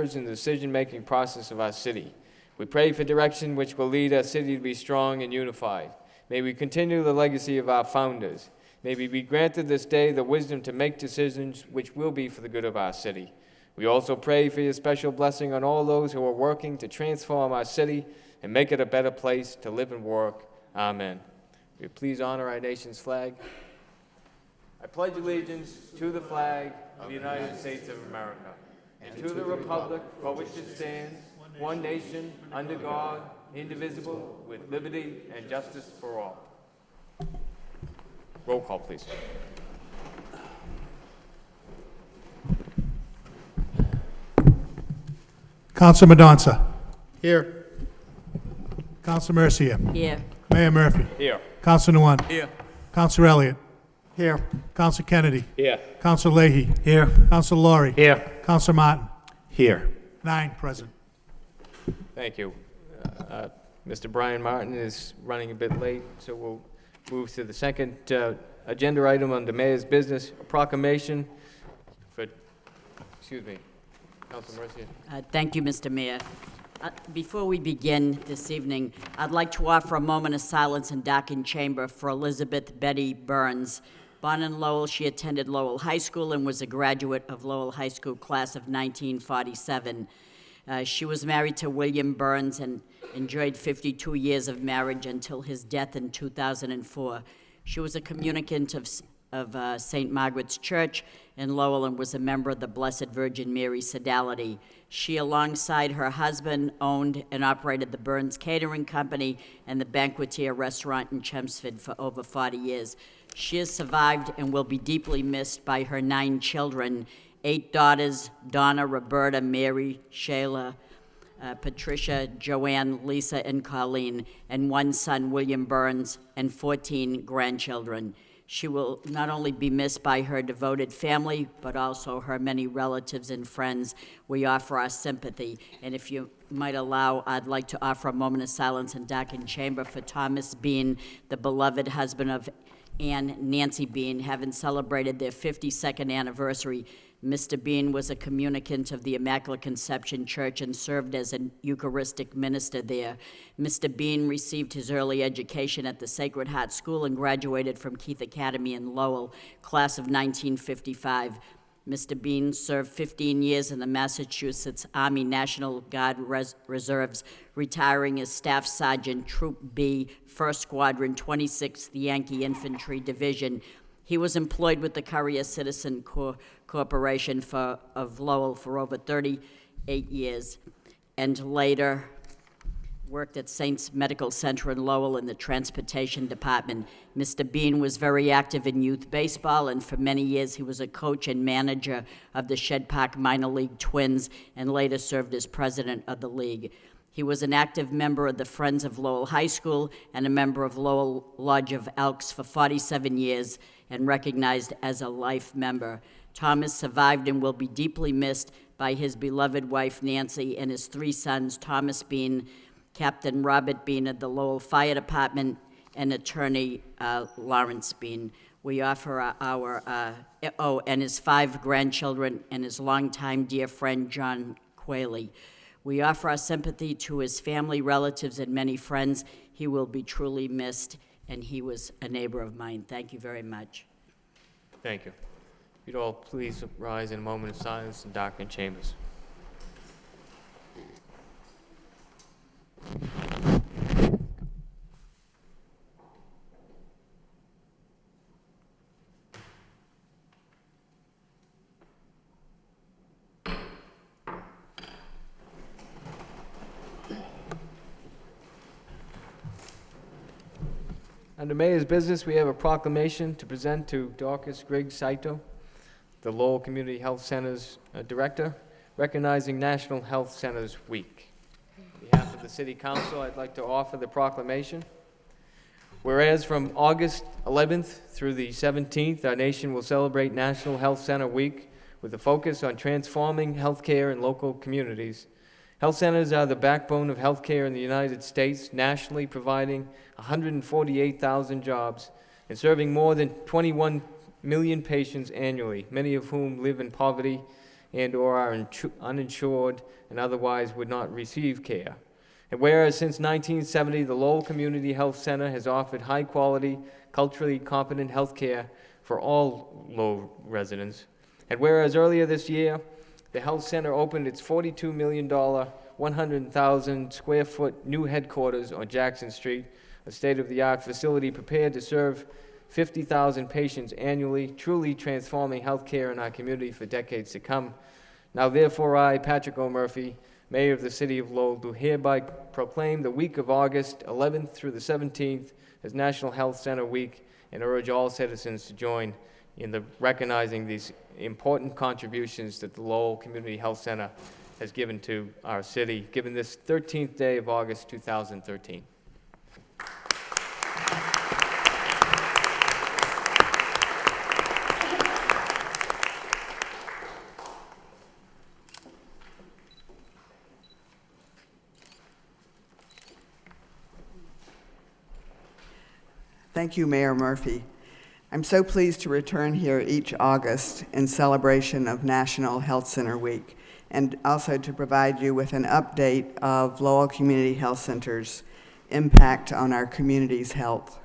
leaders in the decision-making process of our city. We pray for direction which will lead our city to be strong and unified. May we continue the legacy of our founders. May we be granted this day the wisdom to make decisions which will be for the good of our city. We also pray for your special blessing on all those who are working to transform our city and make it a better place to live and work. Amen. Will you please honor our nation's flag? I pledge allegiance to the flag of the United States of America and to the republic for which it stands, one nation, under God, indivisible, with liberty and justice for all. Roll call, please. Councilor Madonza. Here. Councilor Mercier. Here. Mayor Murphy. Here. Councilor Nguyen. Here. Councilor Elliott. Here. Councilor Kennedy. Here. Councilor Leahy. Here. Councilor Laurie. Here. Councilor Martin. Here. 9 present. Thank you. Mr. Brian Martin is running a bit late, so we'll move to the second agenda item on the mayor's business, a proclamation for, Councilor Mercier. Thank you, Mr. Mayor. Before we begin this evening, I'd like to offer a moment of silence in Darkened Chamber for Elizabeth Betty Burns. Born in Lowell, she attended Lowell High School and was a graduate of Lowell High School class of 1947. She was married to William Burns and enjoyed 52 years of marriage until his death in 2004. She was a communicant of St. Margaret's Church in Lowell and was a member of the Blessed Virgin Mary Sodality. She, alongside her husband, owned and operated the Burns Catering Company and the Banquetier Restaurant in Chelmsford for over 40 years. She is survived and will be deeply missed by her 9 children, 8 daughters, Donna, Roberta, Mary, Shayla, Patricia, Joanne, Lisa, and Colleen, and 1 son, William Burns, and 14 grandchildren. She will not only be missed by her devoted family, but also her many relatives and friends. We offer our sympathy. And if you might allow, I'd like to offer a moment of silence in Darkened Chamber for Thomas Bean, the beloved husband of Ann Nancy Bean, having celebrated their 52nd anniversary. Mr. Bean was a communicant of the Immaculate Conception Church and served as a Eucharistic minister there. Mr. Bean received his early education at the Sacred Heart School and graduated from Keith Academy in Lowell, class of 1955. Mr. Bean served 15 years in the Massachusetts Army National Guard Reserves, retiring as Staff Sergeant, Troop B, 1st Squadron, 26th Yankee Infantry Division. He was employed with the Courier Citizen Corporation of Lowell for over 38 years, and later worked at Saints Medical Center in Lowell in the Transportation Department. Mr. Bean was very active in youth baseball, and for many years he was a coach and manager of the Shed Park Minor League Twins, and later served as president of the league. He was an active member of the Friends of Lowell High School and a member of Lowell Lodge of Elks for 47 years and recognized as a life member. Thomas survived and will be deeply missed by his beloved wife, Nancy, and his 3 sons, Thomas Bean, Captain Robert Bean of the Lowell Fire Department, and attorney Lawrence Bean. We offer and his 5 grandchildren and his longtime dear friend, John Quayle. We offer our sympathy to his family, relatives, and many friends. He will be truly missed, and he was a neighbor of mine. Thank you very much. Thank you. If you'd all please rise in a moment of silence in Darkened Chambers. Under Mayor's business, we have a proclamation to present to Dorcas Griggs Saito, the Lowell Community Health Center's director, recognizing National Health Centers Week. On behalf of the City Council, I'd like to offer the proclamation. Whereas from August 11th through the 17th, our nation will celebrate National Health Center Week with a focus on transforming healthcare in local communities. Health centers are the backbone of healthcare in the United States, nationally providing 148,000 jobs and serving more than 21 million patients annually, many of whom live in poverty and/or are uninsured and otherwise would not receive care. And whereas since 1970, the Lowell Community Health Center has offered high-quality, culturally competent health care for all Lowell residents. And whereas earlier this year, the health center opened its $42 million, 100,000 square foot new headquarters on Jackson Street, a state-of-the-art facility prepared to serve 50,000 patients annually, truly transforming healthcare in our community for decades to come. Now therefore I, Patrick O. Murphy, Mayor of the City of Lowell, do hereby proclaim the week of August 11th through the 17th as National Health Center Week and urge all citizens to join in the recognizing these important contributions that the Lowell Community Health Center has given to our city, given this 13th day of August 2013. Thank you, Mayor Murphy. I'm so pleased to return here each August in celebration of National Health Center Week, and also to provide you with an update of Lowell Community Health Center's impact on our community's health.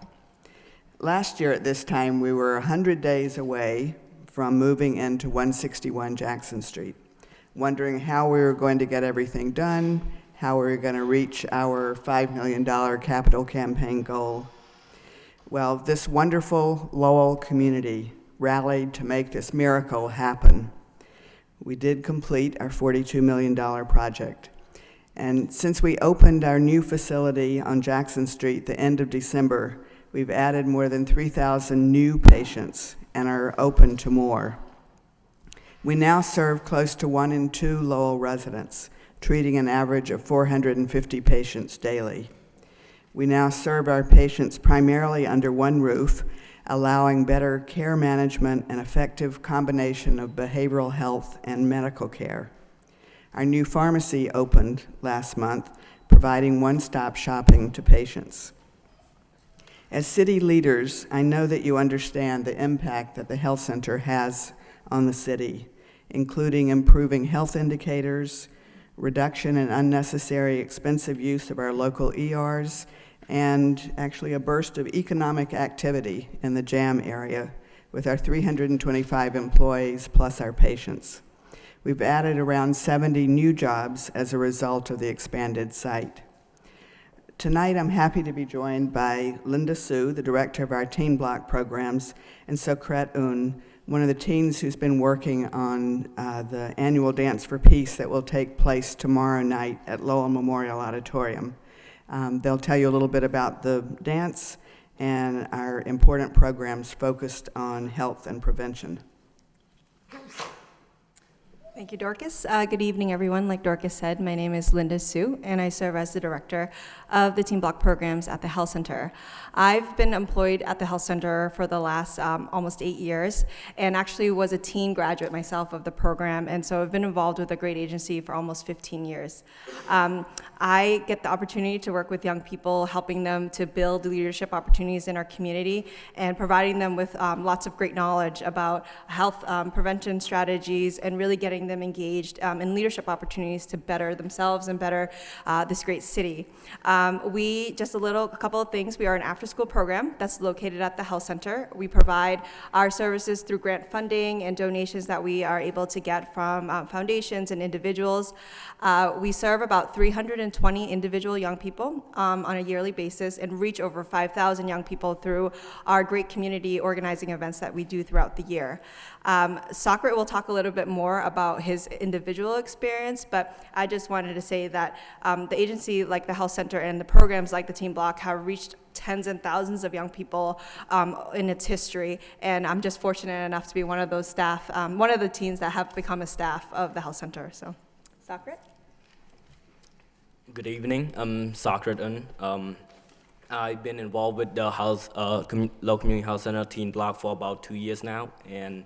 Last year at this time, we were 100 days away from moving into 161 Jackson Street, wondering how we were going to get everything done, how we were going to reach our $5 million capital campaign goal. Well, this wonderful Lowell community rallied to make this miracle happen. We did complete our $42 million project. And since we opened our new facility on Jackson Street the end of December, we've added more than 3,000 new patients and are open to more. We now serve close to 1 in 2 Lowell residents, treating an average of 450 patients daily. We now serve our patients primarily under one roof, allowing better care management and effective combination of behavioral health and medical care. Our new pharmacy opened last month, providing one-stop shopping to patients. As city leaders, I know that you understand the impact that the health center has on the city, including improving health indicators, reduction in unnecessary expensive use of our local ERs, and actually a burst of economic activity in the JAM area with our 325 employees plus our patients. We've added around 70 new jobs as a result of the expanded site. Tonight, I'm happy to be joined by Linda Sue, the director of our teen block programs, and Sokret Un, one of the teens who's been working on the annual Dance for Peace that will take place tomorrow night at Lowell Memorial Auditorium. They'll tell you a little bit about the dance and our important programs focused on health and prevention. Thank you, Dorcas. Good evening, everyone. Like Dorcas said, my name is Linda Sue, and I serve as the director of the Teen Block programs at the Health Center. I've been employed at the Health Center for the last almost 8 years, and actually was a teen graduate myself of the program, and so I've been involved with a great agency for almost 15 years. I get the opportunity to work with young people, helping them to build leadership opportunities in our community, and providing them with lots of great knowledge about health prevention strategies, and really getting them engaged in leadership opportunities to better themselves and better this great city. A couple of things. We are an after-school program that's located at the Health Center. We provide our services through grant funding and donations that we are able to get from foundations and individuals. We serve about 320 individual young people on a yearly basis and reach over 5,000 young people through our great community organizing events that we do throughout the year. Sokret will talk a little bit more about his individual experience, but I just wanted to say that the agency like the Health Center and the programs like the Teen Block have reached tens and thousands of young people in its history, and I'm just fortunate enough to be one of those staff, one of the teens that have become a staff of the Health Center. So, Sokret? Good evening, I'm Sokret Un. I've been involved with the Lowell Community Health Center Teen Block for about 2 years now, and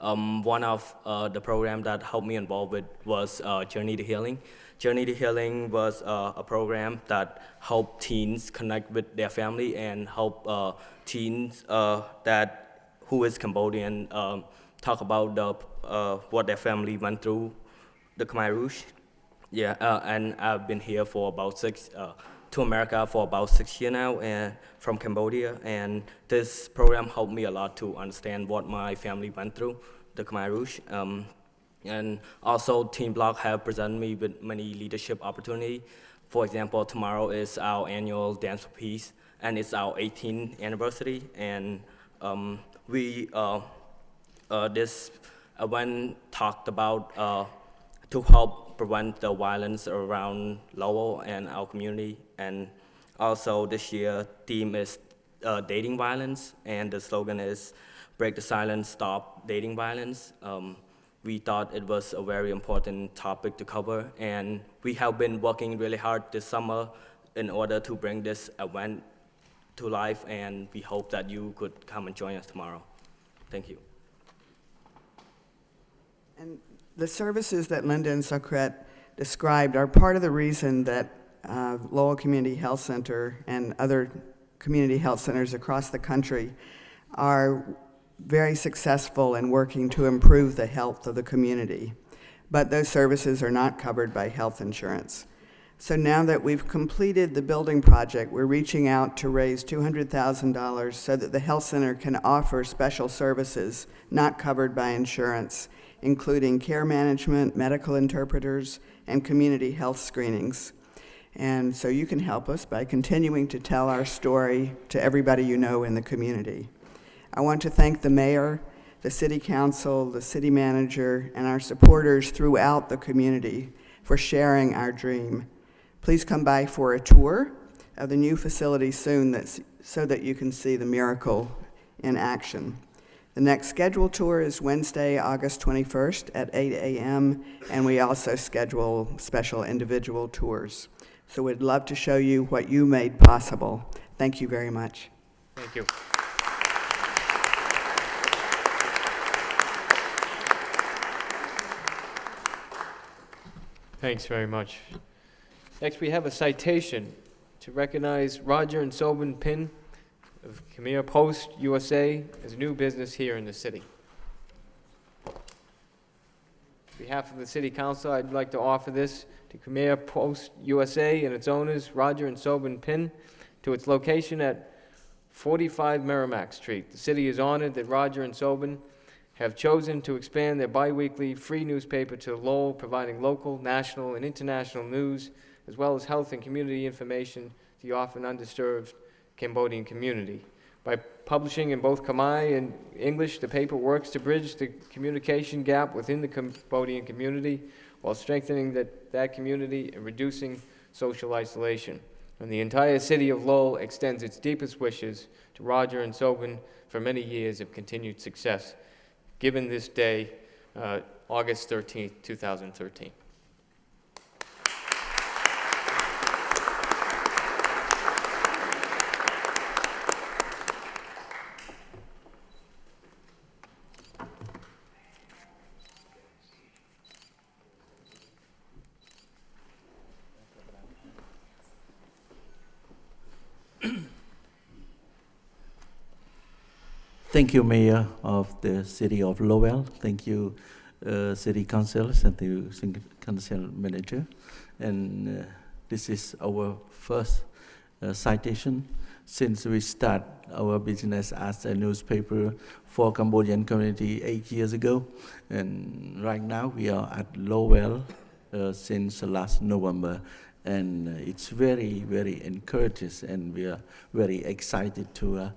one of the programs that helped me involved with was Journey to Healing. Journey to Healing was a program that helped teens connect with their family and help teens who is Cambodian talk about what their family went through, the Khmer Rouge. Yeah, and I've been here for about to America for about 6 years now, and from Cambodia. And this program helped me a lot to understand what my family went through, the Khmer Rouge. And also, Team Block have presented me with many leadership opportunities. For example, tomorrow is our annual Dance for Peace, and it's our 18th anniversary. And this event talked about to help prevent the violence around Lowell and our community. And also this year, theme is dating violence, and the slogan is "Break the silence, stop dating violence." We thought it was a very important topic to cover, and we have been working really hard this summer in order to bring this event to life, and we hope that you could come and join us tomorrow. Thank you. And the services that Linda and Socret described are part of the reason that Lowell Community Health Center and other community health centers across the country are very successful in working to improve the health of the community. But those services are not covered by health insurance. So now that we've completed the building project, we're reaching out to raise $200,000 so that the health center can offer special services not covered by insurance, including care management, medical interpreters, and community health screenings. And so you can help us by continuing to tell our story to everybody you know in the community. I want to thank the mayor, the city council, the city manager, and our supporters throughout the community for sharing our dream. Please come by for a tour of the new facility soon so that you can see the miracle in action. The next scheduled tour is Wednesday, August 21st at 8 a.m., and we also schedule special individual tours. So we'd love to show you what you made possible. Thank you very much. Thank you. Thanks very much. Next, we have a citation to recognize Roger and Sobin Pin of Khmer Post USA as a new business here in the city. On behalf of the City Council, I'd like to offer this to Khmer Post USA and its owners, Roger and Sobin Pin, to its location at 45 Merrimack Street. The city is honored that Roger and Sobin have chosen to expand their bi-weekly free newspaper to Lowell, providing local, national, and international news, as well as health and community information to the often undisturbed Cambodian community. By publishing in both Khmer and English, the paper works to bridge the communication gap within the Cambodian community while strengthening that community and reducing social isolation. And the entire city of Lowell extends its deepest wishes to Roger and Sobin for many years of continued success, given this day, August 13th, 2013. Thank you, Mayor of the City of Lowell. Thank you, City Council, and the City Council Manager. And this is our first citation since we start our business as a newspaper for Cambodian community 8 years ago. And right now we are at Lowell since last November. And it's very, very encouraging, and we are very excited to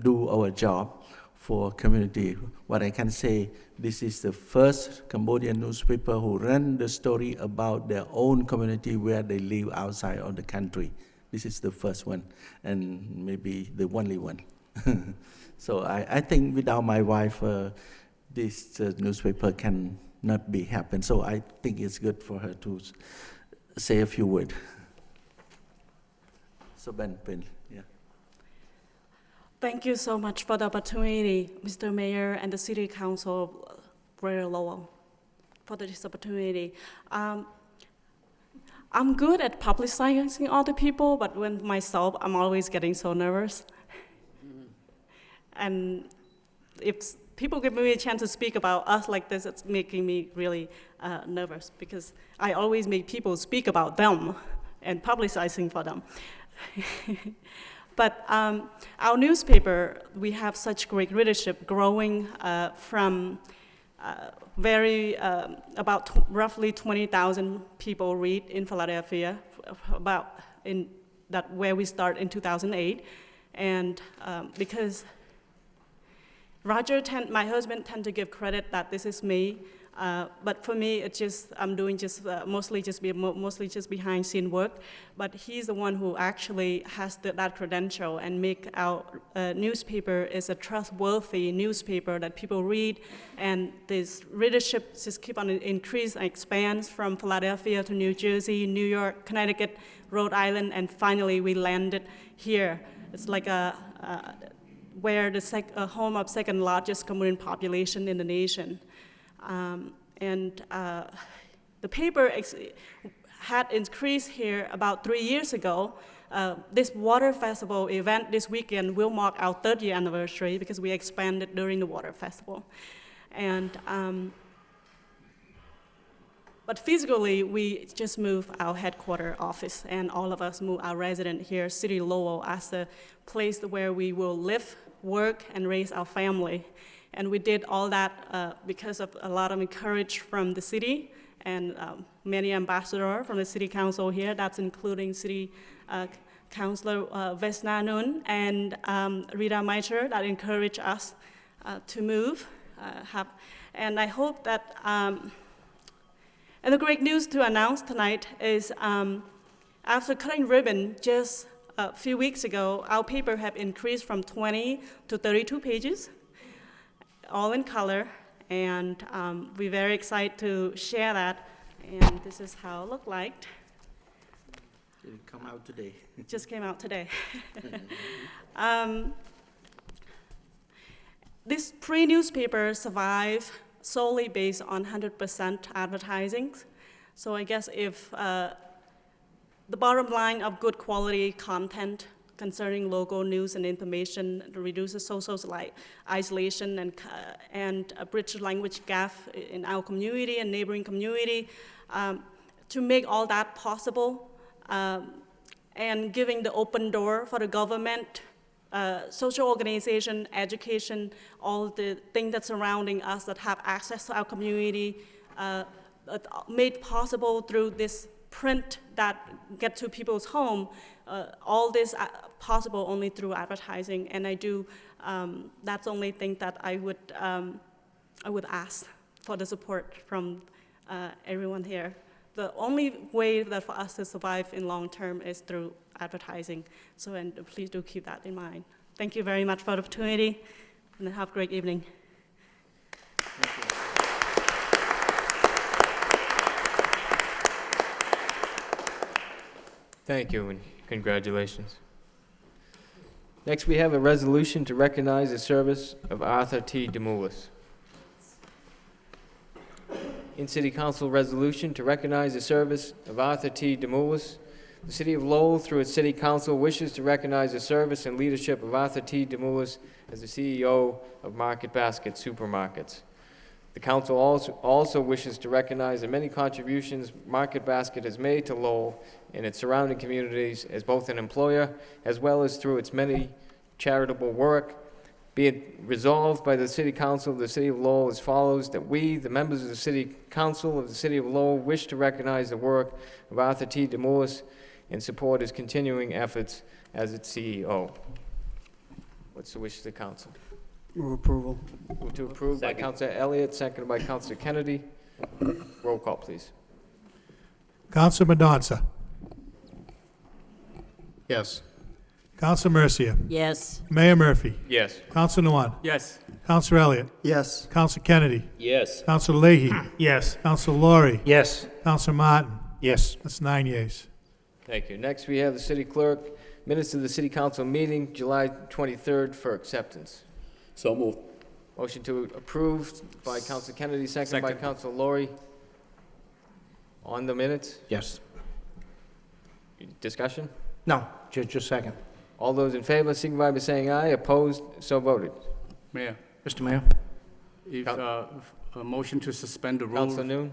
do our job for community. What I can say, this is the first Cambodian newspaper who ran the story about their own community where they live outside of the country. This is the first one, and maybe the only one. So I think without my wife, this newspaper can not be happen. So I think it's good for her to say a few words. So Ben Pin, yeah. Thank you so much for the opportunity, Mr. Mayor and the City Council of Greater Lowell, for this opportunity. I'm good at publicizing other people, but when myself, I'm always getting so nervous. And if people give me a chance to speak about us like this, it's making me really nervous because I always make people speak about them and publicizing for them. But our newspaper, we have such great readership growing from roughly 20,000 people read in Philadelphia, about in that where we start in 2008, and because Roger, my husband, tend to give credit that this is me, but for me, it's just I'm doing just mostly just behind scene work. But he's the one who actually has that credential and make our newspaper is a trustworthy newspaper that people read, and this readership just keep on increase and expands from Philadelphia to New Jersey, New York, Connecticut, Rhode Island, and finally we landed here. It's like where the home of second largest Korean population in the nation. The paper had increased here about 3 years ago. This water festival event this weekend will mark our 3rd year anniversary because we expanded during the water festival. But physically, we just moved our headquarter office, and all of us moved our resident here, City Lowell, as a place where we will live, work, and raise our family. And we did all that because of a lot of encouragement from the city and many ambassadors from the city council here. That's including City Councilor Vesna Nun and Rita Meicher that encouraged us to move. And I hope that. And the great news to announce tonight is after cutting ribbon just a few weeks ago, our paper have increased from 20 to 32 pages, all in color, and we're very excited to share that, and this is how it looked like. It come out today. It just came out today. This pre-newspaper survived solely based on 100% advertising. So I guess if the bottom line of good quality content concerning local news and information reduces social isolation and a bridge language gap in our community and neighboring community, to make all that possible and giving the open door for the government, social organization, education, all the things that's surrounding us that have access to our community, made possible through this print that get to people's home. All this possible only through advertising, and I do. That's the only thing that I would ask for the support from everyone here. The only way that for us to survive in long term is through advertising. So, and please do keep that in mind. Thank you very much for the opportunity, and have a great evening. Thank you, and congratulations. Next, we have a resolution to recognize the service of Arthur T. Demoulas. In City Council resolution to recognize the service of Arthur T. Demoulas, the City of Lowell, through its City Council, wishes to recognize the service and leadership of Arthur T. Demoulas as the CEO of Market Basket Supermarkets. The Council also wishes to recognize the many contributions Market Basket has made to Lowell and its surrounding communities as both an employer as well as through its many charitable work. Be it resolved by the City Council of the City of Lowell as follows, that we, the members of the City Council of the City of Lowell, wish to recognize the work of Arthur T. Demoulas and support his continuing efforts as its CEO. What's the wish of the Council? Move approval. Move to approve by Councilor Elliott, seconded by Councilor Kennedy. Roll call, please. Councilor Mendoza. Yes. Councilor Mercia. Yes. Mayor Murphy. Yes. Councilor Nguyen. Yes. Councilor Elliott. Yes. Councilor Kennedy. Yes. Councilor Leahy. Yes. Councilor Laurie. Yes. Councilor Martin. Yes. That's 9 yeas. Thank you. Next, we have the City Clerk, minutes of the City Council meeting, July 23rd, for acceptance. So moved. Motion to approve by Councilor Kennedy, seconded by Councilor Laurie. On the minutes, Yes. discussion? No, just second. All those in favor signify by saying aye. Opposed, so voted. Mayor. Mr. Mayor, If, Coun- a motion to suspend the rule. Council Noon?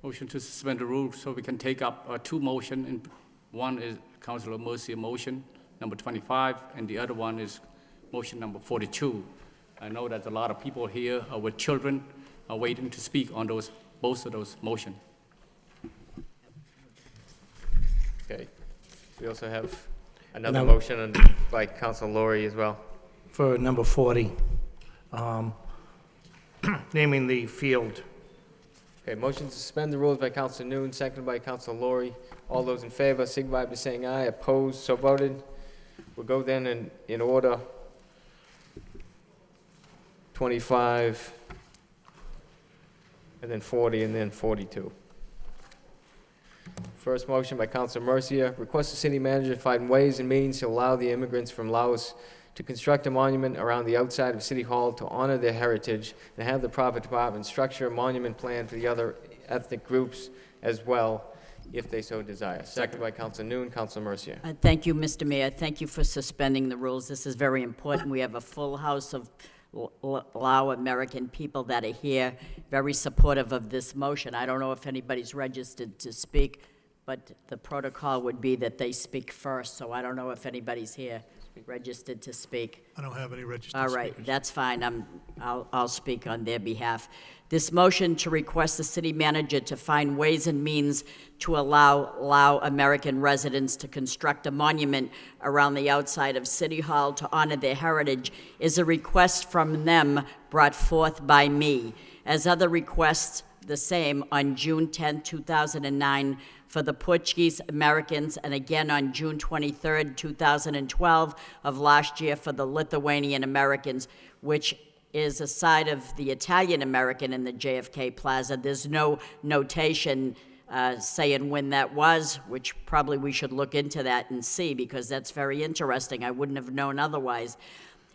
Motion to suspend the rule so we can take up two motion. And one is Councilor Mercia motion, number 25, and the other one is motion number 42. I know that a lot of people here with children are waiting to speak on both of those motions. Okay. We also have another Now- motion by Council Laurie as well. For number 40, naming the field. Okay, motion to suspend the rules by Council Noon, seconded by Council Laurie. All those in favor signify by saying aye. Opposed, so voted. We'll go then in order. 25, and then 40, and then 42. First motion by Council Mercia, request the city manager to find ways and means to allow the immigrants from Laos to construct a monument around the outside of City Hall to honor their heritage and have the proper department structure a monument plan for the other ethnic groups as well, if they so desire. Second by Council Noon, Council Mercia. Thank you, Mr. Mayor. Thank you for suspending the rules. This is very important. We have a full house of Lao American people that are here, very supportive of this motion. I don't know if anybody's registered to speak, but the protocol would be that they speak first, so I don't know if anybody's here registered to speak. I don't have any registered All speakers. right, that's fine. I'll speak on their behalf. This motion to request the city manager to find ways and means to allow Lao American residents to construct a monument around the outside of City Hall to honor their heritage is a request from them brought forth by me. As other requests, the same on June 10, 2009, for the Portuguese Americans, and again on June 23, 2012 of last year for the Lithuanian Americans, which is a side of the Italian American in the JFK Plaza. There's no notation saying when that was, which probably we should look into that and see, because that's very interesting. I wouldn't have known otherwise.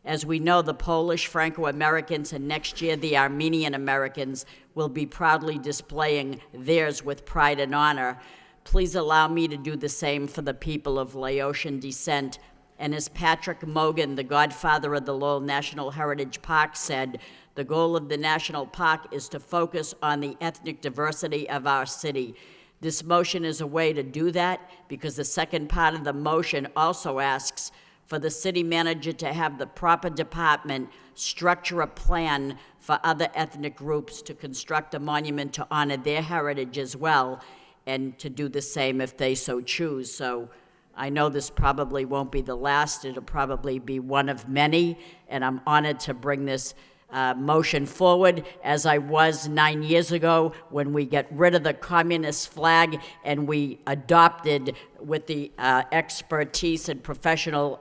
As we know, the Polish Franco-Americans and next year the Armenian Americans will be proudly displaying theirs with pride and honor. Please allow me to do the same for the people of Laotian descent. And as Patrick Mogan, the godfather of the Lowell National Heritage Park, said, the goal of the national park is to focus on the ethnic diversity of our city. This motion is a way to do that, because the second part of the motion also asks for the city manager to have the proper department structure a plan for other ethnic groups to construct a monument to honor their heritage as well, and to do the same if they so choose. So I know this probably won't be the last. It'll probably be one of many, and I'm honored to bring this motion forward, as I was 9 years ago when we got rid of the communist flag and we adopted, with the expertise and professional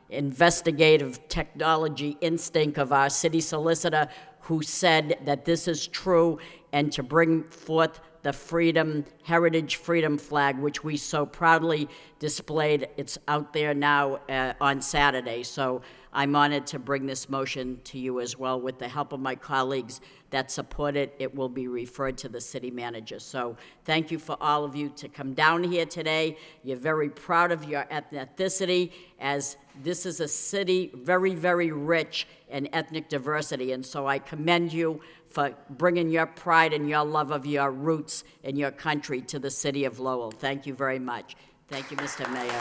investigative technology instinct of our city solicitor, who said that this is true, and to bring forth the Heritage Freedom flag, which we so proudly displayed. It's out there now on Saturday. So I'm honored to bring this motion to you as well. With the help of my colleagues that support it, it will be referred to the city manager. So thank you for all of you to come down here today. You're very proud of your ethnicity, as this is a city very, very rich in ethnic diversity. And so I commend you for bringing your pride and your love of your roots and your country to the city of Lowell. Thank you very much. Thank you, Mr. Mayor.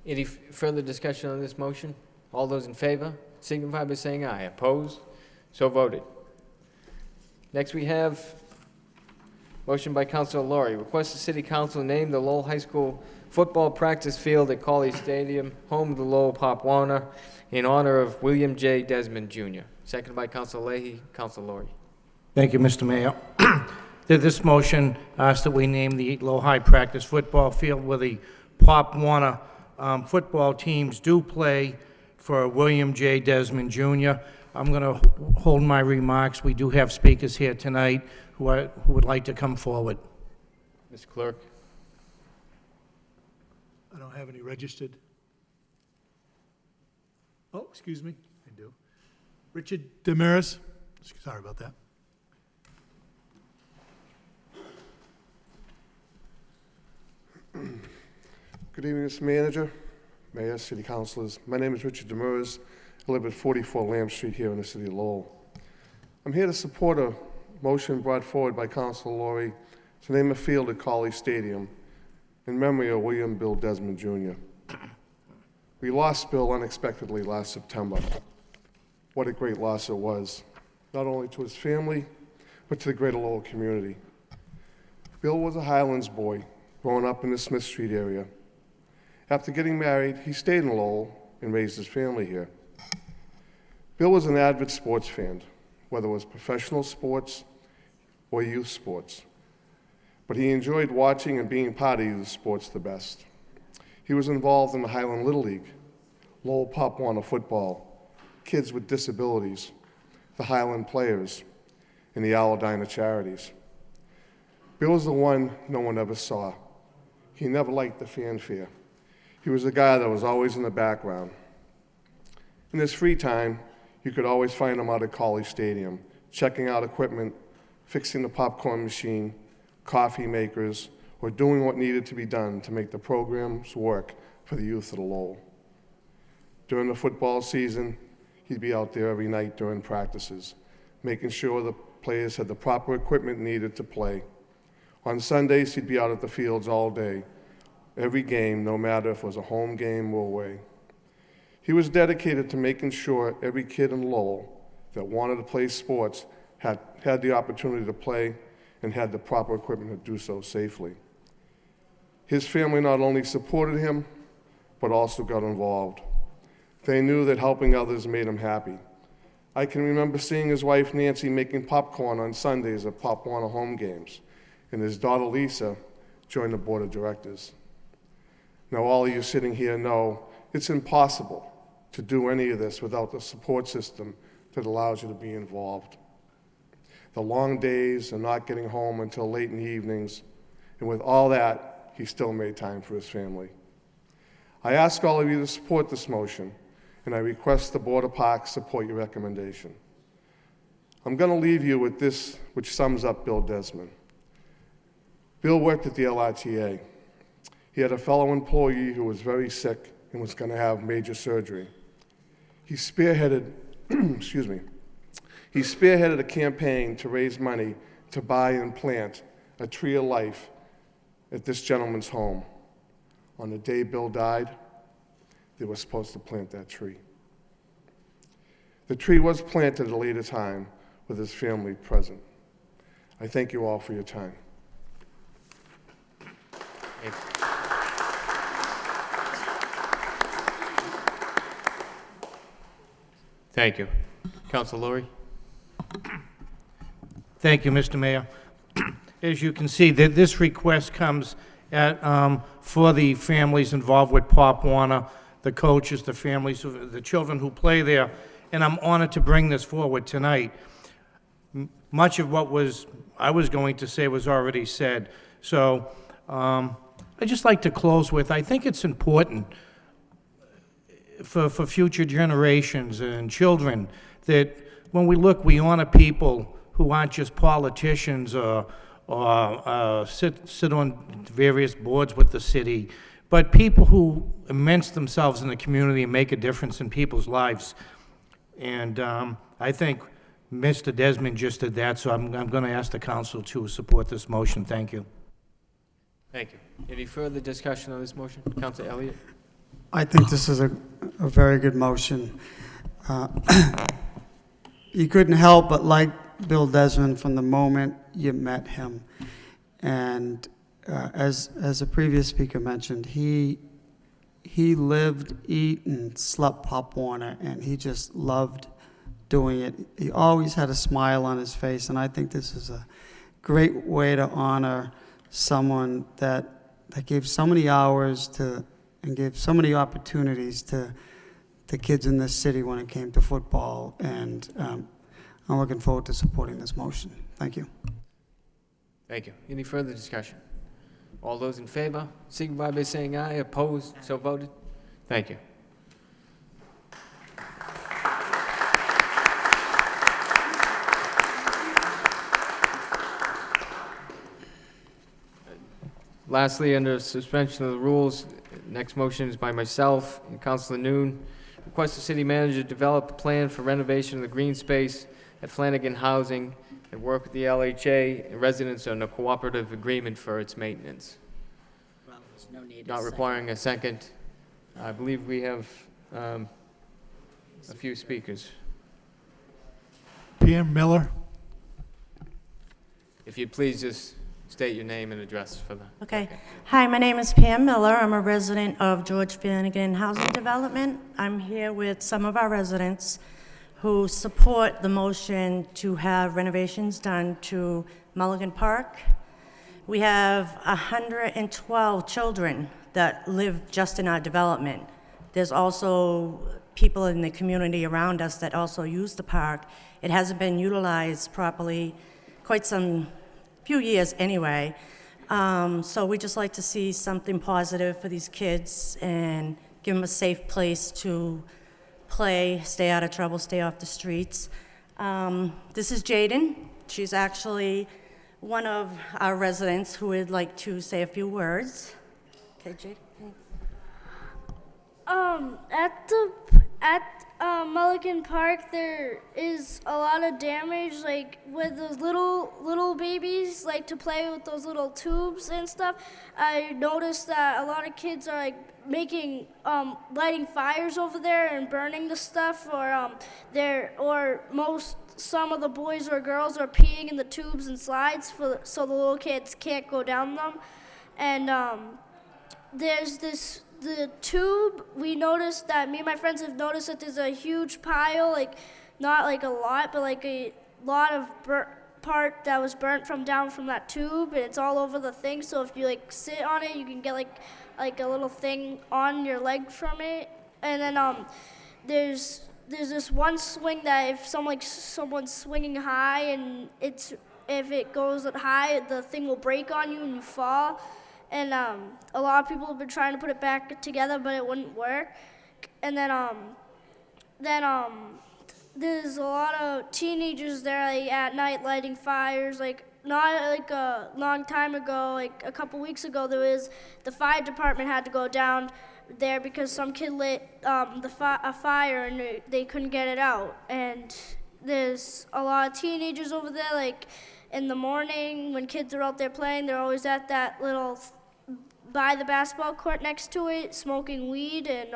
Any further discussion on this motion? All those in favor signify by saying aye. Opposed? So voted. Next we have motion by Councilor Laurie. Request the City Council name the Lowell High School football practice field at Colley Stadium, home of the Lowell Pop Warner, in honor of William J. Desmond Jr. Seconded by Councilor Leahy. Councilor Laurie. Thank you, Mr. Mayor. This motion asks that we name the Lowell High practice football field where the Pop Warner football teams do play for William J. Desmond Jr. I'm going to hold my remarks. We do have speakers here tonight who would like to come forward. Mr. Clerk. I don't have any registered. Oh, excuse me, I do. Richard Damaris, sorry about that. Good evening, Mr. Manager, Mayor, City Councilors. My name is Richard Demers. I live at 44 Lamb Street here in the city of Lowell. I'm here to support a motion brought forward by Councilor Laurie to name a field at Colley Stadium in memory of William Bill Desmond Jr. We lost Bill unexpectedly last September. What a great loss it was, not only to his family, but to the greater Lowell community. Bill was a Highlands boy, growing up in the Smith Street area. After getting married, he stayed in Lowell and raised his family here. Bill was an avid sports fan, whether it was professional sports or youth sports. But he enjoyed watching and being part of youth sports the best. He was involved in the Highland Little League, Lowell Pop Warner football, kids with disabilities, the Highland Players, and the Aladina Charities. Bill was the one no one ever saw. He never liked the fanfare. He was a guy that was always in the background. In his free time, you could always find him out at Colley Stadium, checking out equipment, fixing the popcorn machine, coffee makers, or doing what needed to be done to make the programs work for the youth of the Lowell. During the football season, he'd be out there every night during practices, making sure the players had the proper equipment needed to play. On Sundays, he'd be out at the fields all day, every game, no matter if it was a home game or away. He was dedicated to making sure every kid in Lowell that wanted to play sports had the opportunity to play and had the proper equipment to do so safely. His family not only supported him, but also got involved. They knew that helping others made him happy. I can remember seeing his wife Nancy making popcorn on Sundays at Pop Warner home games, and his daughter Lisa joined the board of directors. Now all of you sitting here know it's impossible to do any of this without the support system that allows you to be involved. The long days and not getting home until late in the evenings, and with all that, he still made time for his family. I ask all of you to support this motion, and I request the Board of Parks support your recommendation. I'm going to leave you with this, which sums up Bill Desmond. Bill worked at the LRTA. He had a fellow employee who was very sick and was going to have major surgery. He spearheaded, he spearheaded a campaign to raise money to buy and plant a tree of life at this gentleman's home. On the day Bill died, they were supposed to plant that tree. The tree was planted at a later time with his family present. I thank you all for your time. Thank you. Councilor Laurie? Thank you, Mr. Mayor. As you can see, this request comes for the families involved with Pop Warner, the coaches, the families, the children who play there, and I'm honored to bring this forward tonight. Much of what I was going to say was already said, so I'd just like to close with, I think it's important for future generations and children that when we look, we honor people who aren't just politicians or sit on various boards with the city, but people who immerse themselves in the community and make a difference in people's lives. And I think Mr. Desmond just did that, so I'm going to ask the council to support this motion. Thank you. Thank you. Any further discussion on this motion? Councilor Elliott? I think this is a very good motion. You couldn't help but like Bill Desmond from the moment you met him. And as a previous speaker mentioned, he lived, ate, and slept Pop Warner, and he just loved doing it. He always had a smile on his face, and I think this is a great way to honor someone that gave so many hours and gave so many opportunities to kids in this city when it came to football, and I'm looking forward to supporting this motion. Thank you. Thank you. Any further discussion? All those in favor, signify by saying aye. Opposed, so voted. Thank you. Lastly, under suspension of the rules, Next motion is by myself and Councilor Noon. Request the city manager develop a plan for renovation of the green space at Flanagan Housing and work with the LHA and residents on a cooperative agreement for its maintenance. Well, there's no need. Not requiring a second. I believe we have a few speakers. PM Miller. If you'd please just state your name and address for the... Okay. Hi, my name is Pam Miller. I'm a resident of George Flanagan Housing Development. I'm here with some of our residents who support the motion to have renovations done to Mulligan Park. We have 112 children that live just in our development. There's also people in the community around us that also use the park. It hasn't been utilized properly quite some few years anyway. So we just like to see something positive for these kids and give them a safe place to play, stay out of trouble, stay off the streets. This is Jaden. She's actually one of our residents who would like to say a few words. Okay, Jaden. At Mulligan Park, there is a lot of damage, like with those little babies like to play with those little tubes and stuff. I noticed that a lot of kids are like making lighting fires over there and burning the stuff, or some of the boys or girls are peeing in the tubes and slides so the little kids can't go down them. And there's the tube, we noticed that, me and my friends have noticed that there's a huge pile, like not like a lot, but like a lot of part that was burnt from down from that tube, and it's all over the thing. So if you like sit on it, you can get like a little thing on your leg from it. And then there's this one swing that if someone's swinging high and if it goes high, the thing will break on you and you fall. And a lot of people have been trying to put it back together, but it wouldn't work. And then there's a lot of teenagers there like, at night lighting fires. Like not like a long time ago, like a couple weeks ago, the fire department had to go down there because some kid lit a fire and they couldn't get it out. And there's a lot of teenagers over there, like in the morning when kids are out there playing, they're always at that little by the basketball court next to it, smoking weed, and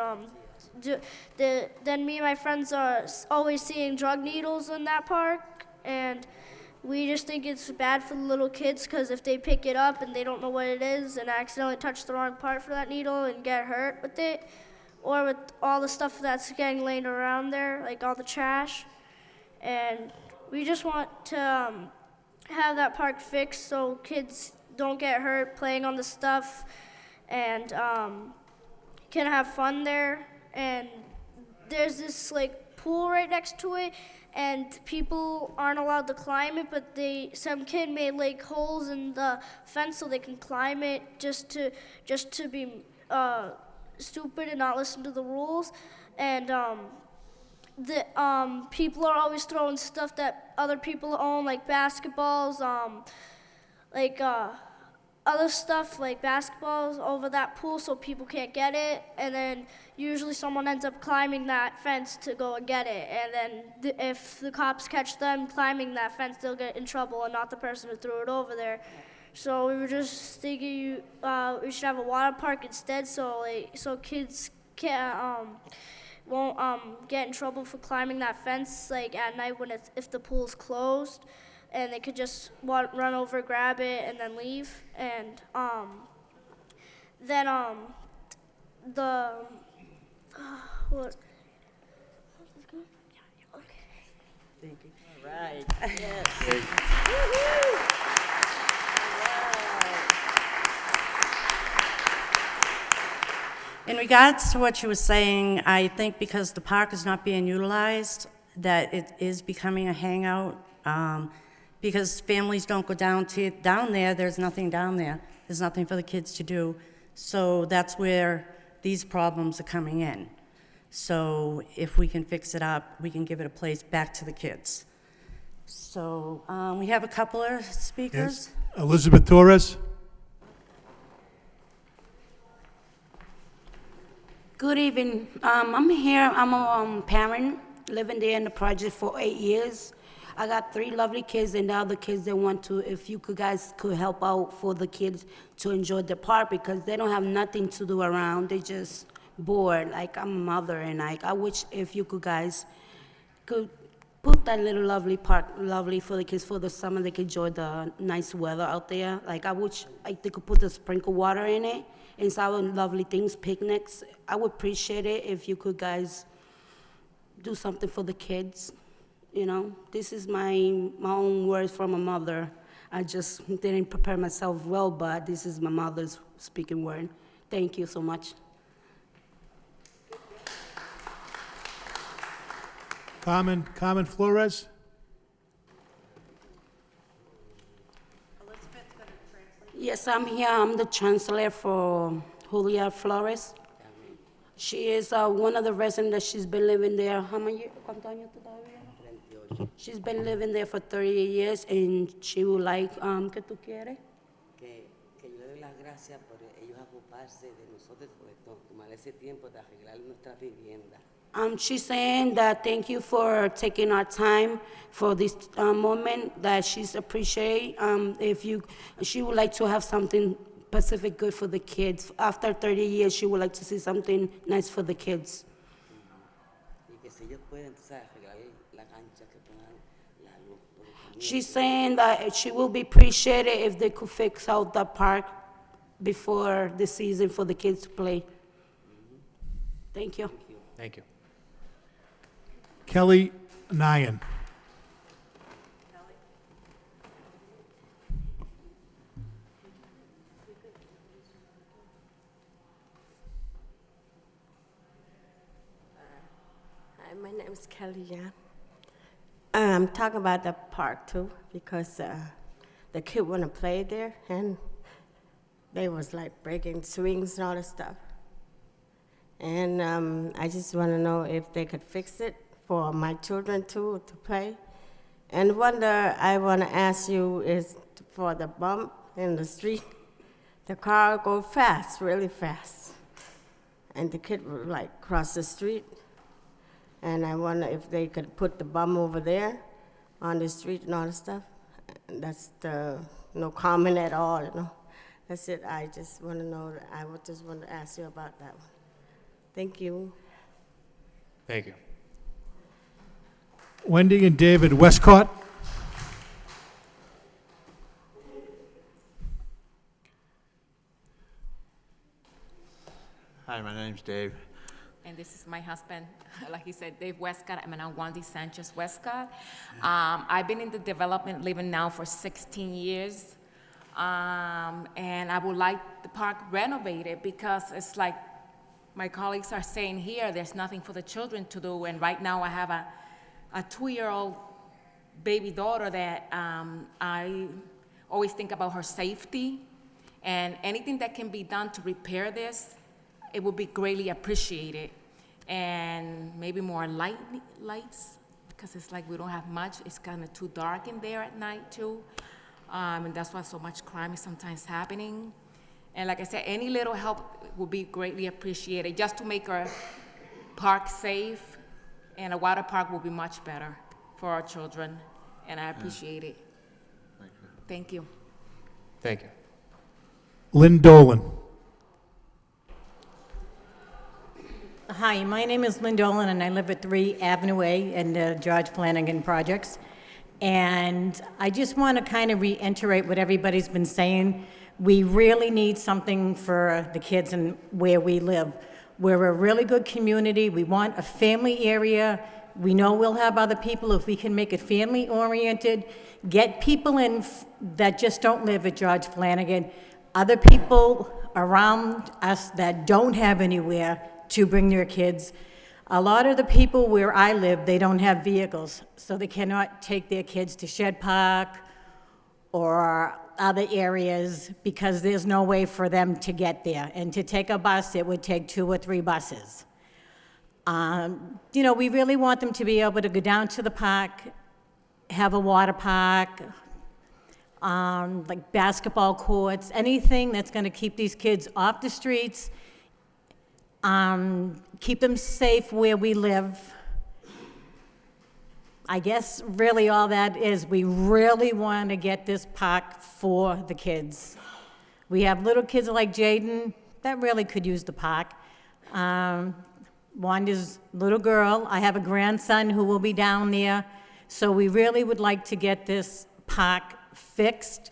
then me and my friends are always seeing drug needles in that park, and we just think it's bad for the little kids because if they pick it up and they don't know what it is and accidentally touch the wrong part for that needle and get hurt with it, or with all the stuff that's getting laid around there, like all the trash, and we just want to have that park fixed so kids don't get hurt playing on the stuff and can have fun there. And there's this like pool right next to it, and people aren't allowed to climb it, but some kid made like holes in the fence so they can climb it just to be stupid and not listen to the rules. And people are always throwing stuff that other people own, like basketballs, other stuff like basketballs over that pool so people can't get it, and then usually someone ends up climbing that fence to go and get it, and then if the cops catch them climbing that fence, they'll get in trouble and not the person who threw it over there. So we were just thinking we should have a water park instead so kids won't get in trouble for climbing that fence like at night if the pool's closed. And they could just run over, grab it, and then leave. And then what? Okay. Thank you. All right. Yes. In regards to what you were saying, I think because the park is not being utilized, that it is becoming a hangout. Because families don't go down there, there's nothing down there. There's nothing for the kids to do. So that's where these problems are coming in. So if we can fix it up, we can give it a place back to the kids. So we have a couple of speakers. Yes. Elizabeth Torres. Good evening. I'm here. I'm a parent living there in the project for 8 years. I got 3 lovely kids, and the other kids they want to. If you guys could help out for the kids to enjoy the park because they don't have nothing to do around. They just bored. Like I'm a mother, and I wish if you guys could put that little lovely park, lovely for the kids for the summer. They could enjoy the nice weather out there. Like I wish they could put the sprinkle water in it. And some lovely things, picnics. I would appreciate it if you could guys do something for the kids. You know, this is my own words from a mother. I just didn't prepare myself well, but this is my mother's speaking word. Thank you so much. Carmen Flores? Yes, I'm here. I'm the chancellor for Julia Flores. She is one of the residents. She's been living there. How many ¿Cuántos años todavía? She's been living there for 30 years, and she would like, ¿qué tú quieres? Que yo le doy las gracias por ellos ocuparse de nosotros, por tomar ese tiempo de arreglar nuestra vivienda. She's saying that thank you for taking our time for this moment that she's appreciate. She would like to have something specific good for the kids. After 30 years, she would like to see something nice for the kids. She's saying that she will be appreciated if they could fix out the park before the season for the kids to play. Thank you. Thank you. Kelly Nyan. Hi, my name is Kelly Yan. I'm talking about the park too because the kid want to play there and they was like breaking swings and all that stuff. And I just want to know if they could fix it for my children too to play. And one I want to ask you is for the bump in the street. The car go fast, really fast. And the kid would like cross the street. And I wonder if they could put the bump over there on the street and all that stuff. And that's no comment at all, you know. That's it. I just want to know, I would just want to ask you about that one. Thank you. Thank you. Wendy and David Westcott. Hi, my name's Dave. And this is my husband, like he said, Dave Westcott. I'm an Wendy Sanchez Westcott. I've been in the development living now for 16 years. And I would like the park renovated because it's like my colleagues are saying here, there's nothing for the children to do. And right now I have a 2-year-old baby daughter that I always think about her safety. And anything that can be done to repair this, it would be greatly appreciated. And maybe more lights, because it's like we don't have much. It's kind of too dark in there at night too. And that's why so much crime is sometimes happening. And like I said, any little help would be greatly appreciated just to make our park safe, and a water park will be much better for our children, and I appreciate it. Thank you. Thank you. Lynn Dolan. Hi, my name is Lynn Dolan, and I live at 3 Avenue A in the George Flanagan Projects. And I just want to kind of reiterate what everybody's been saying. We really need something for the kids and where we live. We're a really good community. We want a family area. We know we'll have other people if we can make it family-oriented. Get people in that just don't live at George Flanagan. Other people around us that don't have anywhere to bring their kids. A lot of the people where I live, they don't have vehicles, so they cannot take their kids to Shed Park or other areas because there's no way for them to get there. And to take a bus, it would take 2 or 3 buses. You know, we really want them to be able to go down to the park, have a water park, like basketball courts, anything that's going to keep these kids off the streets, keep them safe where we live. I guess really all that is, we really want to get this park for the kids. We have little kids like Jaden that really could use the park. Wanda's little girl, I have a grandson who will be down there. So we really would like to get this park fixed,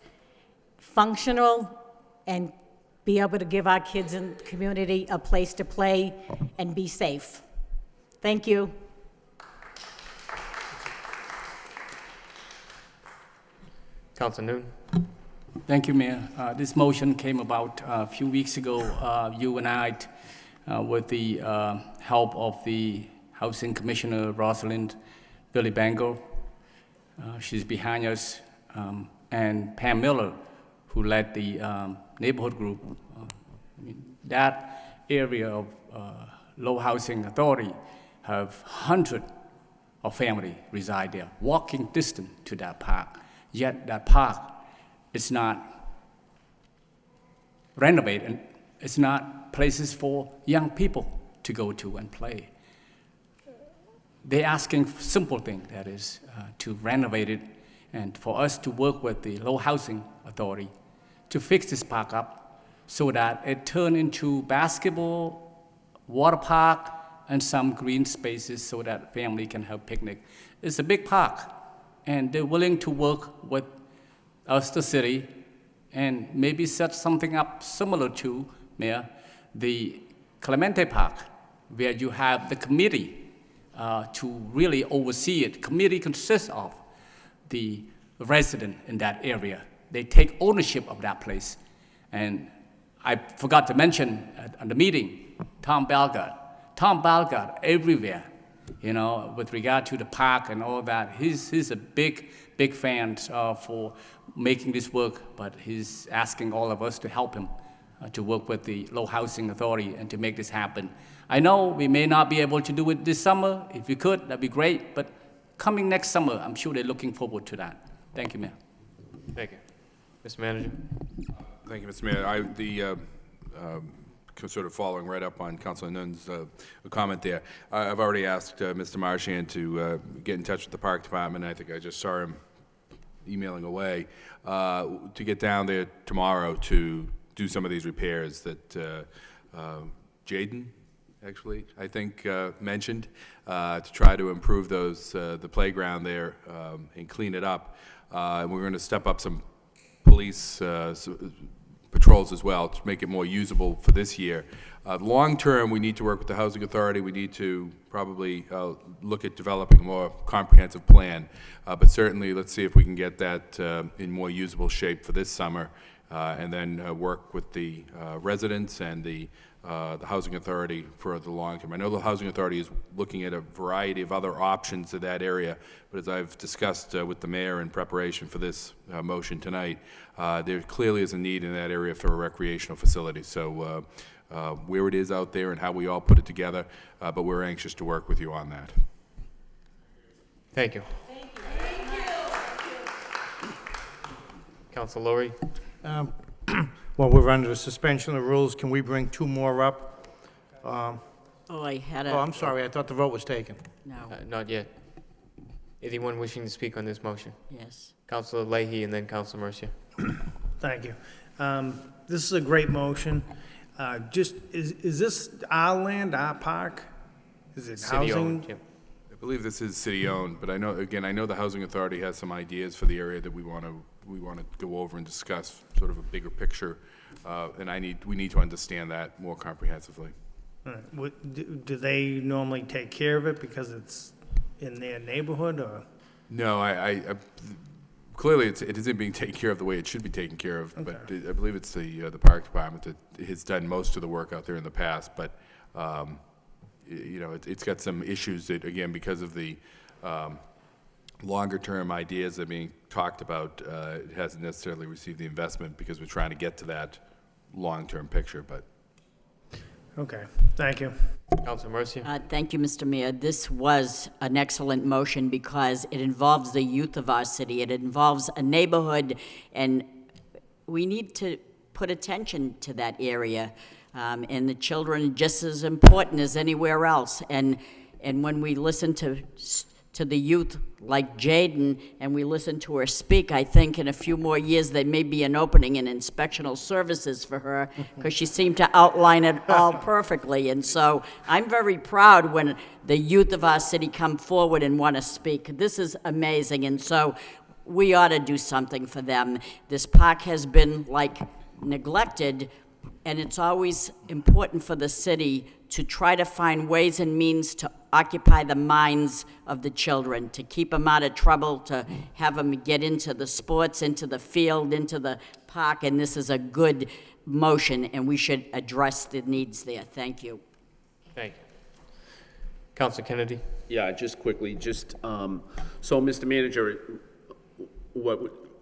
functional, and be able to give our kids in the community a place to play and be safe. Thank you. Council Noon. Thank you, Mayor. This motion came about a few weeks ago. You and I, with the help of the Housing Commissioner, Rosalind Billy Bangle, she's behind us, and Pam Miller, who led the neighborhood group. That area of Lowell Housing Authority have hundreds of families reside there, walking distance to that park. Yet that park is not renovated. It's not places for young people to go to and play. They're asking for simple thing, that is, to renovate it and for us to work with the Lowell Housing Authority to fix this park up so that it turn into basketball, water park, and some green spaces so that family can have picnic. It's a big park, and they're willing to work with us, the city, and maybe set something up similar to, Mayor, the Clemente Park, where you have the committee to really oversee it. Committee consists of the resident in that area. They take ownership of that place. And I forgot to mention at the meeting, Tom Balgard. Tom Balgard everywhere, you know, with regard to the park and all that. He's a big fan for making this work, but he's asking all of us to help him to work with the Lowell Housing Authority and to make this happen. I know we may not be able to do it this summer. If we could, that'd be great, but coming next summer, I'm sure they're looking forward to that. Thank you, Mayor. Thank you. Mr. Manager. Thank you, Mr. Mayor. Sort of following right up on Councilor Nunn's comment there. I've already asked Mr. Marchand to get in touch with the Park Department. I think I just saw him emailing away to get down there tomorrow to do some of these repairs that Jaden, actually, I think mentioned, to try to improve those the playground there and clean it up. And we're going to step up some police patrols as well to make it more usable for this year. Long term, we need to work with the Housing Authority. We need to probably look at developing a more comprehensive plan. But certainly, let's see if we can get that in more usable shape for this summer, and then work with the residents and the Housing Authority for the long term. I know the Housing Authority is looking at a variety of other options in that area, but as I've discussed with the mayor in preparation for this motion tonight, there clearly is a need in that area for a recreational facility. So where it is out there and how we all put it together, but we're anxious to work with you on that. Thank you. Council Lowry. Well, we're under the suspension of the rules. Can we bring two more up? I had a... Oh, I'm sorry. I thought the vote was taken. No. Not yet. Anyone wishing to speak on this motion? Yes. Councilor Leahy and then Councilor Mercia. Thank you. This is a great motion. Is this our land, our park? Is it City housing? owned, yeah. I believe this is city-owned, but I know the Housing Authority has some ideas for the area that we want to go over and discuss, sort of a bigger picture, and we need to understand that more comprehensively. All right. Do they normally take care of it because it's in their neighborhood, or? No, I clearly it isn't being taken care of the way it should be taken care of. Okay. But I believe it's the Park Department that has done most of the work out there in the past. But you know, it's got some issues that, again, because of the longer-term ideas that are being talked about, it hasn't necessarily received the investment because we're trying to get to that long-term picture. But okay, thank you. Councilor Mercia. Thank you, Mr. Mayor. This was an excellent motion because it involves the youth of our city. It involves a neighborhood, and we need to put attention to that area. And the children just as important as anywhere else. And when we listen to the youth like Jaden, and we listen to her speak, I think in a few more years there may be an opening in inspectional services for her, because she seemed to outline it all perfectly. And so I'm very proud when the youth of our city come forward and want to speak. This is amazing, and so we ought to do something for them. This park has been neglected, and it's always important for the city to try to find ways and means to occupy the minds of the children, to keep them out of trouble, to have them get into the sports, into the field, into the park, and this is a good motion, and we should address the needs there. Thank you. Thank you. Councilor Kennedy? Yeah, just quickly, so Mr. Manager,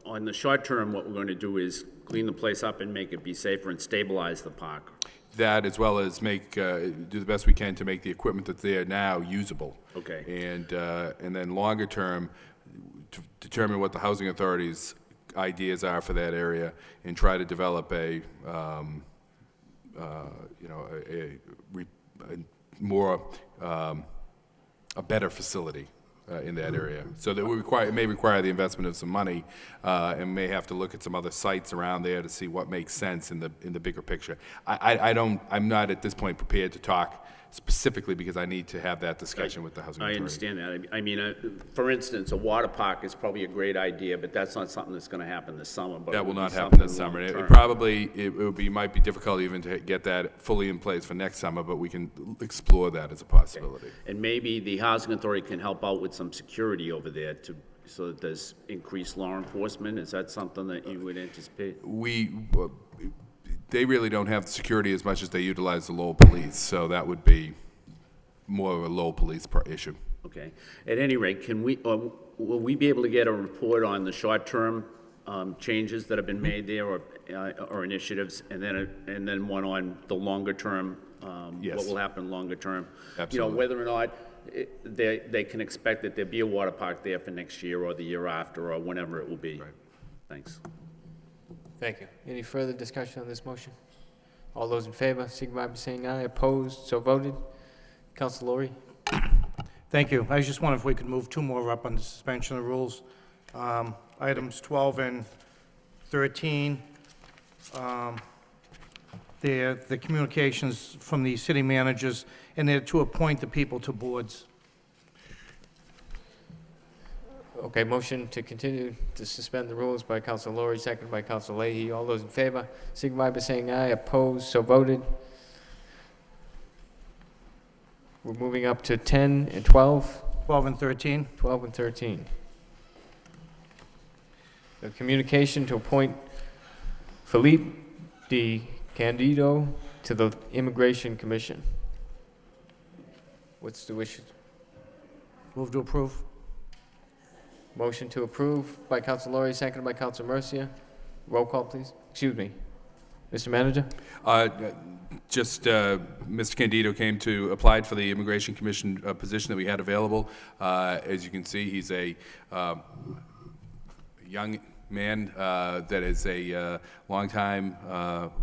on the short term, what we're going to do is clean the place up and make it be safer and stabilize the park. That, as well as do the best we can to make the equipment that's there now usable. Okay. And then longer term, to determine what the housing authority's ideas are for that area, and try to develop a better facility in that area. So that it may require the investment of some money, and may have to look at some other sites around there to see what makes sense in the bigger picture. I'm not at this point prepared to talk specifically, because I need to have that discussion with the housing authority. I understand that. I mean, for instance, a water park is probably a great idea, but that's not something that's going to happen this summer. But that will not happen this summer. It might be difficult even to get that fully in place for next summer, but we can explore that as a possibility. Okay. And maybe the housing authority can help out with some security over there so that there's increased law enforcement. Is that something that you would anticipate? They really don't have the security as much as they utilize the Lowell police, so that would be more of a Lowell police issue. Okay. At any rate, will we be able to get a report on the short-term changes that have been made there, or initiatives, and then one on the longer term? Yes. What will happen longer term? Absolutely. Whether or not they can expect that there be a water park there for next year or the year after or whenever it will be. Right. Thanks. Thank you. Any further discussion on this motion? All those in favor, signify by saying aye. Opposed, so voted. Councilor Lowry? Thank you. I just wonder if we could move two more up on the suspension of rules. Items 12 and 13. They're the communications from the city managers, and they're to appoint the people to boards. Okay, motion to continue to suspend the rules by Councilor Lowry, seconded by Councilor Leahy. All those in favor, signify by saying aye. Opposed, so voted. We're moving up to 10 and 12. 12 and 13. 12 and 13. The communication to appoint Felipe de Candido to the Immigration Commission. What's the wish? Move to approve. Motion to approve by Councilor Lowry, seconded by Councilor Mercia. Roll call, please. Excuse me. Mr. Manager? Mr. Candido applied for the Immigration Commission position that we had available. As you can see, he's a young man that is a longtime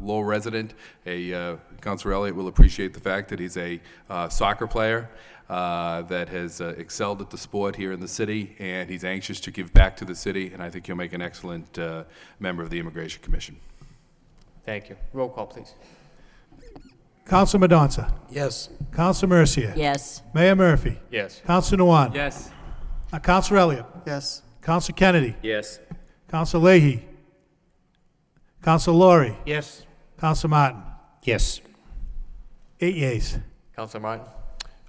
Lowell resident. Councilor Elliott will appreciate the fact that he's a soccer player that has excelled at the sport here in the city, and he's anxious to give back to the city, and I think he'll make an excellent member of the Immigration Commission. Thank you. Roll call, please. Councilor Madonza? Yes. Councilor Mercia? Yes. Mayor Murphy? Yes. Councilor Nawad? Yes. Councilor Elliott? Yes. Councilor Kennedy? Yes. Councilor Leahy? Councilor Lowry? Yes. Councilor Martin? Yes. 8 yeas. Councilor Martin?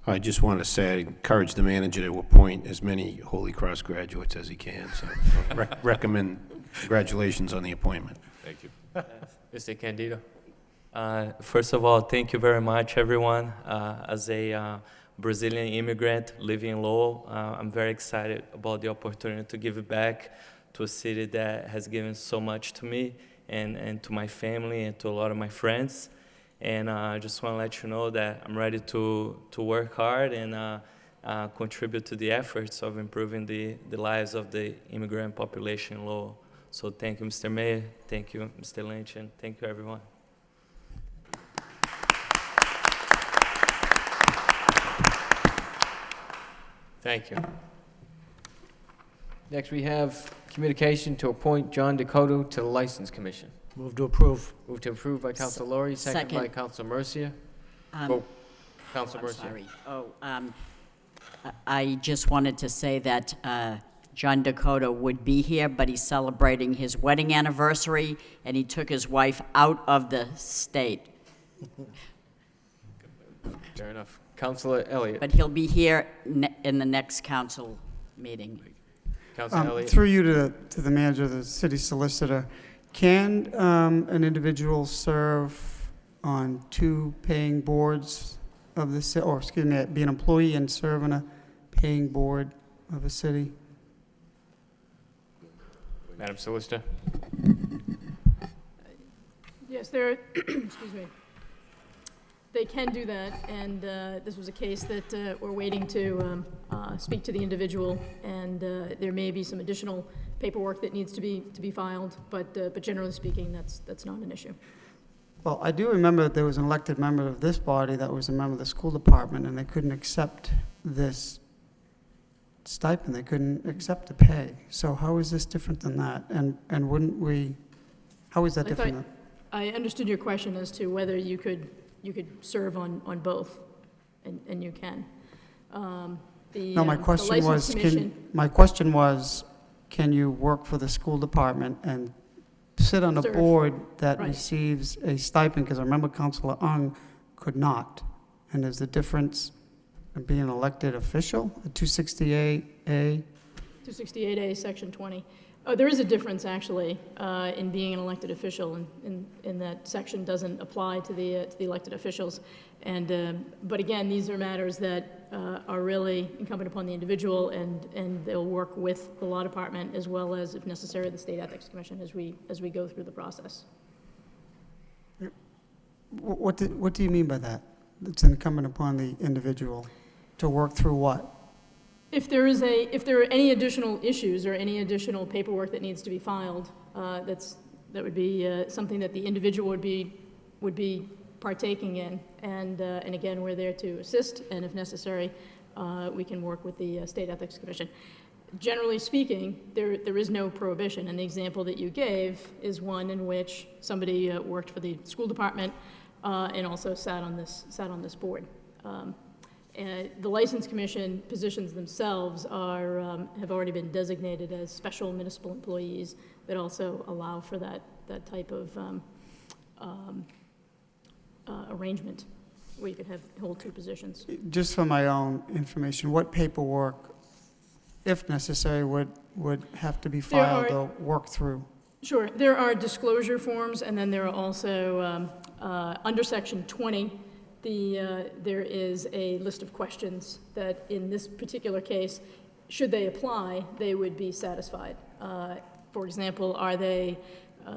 I just want to say, I encourage the manager to appoint as many Holy Cross graduates as he can, so recommend congratulations on the appointment. Thank you. Mr. Candido? First of all, thank you very much, everyone. As a Brazilian immigrant living in Lowell, I'm very excited about the opportunity to give back to a city that has given so much to me and to my family and to a lot of my friends. And I just want to let you know that I'm ready to work hard and contribute to the efforts of improving the lives of the immigrant population in Lowell. So thank you, Mr. Mayor. Thank you, Mr. Lynch, and thank you, everyone. Thank you. Next, we have communication to appoint John Dakota to the License Commission. Move to approve. Move to approve by Council Lori, second by Second. Council Mercia. Um, Vote. Council I'm Mercia. sorry. I just wanted to say that John Dakota would be here, but he's celebrating his wedding anniversary, and he took his wife out of the state. Fair enough. Councilor Elliott. But he'll be here in the next council meeting. Councilor Elliott. Through you to the manager, the city solicitor, can an individual serve on two paying boards of the city, or excuse me, be an employee and serve on a paying board of a city? Madam Solicitor. Yes, there, excuse me. They can do that, and this was a case that we're waiting to speak to the individual, and there may be some additional paperwork that needs to be filed, but generally speaking, that's not an issue. Well, I do remember that there was an elected member of this body that was a member of the school department, and they couldn't accept this stipend. They couldn't accept the pay. So how is this different than that? And wouldn't we, how is that different? than- I understood your question as to whether you could serve on both, and you can. No, my question was, can you work for the school department and sit on a Serve. board that Right. receives a stipend? Because I remember Councilor Ung could not. And there's a difference in being an elected official, a 268A. 268A, Section 20. There is a difference, actually, in being an elected official, in that section doesn't apply to the elected officials. But again, these are matters that are really incumbent upon the individual, and they'll work with the law department as well as, if necessary, the State Ethics Commission as we go through the process. What do you mean by that? It's incumbent upon the individual to work through what? If there are any additional issues or any additional paperwork that needs to be filed, that would be something that the individual would be partaking in, and again, we're there to assist, and if necessary, we can work with the State Ethics Commission. Generally speaking, there is no prohibition, and the example that you gave is one in which somebody worked for the school department and also sat on this board. The License Commission positions themselves have already been designated as special municipal employees that also allow for that type of arrangement, where you could hold two positions. Just for my own information, what paperwork, if necessary, would have to be filed or worked through? Sure. There are disclosure forms, and then there are also, under Section 20, there is a list of questions that, in this particular case, should they apply, they would be satisfied. For example,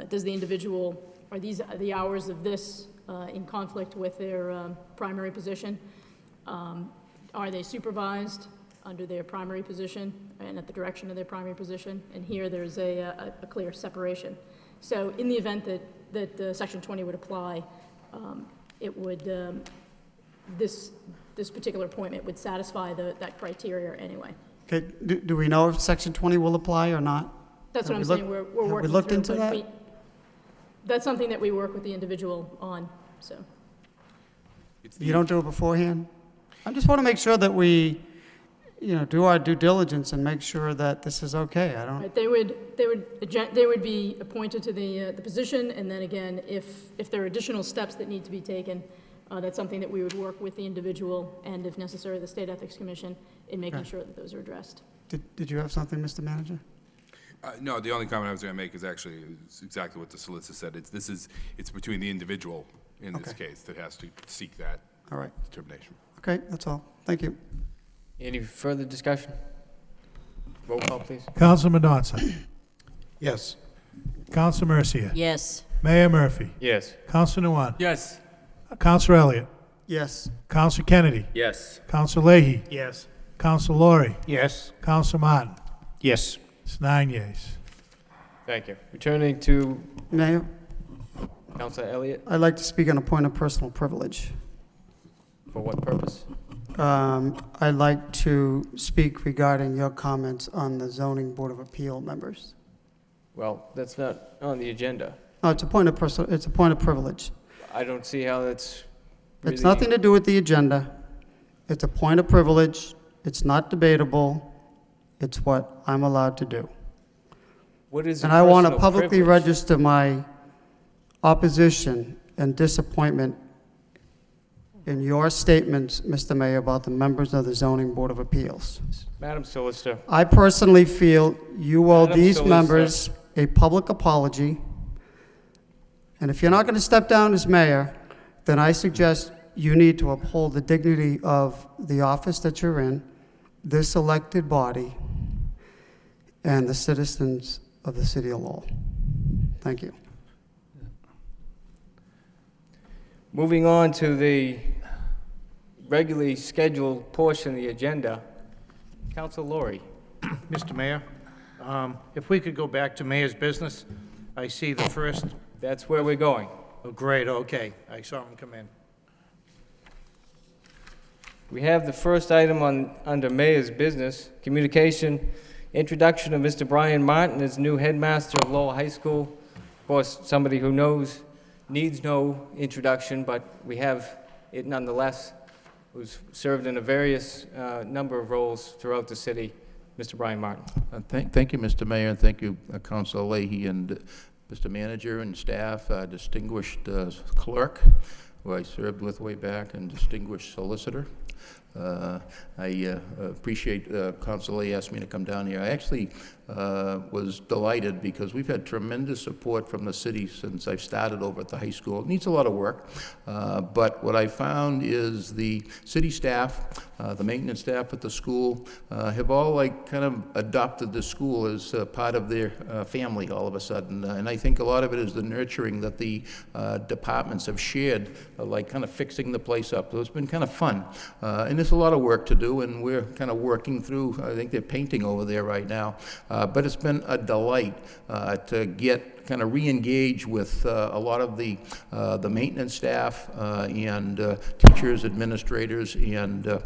does the individual, are the hours of this in conflict with their primary position? Are they supervised under their primary position and at the direction of their primary position? And here there's a clear separation. So in the event that Section 20 would apply, it would, this particular appointment would satisfy that criteria anyway. Okay, do we know if Section 20 will apply or not? That's what I'm saying, we're working through. Have we looked into but that? That's something that we work with the individual on, so. You don't do it beforehand? I just want to make sure that we, do our due diligence and make sure that this is okay. I don't. Right, they would be appointed to the position, and then again, if there are additional steps that need to be taken, that's something that we would work with the individual and, if necessary, the State Ethics Commission in making Okay. sure that those are addressed. Did you have something, Mr. Manager? No, the only comment I was going to make is actually exactly what the solicitor said. It's between the individual in this Okay. case that has to seek that All right. determination. Okay, that's all. Thank you. Any further discussion? Roll call, please. Councilman Dodson. Yes. Council Mercia. Yes. Mayor Murphy. Yes. Council Nguyen. Yes. Council Elliott. Yes. Council Kennedy. Yes. Council Leahy. Yes. Council Lori. Yes. Council Martin. Yes. It's 9 yeas. Thank you. Returning to Mayor, Councilor Elliott, I'd like to speak on a point of personal privilege. for what purpose? I'd like to speak regarding your comments on the zoning board of appeal members. Well, that's not on the agenda. No, it's a point of it's a point of privilege. I don't see how that's really... It's nothing to do with the agenda. It's a point of privilege. It's not debatable. It's what I'm allowed to do. What is a And I want to personal publicly privilege? register my opposition and disappointment in your statements, Mr. Mayor, about the members of the Zoning Board of Appeals. Madam Solicitor, I personally feel you owe Madam these Solicitor. members a public apology. And if you're not going to step down as mayor, then I suggest you need to uphold the dignity of the office that you're in, this elected body, and the citizens of the city of Lowell. Thank you. moving on to the regularly scheduled portion of the agenda, Council Laurie. Mr. Mayor, if we could go back to mayor's business, I see the first. That's where we're going. Oh, great, okay. I saw him come in. We have the first item under Mayor's business, communication, introduction of Mr. Brian Martin as new headmaster of Lowell High School. Of course, somebody who needs no introduction, but we have it nonetheless, who's served in a various number of roles throughout the city, Mr. Brian Martin. Thank you, Mr. Mayor, and thank you, Councilor Leahy and Mr. Manager and staff, distinguished clerk, who I served with way back, and distinguished solicitor. I appreciate Council Leahy asked me to come down here. I actually was delighted because we've had tremendous support from the city since I've started over at the high school. It needs a lot of work, but what I found is the city staff, the maintenance staff at the school, have all kind of adopted the school as part of their family all of a sudden. And I think a lot of it is the nurturing that the departments have shared, kind of fixing the place up. So it's been kind of fun. And there's a lot of work to do, and we're kind of working through, I think they're painting over there right now. But it's been a delight to get kind of re-engage with a lot of the maintenance staff and teachers, administrators, and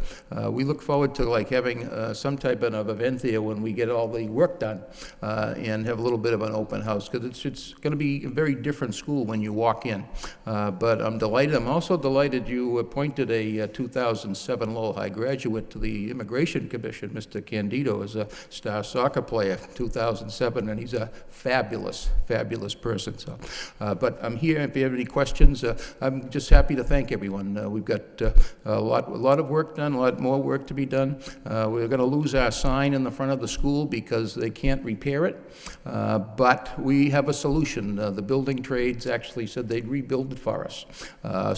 we look forward to having some type of event there when we get all the work done and have a little bit of an open house, because it's going to be a very different school when you walk in. But I'm delighted. I'm also delighted you appointed a 2007 Lowell High graduate to the Immigration Commission, Mr. Candido, is a star soccer player, 2007, and he's a fabulous person. So, but I'm here if you have any questions. I'm just happy to thank everyone. We've got a lot of work done, a lot more work to be done. We're going to lose our sign in the front of the school because they can't repair it, but we have a solution. The building trades actually said they'd rebuild it for us.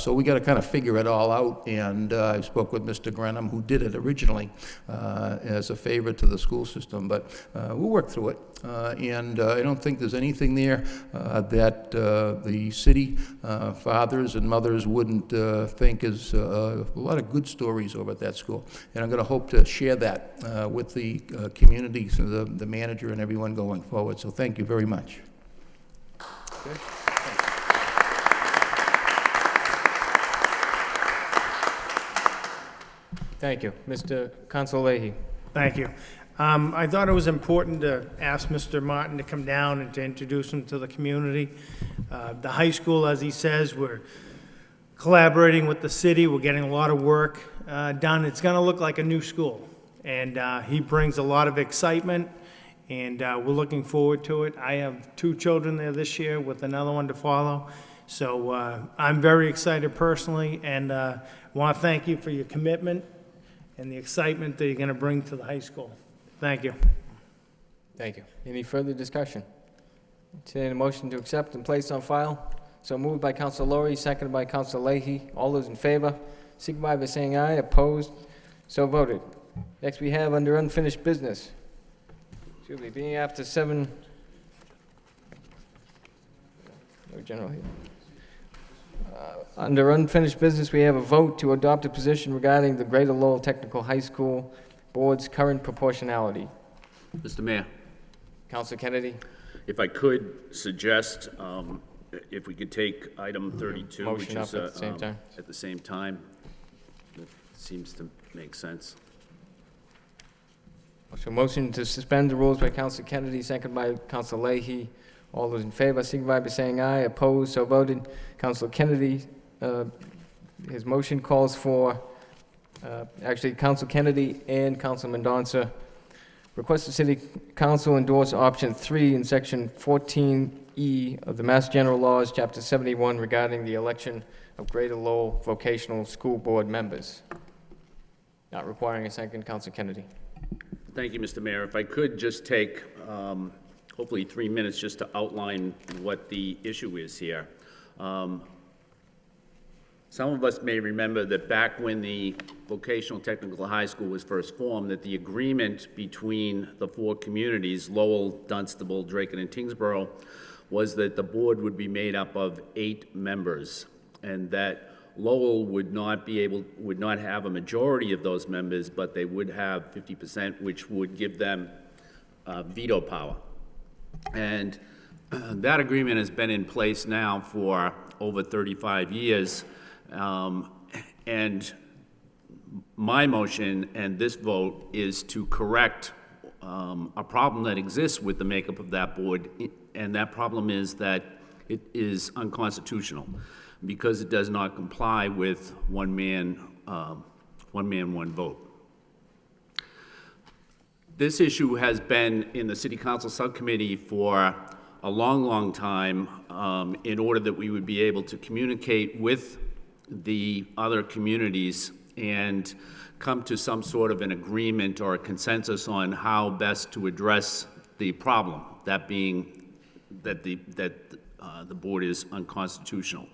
So we got to kind of figure it all out, and I spoke with Mr. Grenham, who did it originally as a favor to the school system, but we'll work through it. And I don't think there's anything there that the city fathers and mothers wouldn't think is a lot of good stories over at that school. And I'm going to hope to share that with the community, so the manager and everyone going forward. So thank you very much. Okay. Thank you. Mr. Council Leahy. Thank you. I thought it was important to ask Mr. Martin to come down and to introduce him to the community. The high school, as he says, we're collaborating with the city. We're getting a lot of work done. It's going to look like a new school. And he brings a lot of excitement, and we're looking forward to it. I have 2 children there this year with another one to follow. So I'm very excited personally, and want to thank you for your commitment and the excitement that you're going to bring to the high school. Thank you. Thank you. Any further discussion? Entertain a motion to accept and place on file. So moved by Council Laurie, seconded by Council Leahy. All those in favor, signify by saying aye. Opposed? So voted. Next we have under unfinished business. Excuse me, being after 7. No general here. Under unfinished business, we have a vote to adopt a position regarding the Greater Lowell Technical High School Board's current proportionality. Mr. Mayor. Councilor Kennedy. If I could suggest, if we could take item 32, Motion which is up at the same time. at the same time. seems to make sense. So motion to suspend the rules by Council Kennedy, second by Council Leahy. All those in favor, signify by saying aye. Opposed, so voted. Council Kennedy, his motion calls for, actually, Council Kennedy and Council Mendonça request the City Council endorse option 3 in section 14E of the Mass General Laws, Chapter 71, regarding the election of Greater Lowell Vocational School Board members. Not requiring a second, Council Kennedy. Thank you, Mr. Mayor. If I could just take, hopefully 3 minutes just to outline what the issue is here. Some of us may remember that back when the Vocational Technical High School was first formed, that the agreement between the 4 communities, Lowell, Dunstable, Draken, and Tingsboro, was that the board would be made up of 8 members, and that Lowell would not have a majority of those members, but they would have 50%, which would give them veto power. And that agreement has been in place now for over 35 years. And my motion and this vote is to correct a problem that exists with the makeup of that board, and that problem is that it is unconstitutional because it does not comply with one man, one vote. This issue has been in the City Council Subcommittee for a long, long time in order that we would be able to communicate with the other communities and come to some sort of an agreement or a consensus on how best to address the problem, that being that the board is unconstitutional.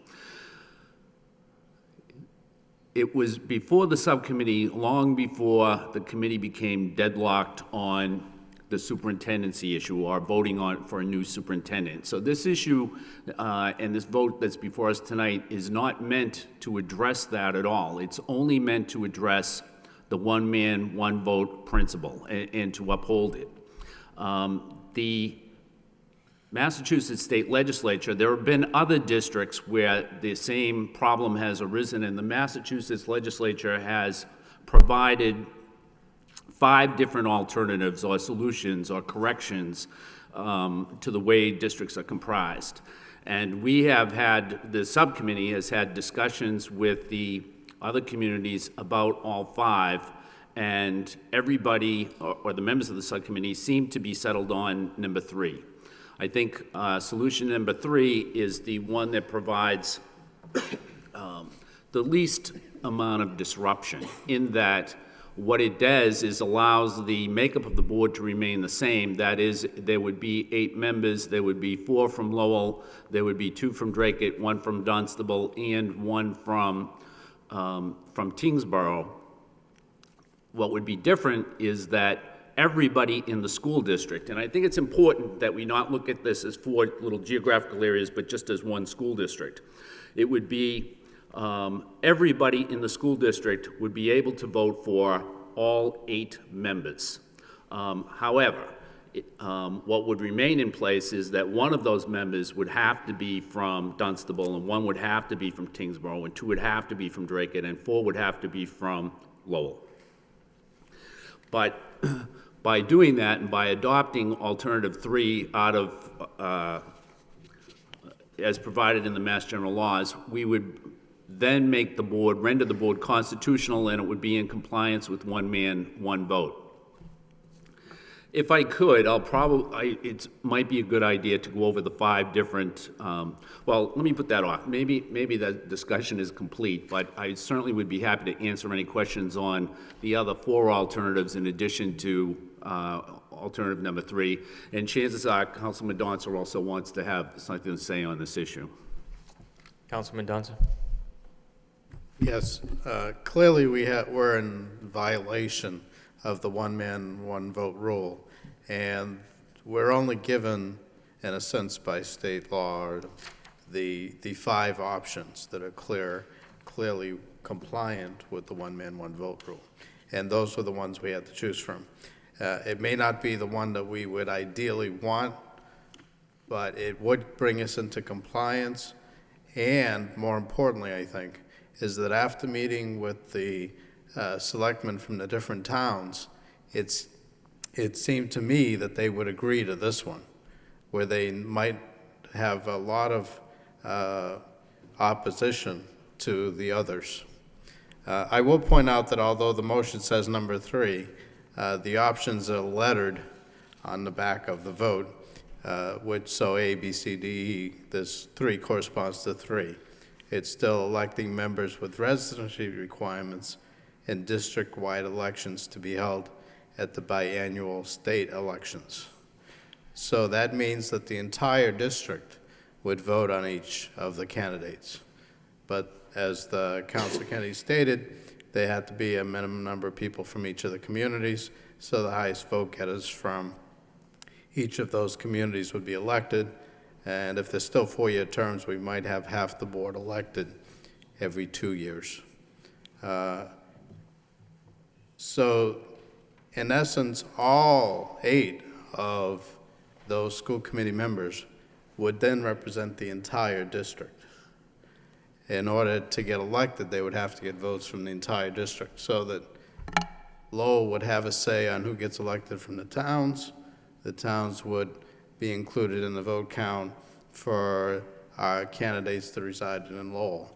It was before the subcommittee, long before the committee became deadlocked on the superintendency issue or voting for a new superintendent. So this issue and this vote that's before us tonight is not meant to address that at all. It's only meant to address the one man, one vote principle and to uphold it. The Massachusetts State Legislature, there have been other districts where the same problem has arisen, and the Massachusetts Legislature has provided 5 different alternatives or solutions or corrections to the way districts are comprised. And we have had, the subcommittee has had discussions with the other communities about all 5, and everybody, or the members of the subcommittee, seem to be settled on number 3. I think solution number 3 is the one that provides the least amount of disruption, in that what it does is allows the makeup of the board to remain the same. That is, there would be 8 members, there would be 4 from Lowell, there would be 2 from Draken, 1 from Dunstable, and 1 from Tingsboro. What would be different is that everybody in the school district, and I think it's important that we not look at this as 4 little geographical areas, but just as one school district. It would be everybody in the school district would be able to vote for all 8 members. However, what would remain in place is that one of those members would have to be from Dunstable, and 1 would have to be from Tingsboro, and 2 would have to be from Draken, and 4 would have to be from Lowell. But by doing that and by adopting alternative 3 out of, as provided in the Mass General Laws, we would then make the board, render the board constitutional, and it would be in compliance with one man, one vote. If I could, it might be a good idea to go over the 5 different, well, let me put that off. Maybe that discussion is complete, but I certainly would be happy to answer any questions on the other 4 alternatives in addition to alternative number 3. And chances are Councilman Mendonça also wants to have something to say on this issue. Councilman Mendonça. Yes, clearly we're in violation of the one man, one vote rule. And we're only given, in a sense, by state law, the 5 options that are clearly compliant with the one man, one vote rule. And those were the ones we had to choose from. It may not be the one that we would ideally want, but it would bring us into compliance. And more importantly, I think, is that after meeting with the selectmen from the different towns, it seemed to me that they would agree to this one, where they might have a lot of opposition to the others. I will point out that although the motion says number 3, the options are lettered on the back of the vote, which, so A, B, C, D, E, this 3 corresponds to 3. It's still electing members with residency requirements in district-wide elections to be held at the biannual state elections. So that means that the entire district would vote on each of the candidates. But as the Councilor Kennedy stated, they had to be a minimum number of people from each of the communities, so the highest vote getters from each of those communities would be elected. And if there's still 4-year terms, we might have half the board elected every 2 years. So in essence, all 8 of those school committee members would then represent the entire district. In order to get elected, they would have to get votes from the entire district, so that Lowell would have a say on who gets elected from the towns. The towns would be included in the vote count for our candidates that resided in Lowell.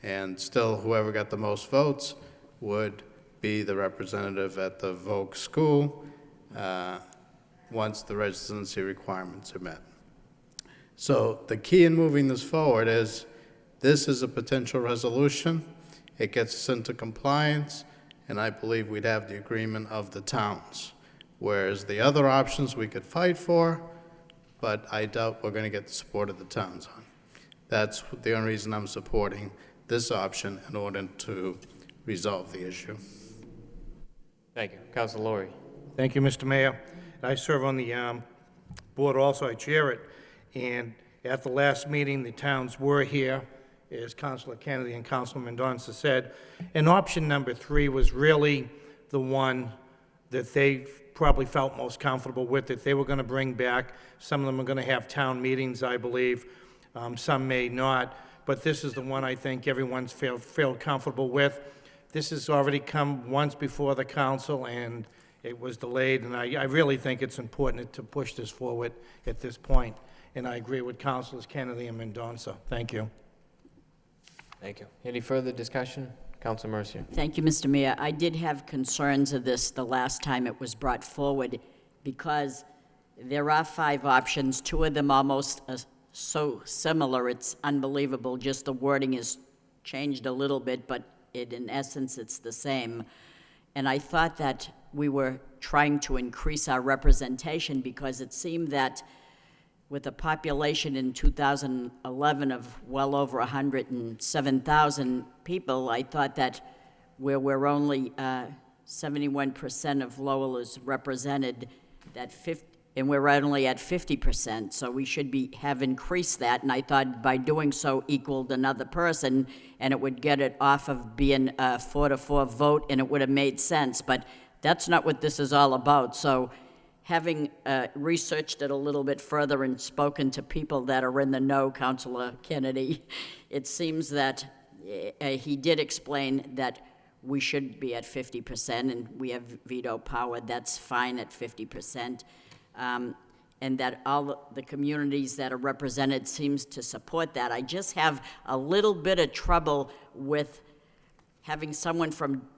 And still, whoever got the most votes would be the representative at the Voc school once the residency requirements are met. So the key in moving this forward is this is a potential resolution. It gets us into compliance, and I believe we'd have the agreement of the towns. Whereas the other options we could fight for, but I doubt we're going to get the support of the towns on. That's the only reason I'm supporting this option, in order to resolve the issue. Thank you. Councilor Laurie. Thank you, Mr. Mayor. I serve on the board also, I chair it, and at the last meeting, the towns were here, as Councilor Kennedy and Councilor Mendonça said, and option number 3 was really the one that they probably felt most comfortable with, that they were going to bring back. Some of them are going to have town meetings, I believe. Some may not, but this is the one I think everyone's feel comfortable with. This has already come once before the council, and it was delayed, and I really think it's important to push this forward at this point. And I agree with Councilors Kennedy and Mendonça. Thank you. Thank you. Any further discussion? Councilor Mercier. Thank you, Mr. Mayor. I did have concerns of this the last time it was brought forward, because there are 5 options, 2 of them almost so similar, it's unbelievable. Just the wording is changed a little bit, but in essence, it's the same. And I thought that we were trying to increase our representation, because it seemed that with a population in 2011 of well over 107,000 people, I thought that where we're only 71% of Lowell is represented, and we're only at 50%, so we should have increased that, and I thought by doing so equaled another person, and it would get it off of being a 4-4 vote, and it would have made sense, but that's not what this is all about. So having researched it a little bit further and spoken to people that are in the know, Councilor Kennedy, it seems that he did explain that we should be at 50%, and we have veto power. That's fine at 50%. And that all the communities that are represented seems to support that. I just have a little bit of trouble with having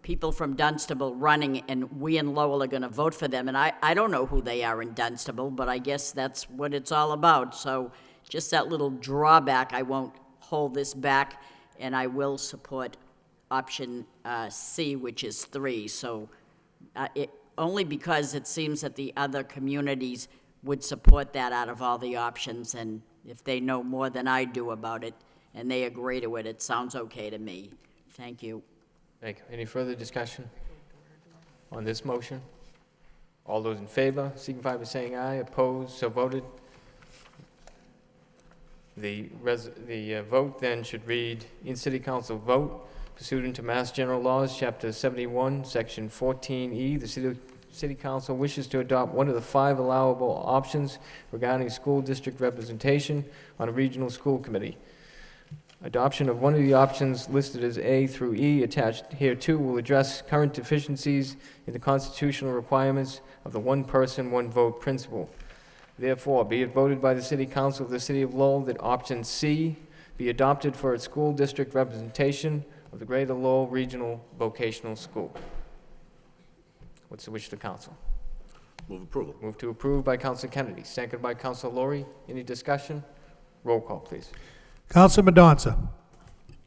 people from Dunstable running, and we in Lowell are going to vote for them. And I don't know who they are in Dunstable, but I guess that's what it's all about. So just that little drawback, I won't hold this back, and I will support option C, which is 3. So only because it seems that the other communities would support that out of all the options, and if they know more than I do about it and they agree to it, it sounds okay to me. Thank you. Thank you. Any further discussion on this motion? All those in favor, signify by saying aye. Opposed, so voted. The vote then should read, in City Council vote, pursuant to Mass General Laws, Chapter 71, Section 14E, the City Council wishes to adopt one of the 5 allowable options regarding school district representation on a regional school committee. Adoption of one of the options listed as A through E attached hereto will address current deficiencies in the constitutional requirements of the one-person, one-vote principle. Therefore, be it voted by the City Council of the City of Lowell that option C be adopted for its school district representation of the Greater Lowell Regional Vocational School. What's the wish of the council? Move approval. Move to approve by Council Kennedy, seconded by Council Lori. Any discussion? Roll call, please. Council Madonza.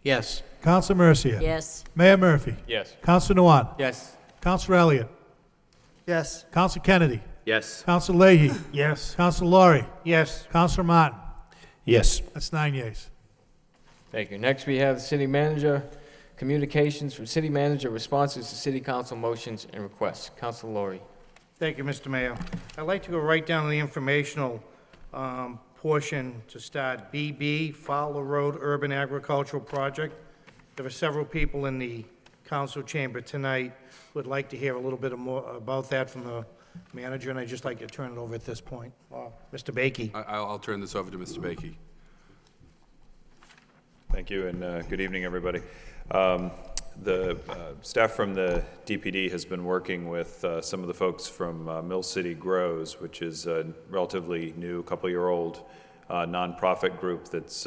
Yes. Council Mercia. Yes. Mayor Murphy. Yes. Council Nawad. Yes. Council Elliott. Yes. Council Kennedy. Yes. Council Leahy. Yes. Council Laurie. Yes. Council Martin. Yes. That's 9 yeas. Thank you. Next, we have the city manager, communications from city manager, responses to city council motions and requests. Council Lori. Thank you, Mr. Mayor. I'd like to go right down to the informational portion to start. BB, Fowler Road Urban Agricultural Project. There are several people in the council chamber tonight who would like to hear a little bit more about that from the manager, and I'd just like to turn it over at this point. Mr. Bakey. I'll turn this over to Mr. Bakey. Thank you, and good evening, everybody. The staff from the DPD has been working with some of the folks from Mill City Grows, which is a relatively new, couple-year-old nonprofit group that's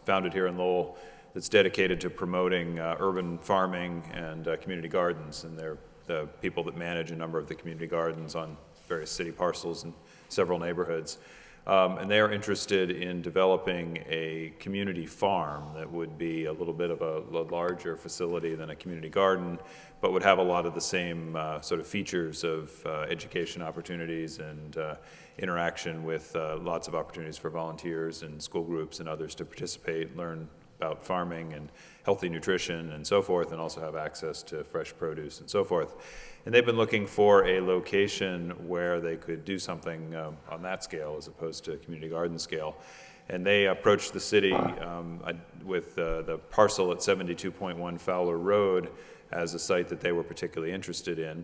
founded here in Lowell that's dedicated to promoting urban farming and community gardens. And they're the people that manage a number of the community gardens on various city parcels in several neighborhoods. And they are interested in developing a community farm that would be a little bit of a larger facility than a community garden, but would have a lot of the same sort of features of education opportunities and interaction with lots of opportunities for volunteers and school groups and others to participate, learn about farming and healthy nutrition and so forth, and also have access to fresh produce and so forth. And they've been looking for a location where they could do something on that scale as opposed to community garden scale. And they approached the city with the parcel at 72.1 Fowler Road as a site that they were particularly interested in.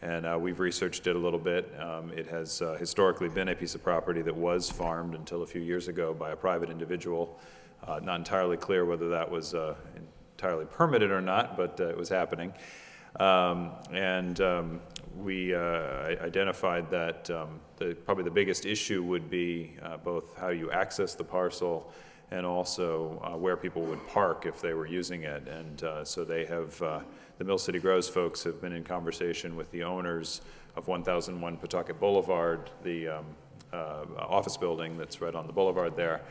And we've researched it a little bit. It has historically been a piece of property that was farmed until a few years ago by a private individual. Not entirely clear whether that was entirely permitted or not, but it was happening. We identified that probably the biggest issue would be both how you access the parcel and also where people would park if they were using it. And so they have, the Mill City Grows folks have been in conversation with the owners of 1001 Pawtucket Boulevard, the office building that's right on the boulevard there.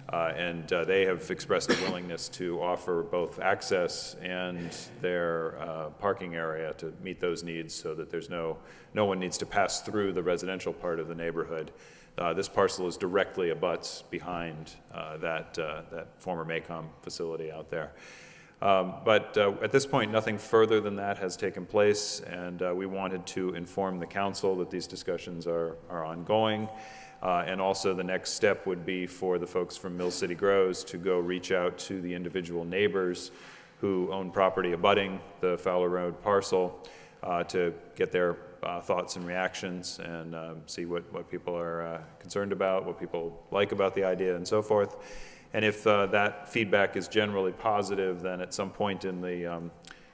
They have expressed a willingness to offer both access and their parking area to meet those needs so that there's no one needs to pass through the residential part of the neighborhood. This parcel is directly abuts behind that former Maycom facility out there. But at this point, nothing further than that has taken place, and we wanted to inform the council that these discussions are ongoing. And also the next step would be for the folks from Mill City Grows to go reach out to the individual neighbors who own property abutting the Fowler Road parcel to get their thoughts and reactions and see what people are concerned about, what people like about the idea and so forth. And if that feedback is generally positive, then at some point in the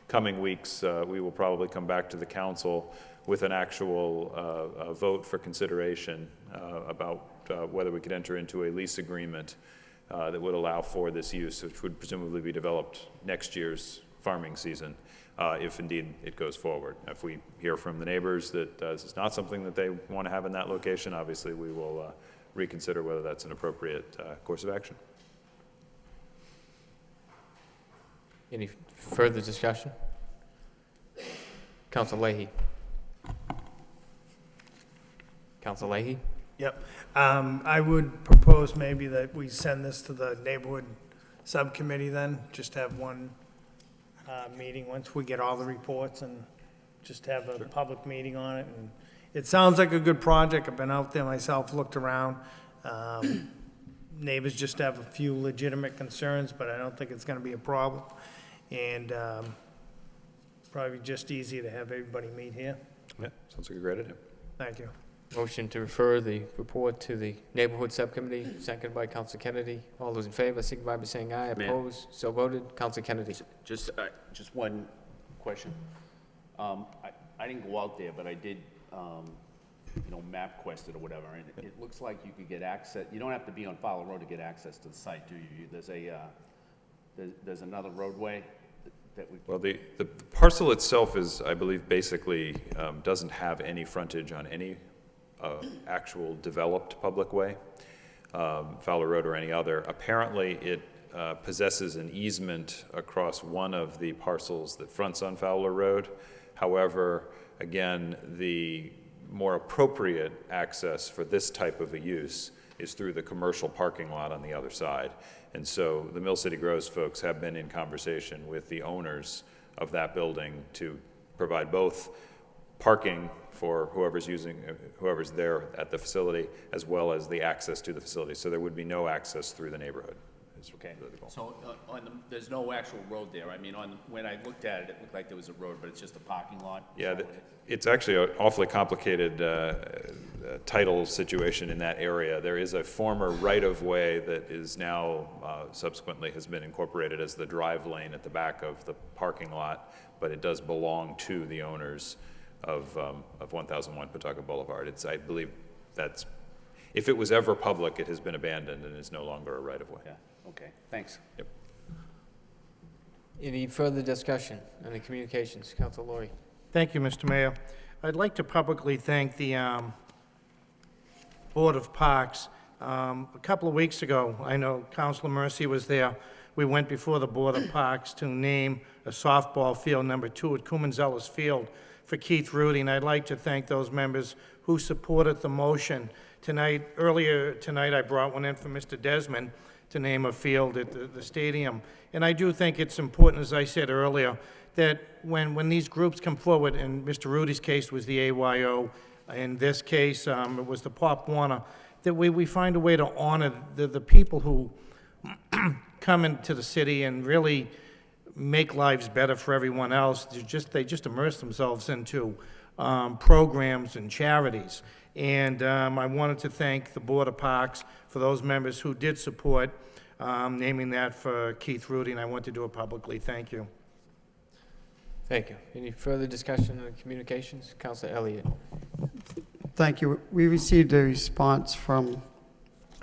coming weeks, we will probably come back to the council with an actual vote for consideration about whether we could enter into a lease agreement that would allow for this use, which would presumably be developed next year's farming season, if indeed it goes forward. If we hear from the neighbors that this is not something that they want to have in that location, obviously we will reconsider whether that's an appropriate course of action. Any further discussion? Council Leahy. Council Leahy? Yep. I would propose maybe that we send this to the neighborhood subcommittee then, just have one meeting once we get all the reports and just have a public meeting on it. And it sounds like a good project. I've been out there myself, looked around. Neighbors just have a few legitimate concerns, but I don't think it's going to be a problem. And probably just easier to have everybody meet here. Yeah, sounds like a great idea. Thank you. Motion to refer the report to the Neighborhood Subcommittee, seconded by Council Kennedy. All those in favor, signify by saying aye. Mayor. Opposed? So voted. Council Kennedy. Just one question. I didn't go out there, but I did, map quest it or whatever, and it looks like you could get access, you don't have to be on Fowler Road to get access to the site, do you? There's another roadway that we... Well, the parcel itself is, I believe, basically doesn't have any frontage on any actual developed public way, Fowler Road or any other. Apparently, it possesses an easement across one of the parcels that fronts on Fowler Road. However, again, the more appropriate access for this type of a use is through the commercial parking lot on the other side. And so the Mill City Grows folks have been in conversation with the owners of that building to provide both parking for whoever's there at the facility, as well as the access to the facility. So there would be no access through the neighborhood. Okay, so there's no actual road there. I mean, when I looked at it, it looked like there was a road, but it's just a parking lot? Yeah, it's actually an awfully complicated title situation in that area. There is a former right-of-way that is now subsequently has been incorporated as the drive lane at the back of the parking lot, but it does belong to the owners of 1001 Pawtucket Boulevard. I believe that's, if it was ever public, it has been abandoned and is no longer a right-of-way. Yeah. Okay, thanks. Yep. Any further discussion on the communications? Council Laurie. Thank you, Mr. Mayor. I'd like to publicly thank the Board of Parks. A couple of weeks ago, I know Councilor Mercy was there. We went before the Board of Parks to name a softball field number 2 at Cumanzellas Field for Keith Rudy, and I'd like to thank those members who supported the motion. Earlier tonight, I brought one in for Mr. Desmond to name a field at the stadium. And I do think it's important, as I said earlier, that when these groups come forward, and Mr. Rudy's case was the AYO, in this case, it was the Pop Warner, that we find a way to honor the people who come into the city and really make lives better for everyone else. They just immerse themselves into programs and charities. And I wanted to thank the Board of Parks for those members who did support naming that for Keith Rudy, and I want to do it publicly. Thank you. Thank you. Any further discussion on the communications? Councilor Elliott. Thank you. We received a response from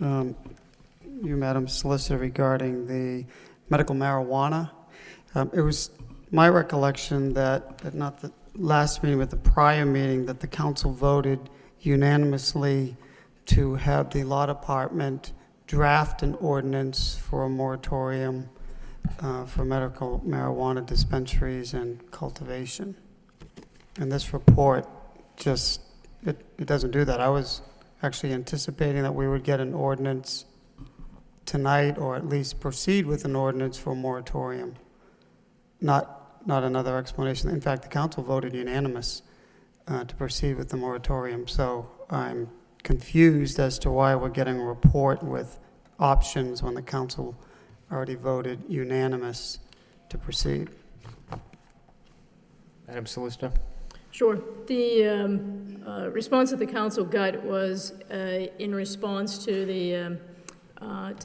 you, Madam Solicitor, regarding the medical marijuana. It was my recollection that not the last meeting, but the prior meeting, that the council voted unanimously to have the law department draft an ordinance for a moratorium for medical marijuana dispensaries and cultivation. And this report just, it doesn't do that. I was actually anticipating that we would get an ordinance tonight, or at least proceed with an ordinance for a moratorium, not another explanation. In fact, the council voted unanimous to proceed with the moratorium. So I'm confused as to why we're getting a report with options when the council already voted unanimous to proceed. Madam Solicitor. Sure. The response that the council got was in response to the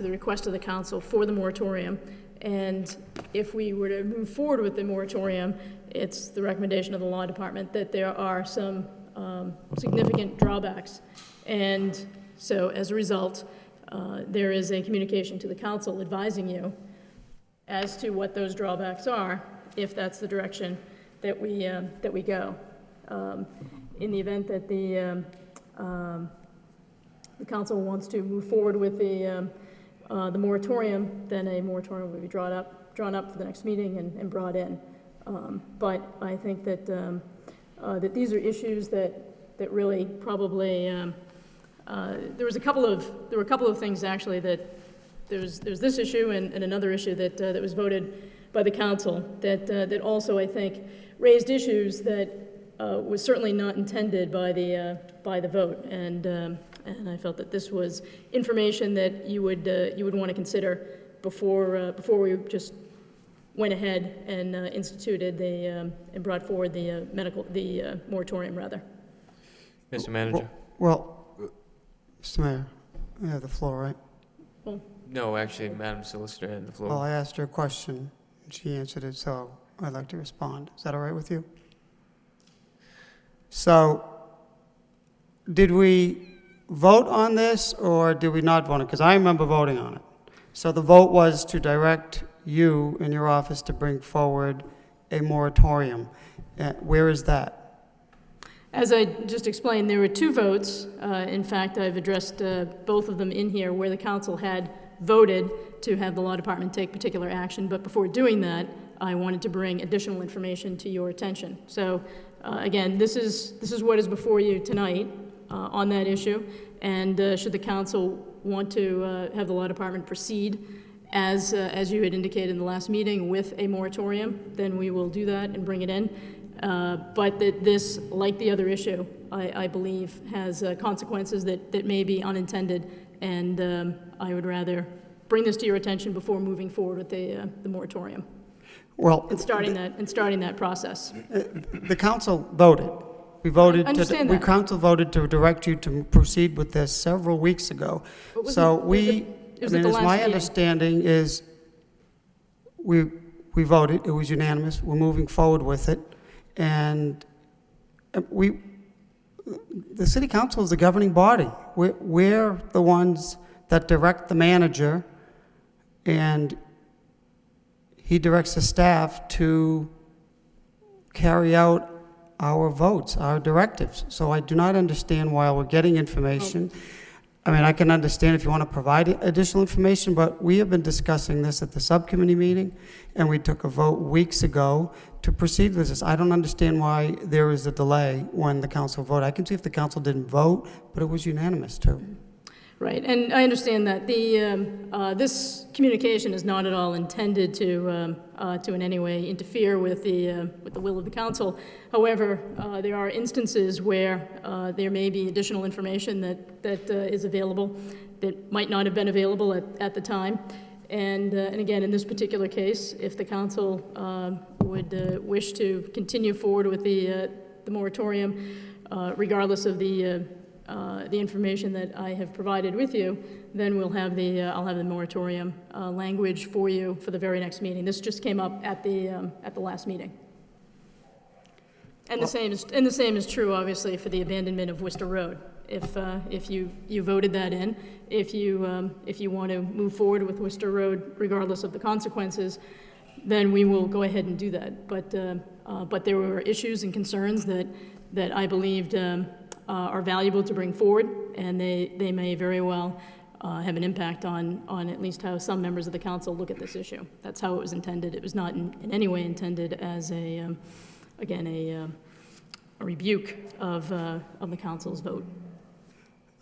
request of the council for the moratorium. And if we were to move forward with the moratorium, it's the recommendation of the law department that there are some significant drawbacks. And so as a result, there is a communication to the council advising you as to what those drawbacks are, if that's the direction that we go. In the event that the council wants to move forward with the moratorium, then a moratorium will be drawn up for the next meeting and brought in. But I think that that these are issues that really probably there were a couple of things actually that there's this issue and another issue that was voted by the council that also I think raised issues that was certainly not intended by the vote, and I felt that this was information that you would want to consider before we just went ahead and instituted and brought forward the moratorium rather. Mr. Manager. Well, Mr. Mayor, you have the floor, right? No, actually, Madam Solicitor had the floor. Well, I asked her a question, and she answered it, so I'd like to respond. Is that all right with you? So, did we vote on this, or did we not vote on it? Because I remember voting on it. So the vote was to direct you in your office to bring forward a moratorium. Where is that? As I just explained, there were two votes. In fact, I've addressed both of them in here where the council had voted to have the law department take particular action, but before doing that, I wanted to bring additional information to your attention. So, again, this is what is before you tonight on that issue, and should the council want to have the law department proceed as you had indicated in the last meeting with a moratorium, then we will do that and bring it in. But this, like the other issue, I believe has consequences that may be unintended, and I would rather bring this to your attention before moving forward with the moratorium. Well, and starting that process. The council voted. We voted. I understand that. Council voted to direct you to proceed with this several weeks ago. So my understanding is we voted. It was unanimous. We're moving forward with it, and the city council is the governing body. We're the ones that direct the manager, and he directs the staff to carry out our votes, our directives. So I do not understand why we're getting information. I mean, I can understand if you want to provide additional information, but we have been discussing this at the subcommittee meeting, and we took a vote weeks ago to proceed with this. I don't understand why there is a delay when the council voted. I can see if the council didn't vote, but it was unanimous too. Right, and I understand that this communication is not at all intended to in any way interfere with the will of the council. However, there are instances where there may be additional information that is available that might not have been available at the time. And again, in this particular case, if the council would wish to continue forward with the moratorium, regardless of the information that I have provided with you, then we'll have I'll have the moratorium language for you for the very next meeting. This just came up at the last meeting. And the same is true, obviously, for the abandonment of Worcester Road. If you voted that in, if you want to move forward with Worcester Road, regardless of the consequences, then we will go ahead and do that. But there were issues and concerns that I believed are valuable to bring forward, and they may very well have an impact on at least how some members of the council look at this issue. That's how it was intended. It was not in any way intended as a rebuke of the council's vote.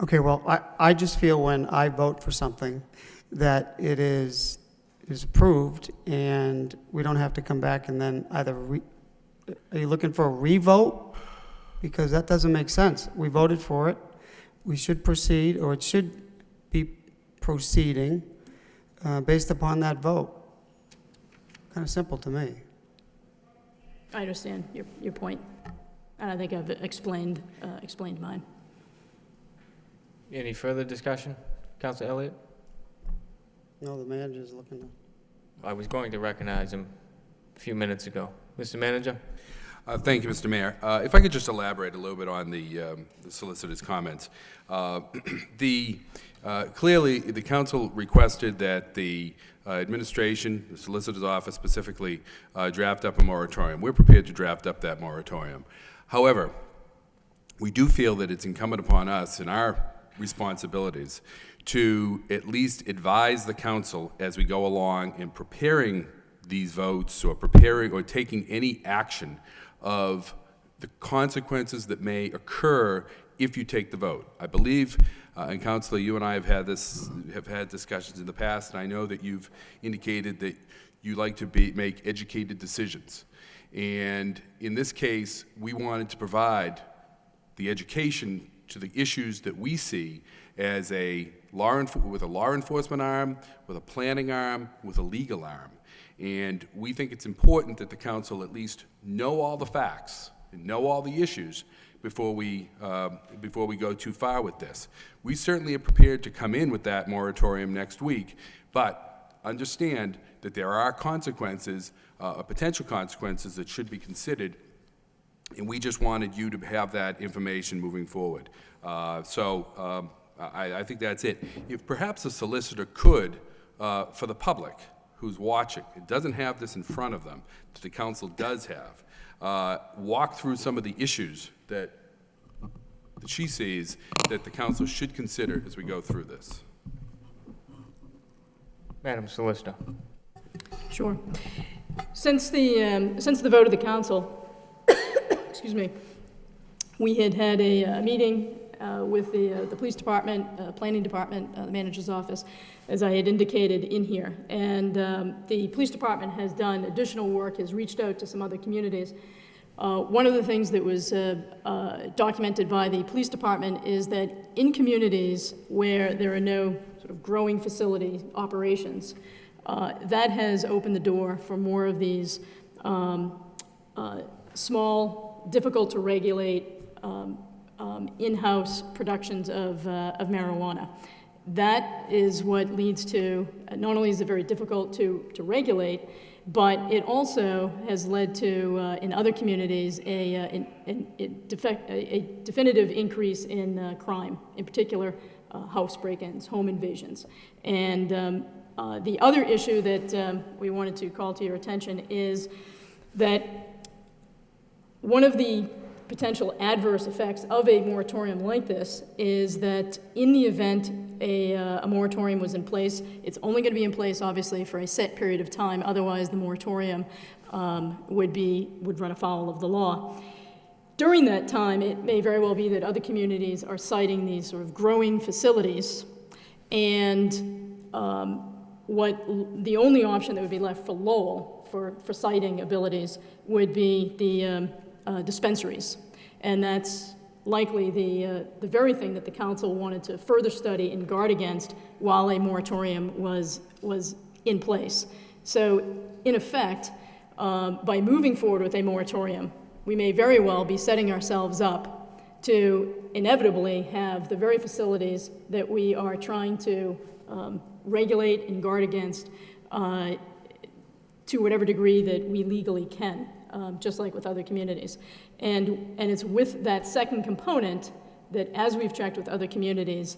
Okay, well, I just feel when I vote for something that it is approved, and we don't have to come back and then either are you looking for a revote? Because that doesn't make sense. We voted for it. We should proceed, or it should be proceeding based upon that vote. Kind of simple to me. I understand your point, and I think I've explained mine. Any further discussion? Councilor Elliott? No, the manager's looking to... I was going to recognize him a few minutes ago. Mr. Manager? Thank you, Mr. Mayor. If I could just elaborate a little bit on the solicitor's comments. Clearly, the council requested that the administration, the solicitor's office specifically, draft up a moratorium. We're prepared to draft up that moratorium. However, we do feel that it's incumbent upon us in our responsibilities to at least advise the council as we go along in preparing these votes or preparing or taking any action of the consequences that may occur if you take the vote. I believe, and Councilor, you and I have had discussions in the past, and I know that you've indicated that you like to make educated decisions. And in this case, we wanted to provide the education to the issues that we see as with a law enforcement arm, with a planning arm, with a legal arm. And we think it's important that the council at least know all the facts and know all the issues before we go too far with this. We certainly are prepared to come in with that moratorium next week, but understand that there are consequences, potential consequences that should be considered, and we just wanted you to have that information moving forward. I think that's it. If perhaps a solicitor could, for the public who's watching, it doesn't have this in front of them, that the council does have, walk through some of the issues that she sees that the council should consider as we go through this. Madam Solicitor. Sure. Since the vote of the council, excuse me, we had a meeting with the police department, planning department, the manager's office, as I had indicated in here. And the police department has done additional work, has reached out to some other communities. One of the things that was documented by the police department is that in communities where there are no sort of growing facility operations, that has opened the door for more of these small, difficult to regulate in-house productions of marijuana. That is what leads to, not only is it very difficult to regulate, but it also has led to, in other communities, a definitive increase in crime, in particular house break-ins, home invasions. And the other issue that we wanted to call to your attention is that one of the potential adverse effects of a moratorium like this is that in the event a moratorium was in place, it's only going to be in place, obviously, for a set period of time. Otherwise, the moratorium would run afoul of the law. During that time, it may very well be that other communities are citing these sort of growing facilities, and the only option that would be left for Lowell for citing abilities would be the dispensaries. And that's likely the very thing that the council wanted to further study and guard against while a moratorium was in place. So in effect, by moving forward with a moratorium, we may very well be setting ourselves up to inevitably have the very facilities that we are trying to regulate and guard against to whatever degree that we legally can, just like with other communities. And it's with that second component that, as we've checked with other communities,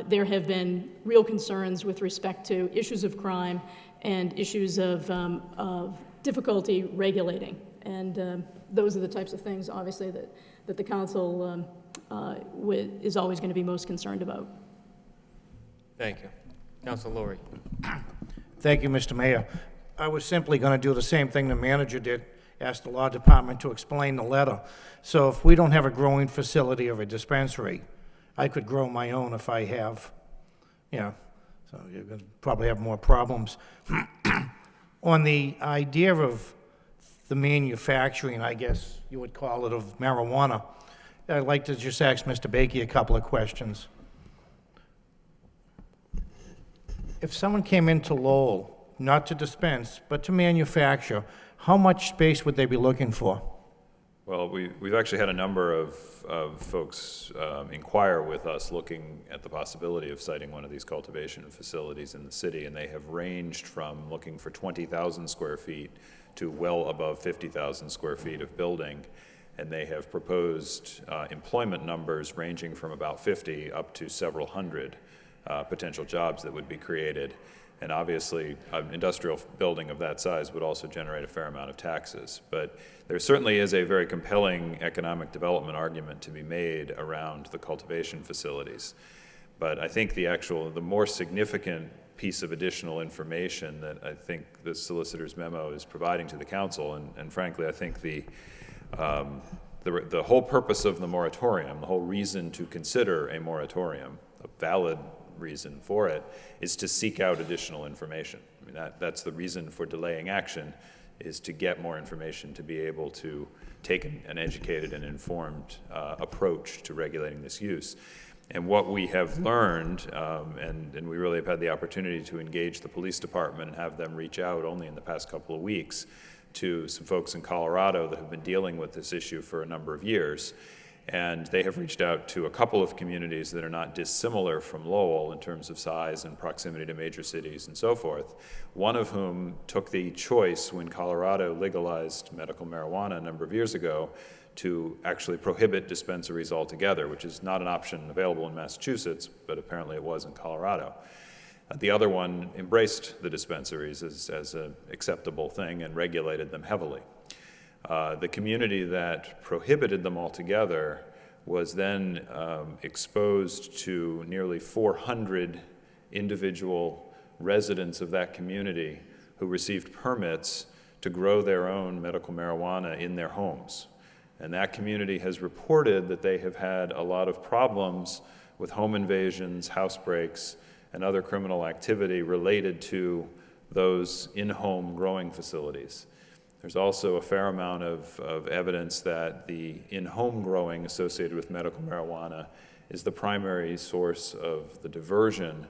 there have been real concerns with respect to issues of crime and issues of difficulty regulating. And those are the types of things, obviously, that the council is always going to be most concerned about. Thank you. Councilor Lowry. Thank you, Mr. Mayor. I was simply going to do the same thing the manager did, ask the law department to explain the letter. So if we don't have a growing facility or a dispensary, I could grow my own if I have, so you're going to probably have more problems. On the idea of the manufacturing, I guess you would call it, of marijuana, I'd like to just ask Mr. Bakey a couple of questions. If someone came into Lowell, not to dispense, but to manufacture, how much space would they be looking for? Well, we've actually had a number of folks inquire with us looking at the possibility of siting one of these cultivation facilities in the city, and they have ranged from looking for 20,000 square feet to well above 50,000 square feet of building, and they have proposed employment numbers ranging from about 50 up to several hundred potential jobs that would be created. And obviously, an industrial building of that size would also generate a fair amount of taxes. But there certainly is a very compelling economic development argument to be made around the cultivation facilities. But I think the more significant piece of additional information that I think the solicitor's memo is providing to the council, and frankly, I think the whole purpose of the moratorium, the whole reason to consider a moratorium, a valid reason for it, is to seek out additional information. I mean, that's the reason for delaying action, is to get more information to be able to take an educated and informed approach to regulating this use. And what we have learned, and we really have had the opportunity to engage the police department and have them reach out only in the past couple of weeks to some folks in Colorado that have been dealing with this issue for a number of years, And they have reached out to a couple of communities that are not dissimilar from Lowell in terms of size and proximity to major cities and so forth, one of whom took the choice when Colorado legalized medical marijuana a number of years ago to actually prohibit dispensaries altogether, which is not an option available in Massachusetts, but apparently it was in Colorado. The other one embraced the dispensaries as an acceptable thing and regulated them heavily. The community that prohibited them altogether was then exposed to nearly 400 individual residents of that community who received permits to grow their own medical marijuana in their homes. And that community has reported that they have had a lot of problems with home invasions, house breaks, and other criminal activity related to those in-home growing facilities. There's also a fair amount of evidence that the in-home growing associated with medical marijuana is the primary source of the diversion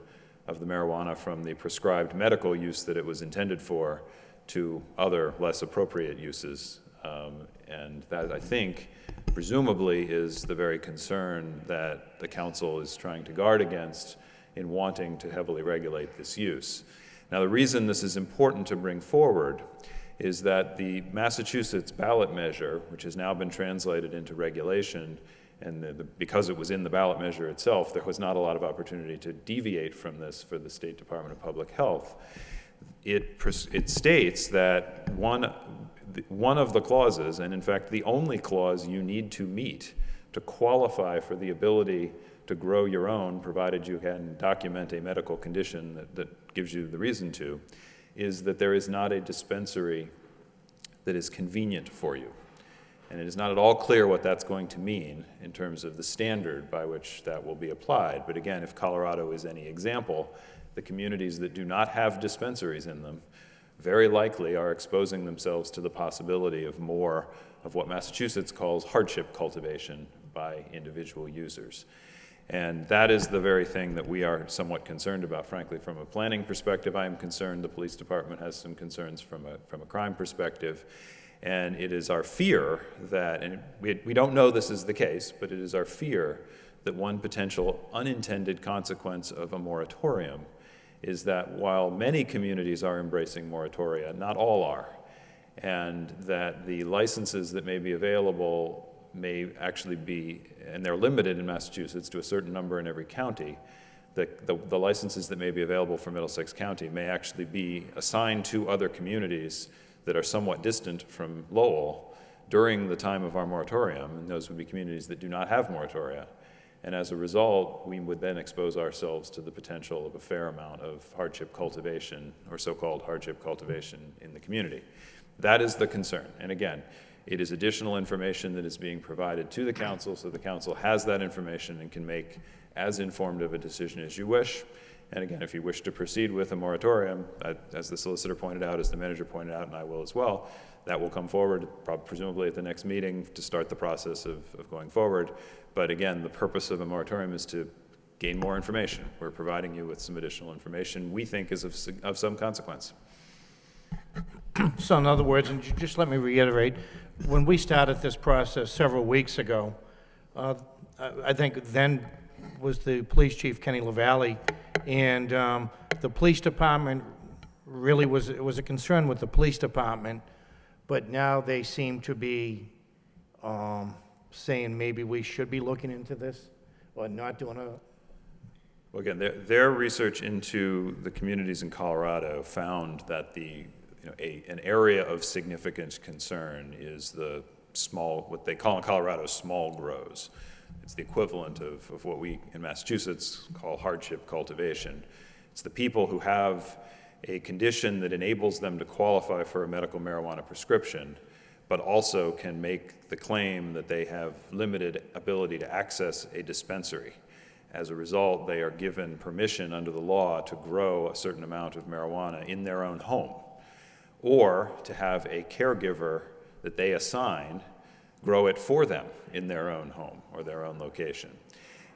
of the marijuana from the prescribed medical use that it was intended for to other less appropriate uses. And that, I think, presumably is the very concern that the council is trying to guard against in wanting to heavily regulate this use. Now, the reason this is important to bring forward is that the Massachusetts ballot measure, which has now been translated into regulation, and because it was in the ballot measure itself, there was not a lot of opportunity to deviate from this for the State Department of Public Health. It states that one of the clauses, and in fact the only clause you need to meet to qualify for the ability to grow your own, provided you can document a medical condition that gives you the reason to, is that there is not a dispensary that is convenient for you. And it is not at all clear what that's going to mean in terms of the standard by which that will be applied. But again, if Colorado is any example, the communities that do not have dispensaries in them very likely are exposing themselves to the possibility of more of what Massachusetts calls hardship cultivation by individual users. And that is the very thing that we are somewhat concerned about, frankly. From a planning perspective, I am concerned. The police department has some concerns from a crime perspective. And it is our fear that, and we don't know this is the case, but it is our fear that one potential unintended consequence of a moratorium is that while many communities are embracing moratoria, not all are. And that the licenses that may be available may actually be, and they're limited in Massachusetts to a certain number in every county, the licenses that may be available for Middlesex County may actually be assigned to other communities that are somewhat distant from Lowell during the time of our moratorium, and those would be communities that do not have moratoria. And as a result, we would then expose ourselves to the potential of a fair amount of hardship cultivation, or so-called hardship cultivation in the community. That is the concern. And again, it is additional information that is being provided to the council, so the council has that information and can make as informed of a decision as you wish. And again, if you wish to proceed with a moratorium, as the solicitor pointed out, as the manager pointed out, and I will as well, that will come forward presumably at the next meeting to start the process of going forward. But again, the purpose of a moratorium is to gain more information. We're providing you with some additional information we think is of some consequence. So in other words, and just let me reiterate, when we started this process several weeks ago, I think then was the police chief, Kenny LaValle, and the police department really was a concern with the police department, but now they seem to be saying maybe we should be looking into this or not doing a... Well, again, their research into the communities in Colorado found that an area of significant concern is the small, what they call in Colorado, small grows. It's the equivalent of what we in Massachusetts call hardship cultivation. It's the people who have a condition that enables them to qualify for a medical marijuana prescription, but also can make the claim that they have limited ability to access a dispensary. As a result, they are given permission under the law to grow a certain amount of marijuana in their own home, or to have a caregiver that they assign grow it for them in their own home or their own location.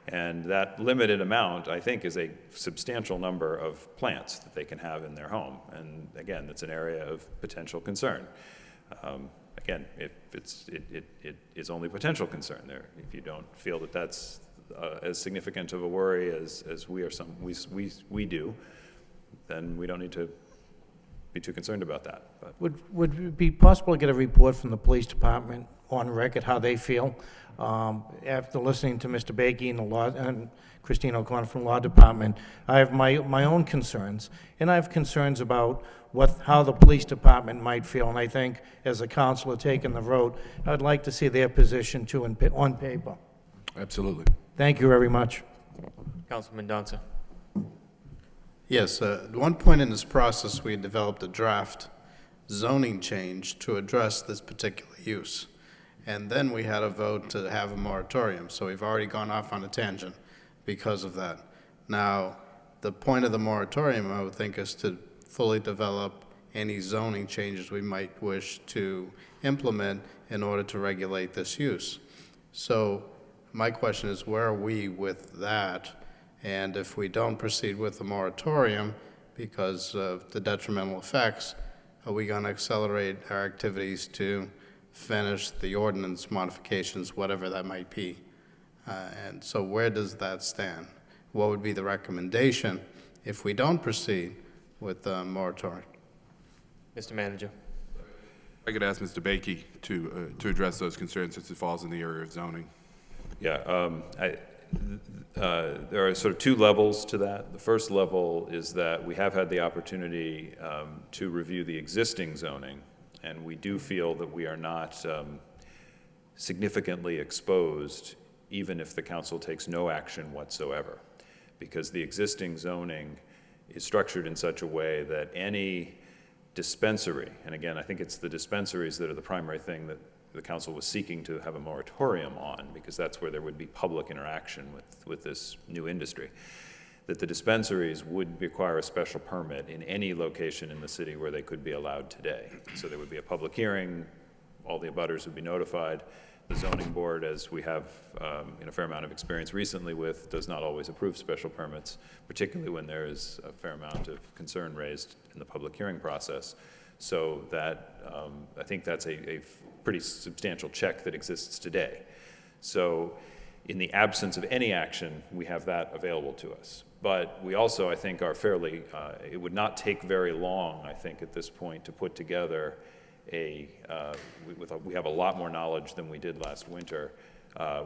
And that limited amount, I think, is a substantial number of plants that they can have in their home. And again, that's an area of potential concern. Again, if it is only potential concern there. If you don't feel that that's as significant of a worry as we do, then we don't need to be too concerned about that. But Would it be possible to get a report from the police department on record, how they feel? After listening to Mr. Bakey and the law, and Christine O'Connor from the Law Department, I have my own concerns, and I have concerns about how the police department might feel, and I think as a counselor taking the vote, I'd like to see their position too on paper. Absolutely. Thank you very much. Councilman Danza. Yes, at one point in this process, we developed a draft zoning change to address this particular use. And then we had a vote to have a moratorium, so we've already gone off on a tangent because of that. Now, the point of the moratorium, I would think, is to fully develop any zoning changes we might wish to implement in order to regulate this use. So my question is, where are we with that? And if we don't proceed with the moratorium because of the detrimental effects, are we going to accelerate our activities to finish the ordinance modifications, whatever that might be? And so where does that stand? What would be the recommendation if we don't proceed with the moratorium? Mr. Manager. I could ask Mr. Bakey to address those concerns since it falls in the area of zoning. yeah, there are sort of two levels to that. The first level is that we have had the opportunity to review the existing zoning, and we do feel that we are not significantly exposed even if the council takes no action whatsoever, because the existing zoning is structured in such a way that any dispensary, and again, I think it's the dispensaries that are the primary thing that the council was seeking to have a moratorium on, because that's where there would be public interaction with this new industry, that the dispensaries would require a special permit in any location in the city where they could be allowed today. So there would be a public hearing, all the abutters would be notified. The zoning board, as we have in a fair amount of experience recently with, does not always approve special permits, particularly when there is a fair amount of concern raised in the public hearing process. So that, I think that's a pretty substantial check that exists today. So in the absence of any action, we have that available to us. But we also, I think, are fairly, it would not take very long, I think, at this point to put together we have a lot more knowledge than we did last winter.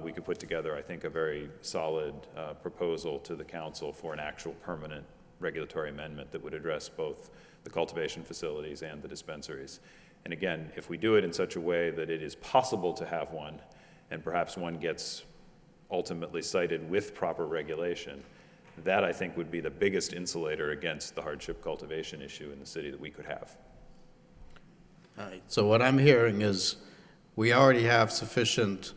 We could put together, I think, a very solid proposal to the council for an actual permanent regulatory amendment that would address both the cultivation facilities and the dispensaries. And again, if we do it in such a way that it is possible to have one, and perhaps one gets ultimately cited with proper regulation, that I think would be the biggest insulator against the hardship cultivation issue in the city that we could have. All right, so what I'm hearing is we already have sufficient,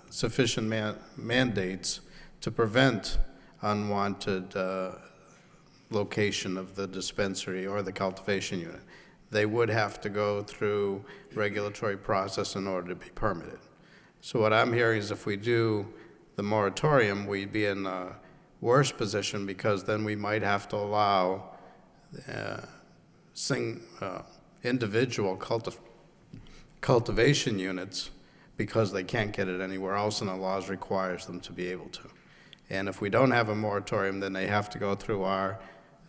sufficient mandates to prevent unwanted location of the dispensary or the cultivation unit. They would have to go through regulatory process in order to be permitted. So what I'm hearing is if we do the moratorium, we'd be in a worse position, because then we might have to allow individual cultivation units, because they can't get it anywhere else and the laws requires them to be able to. And if we don't have a moratorium, then they have to go through our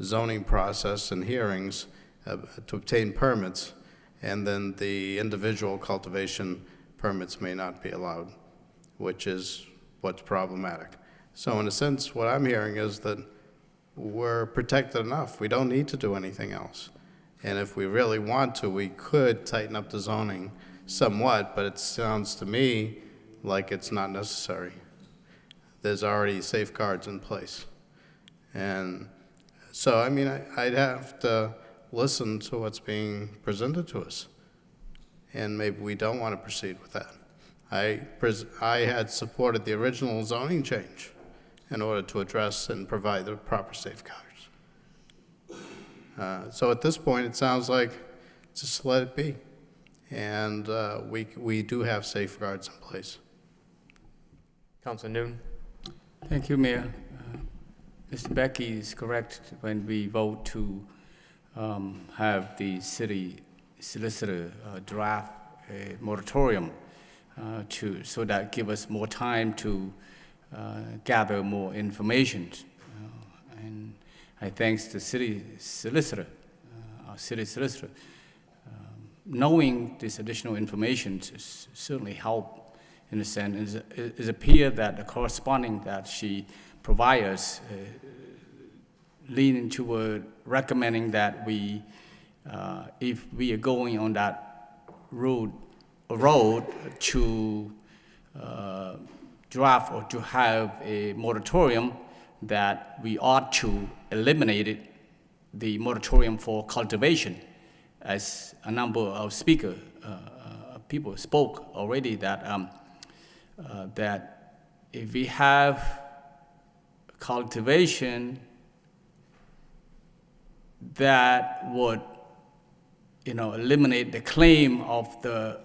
zoning process and hearings to obtain permits, and then the individual cultivation permits may not be allowed, which is what's problematic. So in a sense, what I'm hearing is that we're protected enough. We don't need to do anything else. And if we really want to, we could tighten up the zoning somewhat, but it sounds to me like it's not necessary. There's already safeguards in place. And so, I mean, I'd have to listen to what's being presented to us. And maybe we don't want to proceed with that. I had supported the original zoning change in order to address and provide the proper safeguards. So at this point, it sounds like just let it be. And we do have safeguards in place. Councilor Newton. Thank you, Mayor. Mr. Becky is correct when we vote to have the city solicitor draft a moratorium so that give us more time to gather more information. And I thanks the city solicitor, our city solicitor. Knowing this additional information certainly help in a sense. It appears that the corresponding that she provides us leaning toward recommending that we, if we are going on that road to draft or to have a moratorium, that we ought to eliminate the moratorium for cultivation. As a number of people spoke already, that that if we have cultivation, that would, eliminate the claim of the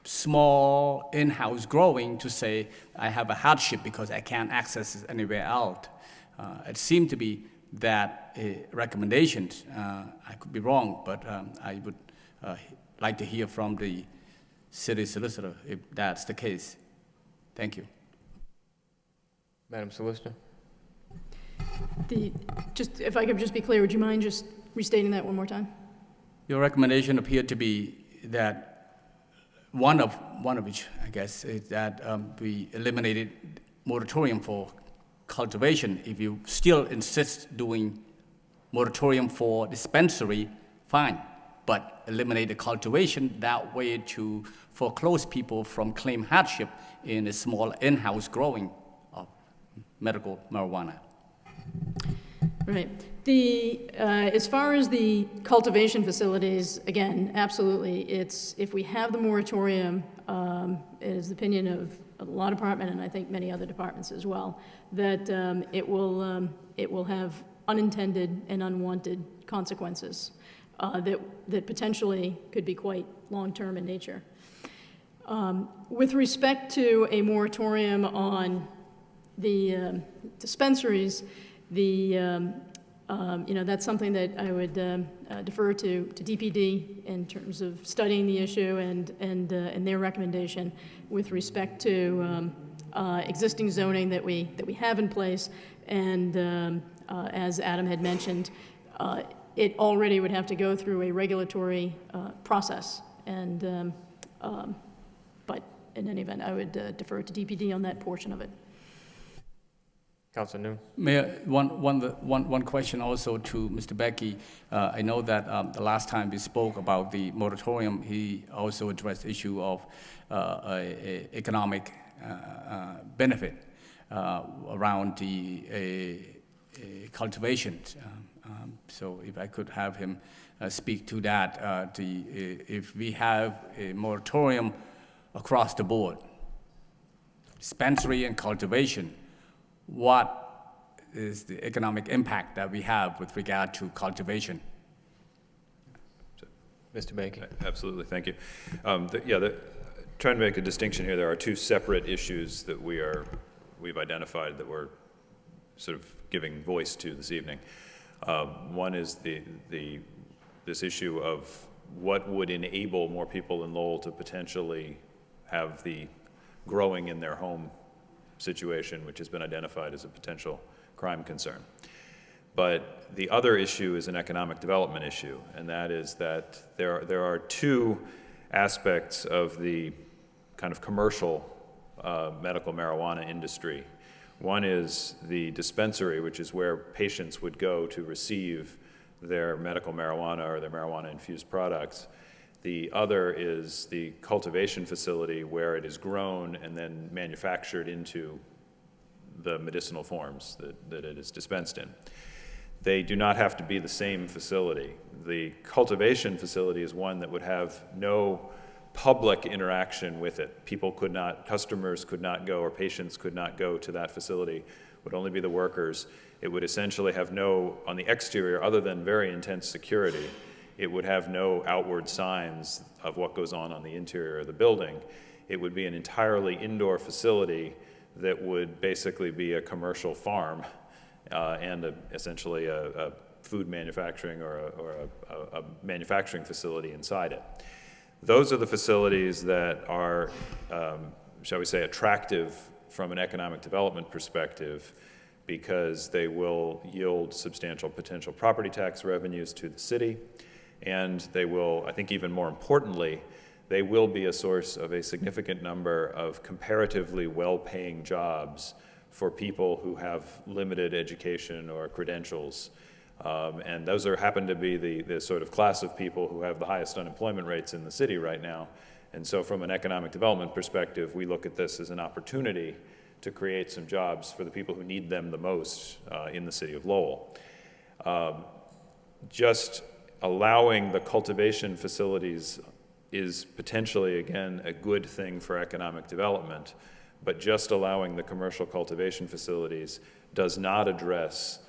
small in-house growing to say, I have a hardship because I can't access it anywhere else. It seemed to be that recommendations. I could be wrong, but I would like to hear from the city solicitor if that's the case. Thank you. Madam Solicitor? If I could just be clear, would you mind just restating that one more time? Your recommendation appeared to be that one of which, I guess, is that we eliminated moratorium for cultivation. If you still insist doing moratorium for dispensary, fine, but eliminate the cultivation. That way to foreclose people from claim hardship in a small in-house growing of medical marijuana. Right. As far as the cultivation facilities, again, absolutely. If we have the moratorium, it is the opinion of a law department and I think many other departments as well, that it will have unintended and unwanted consequences that potentially could be quite long-term in nature. With respect to a moratorium on the dispensaries, that's something that I would defer to DPD in terms of studying the issue and their recommendation with respect to existing zoning that we have in place. And as Adam had mentioned, it already would have to go through a regulatory process. And but in any event, I would defer to DPD on that portion of it. Councilor Nguyen. Mayor, one question also to Mr. Becky. I know that the last time we spoke about the moratorium, he also addressed the issue of economic benefit around the cultivation. So if I could have him speak to that, if we have a moratorium across the board, dispensary and cultivation, what is the economic impact that we have with regard to cultivation? Mr. Baker. Absolutely, thank you. Trying to make a distinction here, there are two separate issues that we've identified that we're sort of giving voice to this evening. One is this issue of what would enable more people in Lowell to potentially have the growing in their home situation, which has been identified as a potential crime concern. But the other issue is an economic development issue, and that is that there are two aspects of the kind of commercial medical marijuana industry. One is the dispensary, which is where patients would go to receive their medical marijuana or their marijuana-infused products. The other is the cultivation facility where it is grown and then manufactured into the medicinal forms that it is dispensed in. They do not have to be the same facility. The cultivation facility is one that would have no public interaction with it. Customers could not go, or patients could not go to that facility. It would only be the workers. It would essentially have on the exterior, other than very intense security, it would have no outward signs of what goes on the interior of the building. It would be an entirely indoor facility that would basically be a commercial farm and essentially a food manufacturing or a manufacturing facility inside it. Those are the facilities that are, shall we say, attractive from an economic development perspective, because they will yield substantial potential property tax revenues to the city, and they will, I think even more importantly, they will be a source of a significant number of comparatively well-paying jobs for people who have limited education or credentials. And those happen to be the sort of class of people who have the highest unemployment rates in the city right now. And so from an economic development perspective, we look at this as an opportunity to create some jobs for the people who need them the most in the city of Lowell. Just allowing the cultivation facilities is potentially, again, a good thing for economic development, but just allowing the commercial cultivation facilities does not address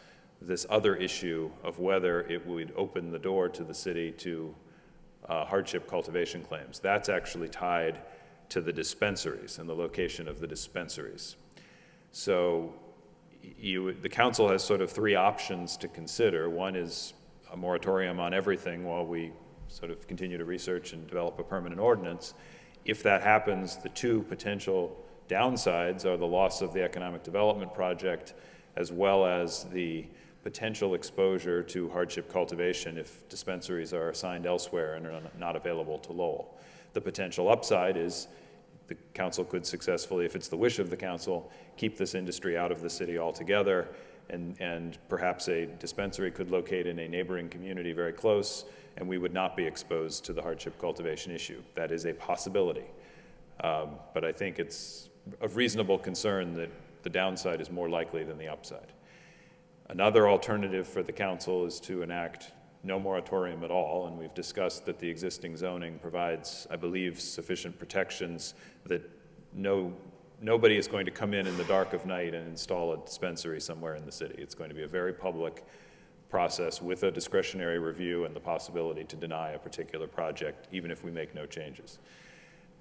this other issue of whether it would open the door to the city to hardship cultivation claims. That's actually tied to the dispensaries and the location of the dispensaries. So the council has sort of three options to consider. One is a moratorium on everything while we sort of continue to research and develop a permanent ordinance. If that happens, the two potential downsides are the loss of the economic development project, as well as the potential exposure to hardship cultivation if dispensaries are assigned elsewhere and are not available to Lowell. The potential upside is the council could successfully, if it's the wish of the council, keep this industry out of the city altogether, and perhaps a dispensary could locate in a neighboring community very close, and we would not be exposed to the hardship cultivation issue. That is a possibility. But I think it's of reasonable concern that the downside is more likely than the upside. Another alternative for the council is to enact no moratorium at all, and we've discussed that the existing zoning provides, I believe, sufficient protections that nobody is going to come in the dark of night and install a dispensary somewhere in the city. It's going to be a very public process with a discretionary review and the possibility to deny a particular project, even if we make no changes.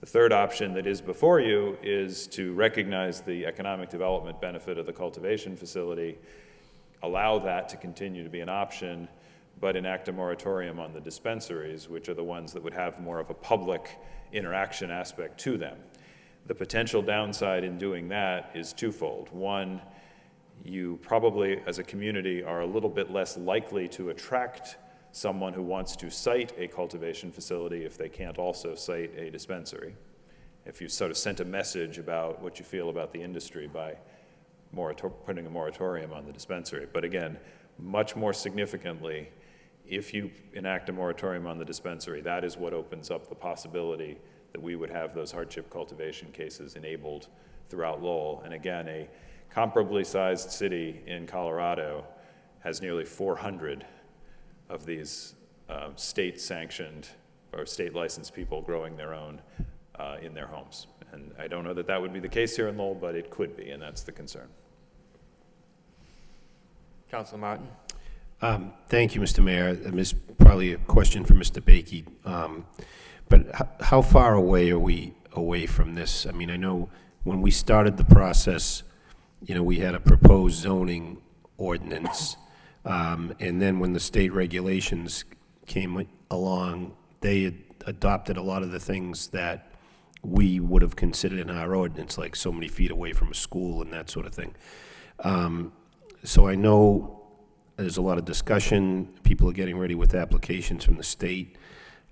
The third option that is before you is to recognize the economic development benefit of the cultivation facility, allow that to continue to be an option, but enact a moratorium on the dispensaries, which are the ones that would have more of a public interaction aspect to them. The potential downside in doing that is twofold. One, you probably, as a community, are a little bit less likely to attract someone who wants to site a cultivation facility if they can't also site a dispensary. If you sort of sent a message about what you feel about the industry by putting a moratorium on the dispensary. But again, much more significantly, if you enact a moratorium on the dispensary, that is what opens up the possibility that we would have those hardship cultivation cases enabled throughout Lowell. And again, a comparably sized city in Colorado has nearly 400 of these state-sanctioned or state-licensed people growing their own in their homes. And I don't know that that would be the case here in Lowell, but it could be, and that's the concern. Councilor Martin. Thank you, Mr. Mayor. This is probably a question for Mr. Bakey. But how far away are we away from this? I mean, I know when we started the process, we had a proposed zoning ordinance. And then when the state regulations came along, they had adopted a lot of the things that we would have considered in our ordinance, like so many feet away from a school and that sort of thing. So I know there's a lot of discussion. People are getting ready with applications from the state.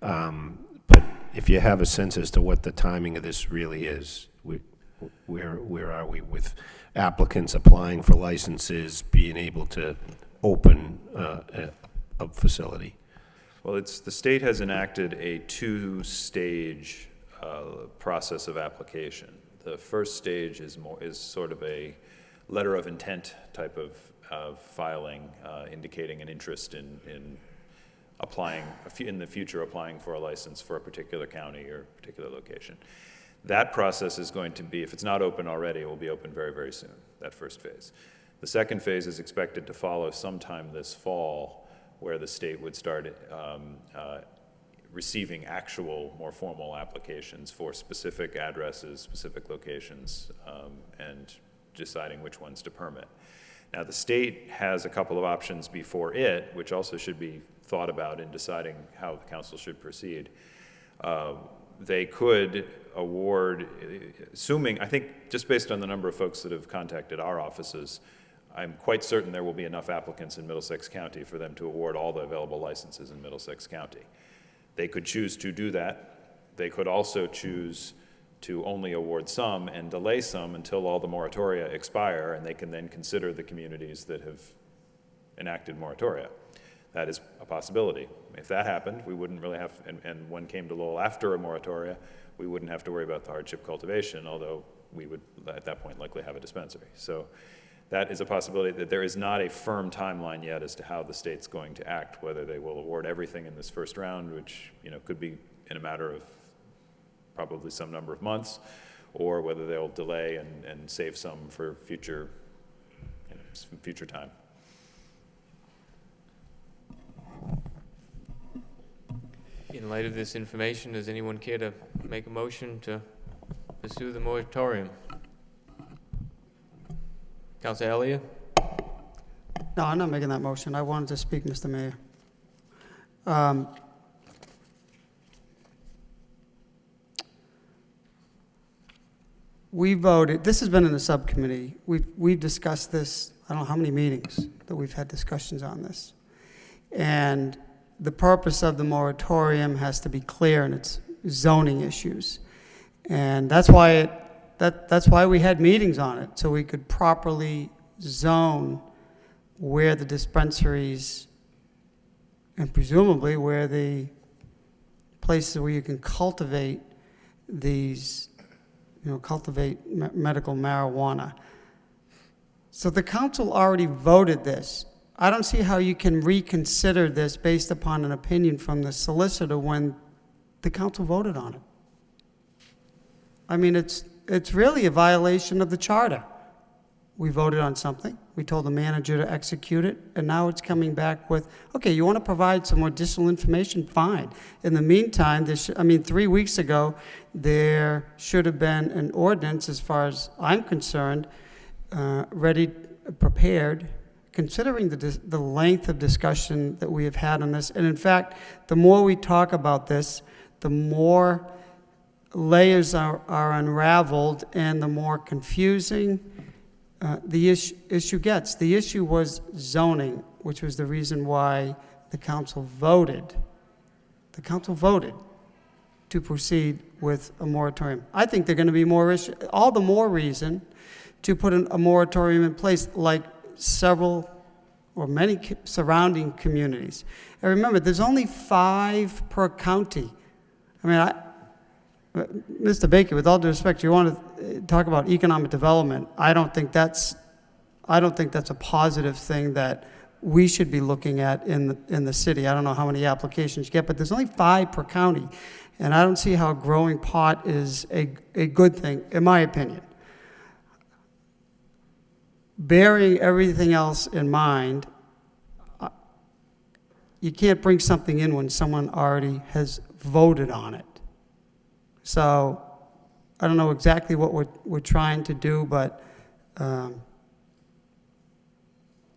But if you have a sense as to what the timing of this really is, where are we with applicants applying for licenses, being able to open a facility? Well, the state has enacted a two-stage process of application. The first stage is sort of a letter of intent type of filing, indicating an interest in applying, in the future applying for a license for a particular county or particular location. That process is going to be, if it's not open already, it will be open very, very soon, that first phase. The second phase is expected to follow sometime this fall, where the state would start receiving actual, more formal applications for specific addresses, specific locations, and deciding which ones to permit. Now, the state has a couple of options before it, which also should be thought about in deciding how the council should proceed. They could award, assuming, I think just based on the number of folks that have contacted our offices, I'm quite certain there will be enough applicants in Middlesex County for them to award all the available licenses in Middlesex County. They could choose to do that. They could also choose to only award some and delay some until all the moratoria expire, and they can then consider the communities that have enacted moratoria. That is a possibility. If that happened, we wouldn't really have, and one came to Lowell after a moratoria, we wouldn't have to worry about the hardship cultivation, although we would at that point likely have a dispensary. So that is a possibility. That there is not a firm timeline yet as to how the state's going to act, whether they will award everything in this first round, which could be in a matter of probably some number of months, or whether they'll delay and save some for future, future time. In light of this information, does anyone care to make a motion to pursue the moratorium? Councilor Elliott? No, I'm not making that motion. I wanted to speak, Mr. Mayor. We voted, this has been in the subcommittee. We've discussed this, I don't know how many meetings that we've had discussions on this. And the purpose of the moratorium has to be clear in its zoning issues. And that's why that's why we had meetings on it, so we could properly zone where the dispensaries and presumably where the places where you can cultivate these, cultivate medical marijuana. So the council already voted this. I don't see how you can reconsider this based upon an opinion from the solicitor when the council voted on it. I mean, it's really a violation of the charter. We voted on something, we told the manager to execute it, and now it's coming back with, okay, you want to provide some more additional information, fine. In the meantime, 3 weeks ago, there should have been an ordinance, as far as I'm concerned, ready, prepared, considering the length of discussion that we have had on this. And in fact, the more we talk about this, the more layers are unraveled and the more confusing the issue gets. The issue was zoning, which was the reason why the council voted. The council voted to proceed with a moratorium. I think there are going to be more issues, all the more reason to put a moratorium in place, like several or many surrounding communities. And remember, there's only 5 per county. I mean, Mr. Baker, with all due respect, you want to talk about economic development. I don't think that's a positive thing that we should be looking at in the city. I don't know how many applications you get, but there's only 5 per county, and I don't see how growing pot is a good thing, in my opinion. Bearing everything else in mind, you can't bring something in when someone already has voted on it. So I don't know exactly what we're trying to do, but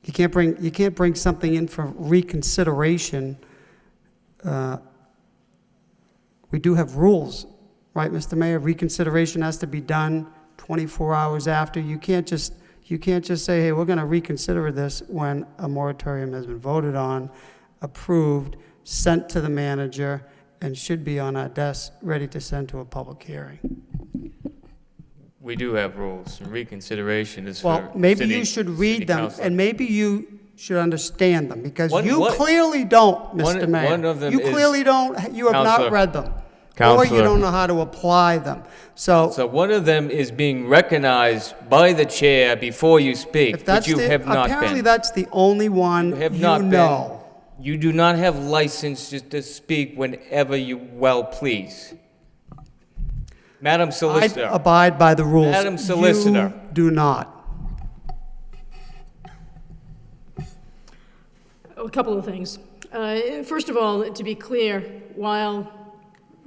you can't bring something in for reconsideration. We do have rules, right, Mr. Mayor? Reconsideration has to be done 24 hours after. You can't just say, hey, we're going to reconsider this when a moratorium has been voted on, approved, sent to the manager, and should be on our desk, ready to send to a public hearing. We do have rules, and reconsideration is Well, for maybe city- you should read city them, council. and maybe you should understand them, because One- you one- clearly don't, Mr. one- Mayor. one of them You is- clearly don't, you have not Counselor- read them. Or you Counselor- don't know how to apply them. So So one of them is being recognized by the chair before you speak, if that's which you have not apparently been. that's the only one You have you not been. know. You do not have license just to speak whenever you well please. Madam I Solicitor. abide by the rules. Madam Solicitor. You do not. A couple of things. First of all, to be clear, while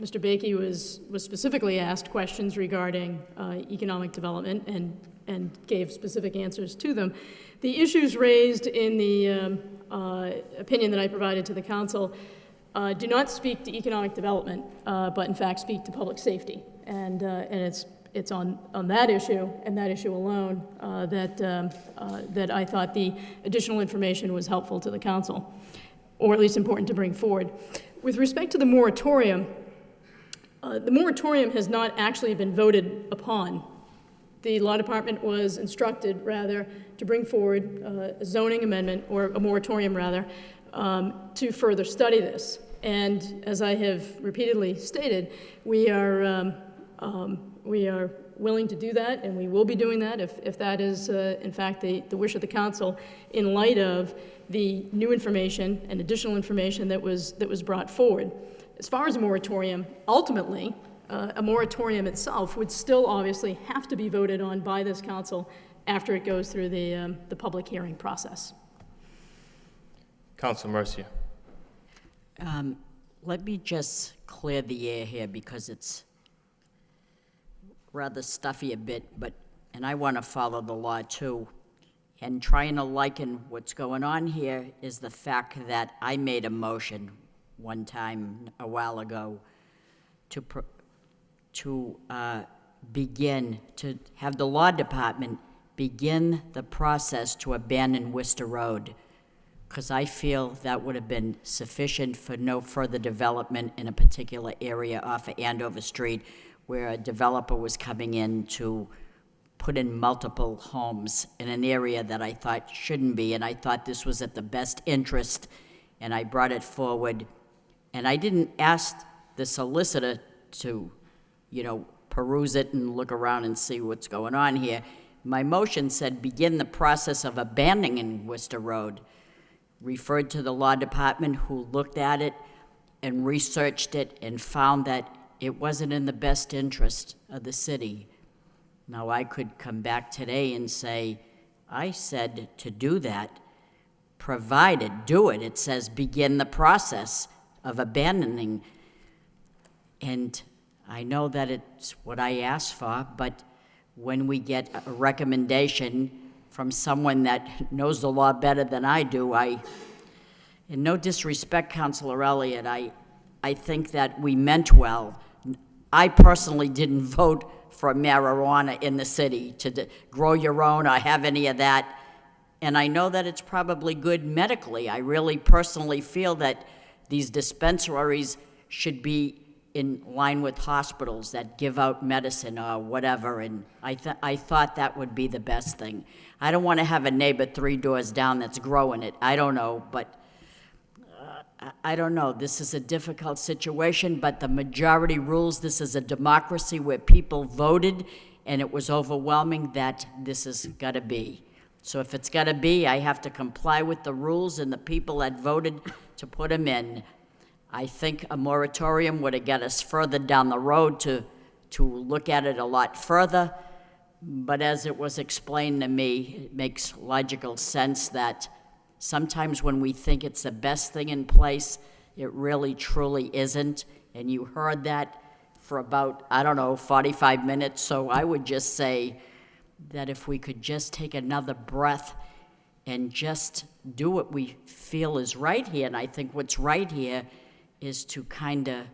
Mr. Bakey was specifically asked questions regarding economic development, and and gave specific answers to them. The issues raised in the opinion that I provided to the council do not speak to economic development, but in fact speak to public safety. And it's on that issue and that issue alone that I thought the additional information was helpful to the council, or at least important to bring forward. With respect to the moratorium has not actually been voted upon. The law department was instructed, rather, to bring forward a zoning amendment, or a moratorium, rather, to further study this. And as I have repeatedly stated, we are willing to do that, and we will be doing that if that is, in fact, the wish of the council, in light of the new information and additional information that was brought forward. As far as a moratorium, ultimately, a moratorium itself would still obviously have to be voted on by this council after it goes through the public hearing process. Councilor Mercia. Let me just clear the air here because it's rather stuffy a bit, and I want to follow the law too. And trying to liken what's going on here is the fact that I made a motion one time a while ago to begin to have the law department begin the process to abandon Worcester Road, because I feel that would have been sufficient for no further development in a particular area off of Andover Street where a developer was coming in to put in multiple homes in an area that I thought shouldn't be, and I thought this was at the best interest, and I brought it forward. And I didn't ask the solicitor to, peruse it and look around and see what's going on here. My motion said begin the process of abandoning Worcester Road, referred to the law department who looked at it and researched it and found that it wasn't in the best interest of the city. Now, I could come back today and say, I said to do that, provided, do it. It says begin the process of abandoning. And I know that it's what I asked for, but when we get a recommendation from someone that knows the law better than I do, and no disrespect, Councilor Elliott, I think that we meant well. I personally didn't vote for marijuana in the city to grow your own or have any of that. And I know that it's probably good medically. I really personally feel that these dispensaries should be in line with hospitals that give out medicine or whatever, and I thought that would be the best thing. I don't want to have a neighbor 3 doors down that's growing it. I don't know, but I don't know. This is a difficult situation, but the majority rules. This is a democracy where people voted, and it was overwhelming that this has got to be. So if it's got to be, I have to comply with the rules and the people that voted to put them in. I think a moratorium would have got us further down the road to look at it a lot further, but as it was explained to me, it makes logical sense that sometimes when we think it's the best thing in place, it really truly isn't, and you heard that for about, 45 minutes, so I would just say that if we could just take another breath and just do what we feel is right here, and I think what's right here is to kind of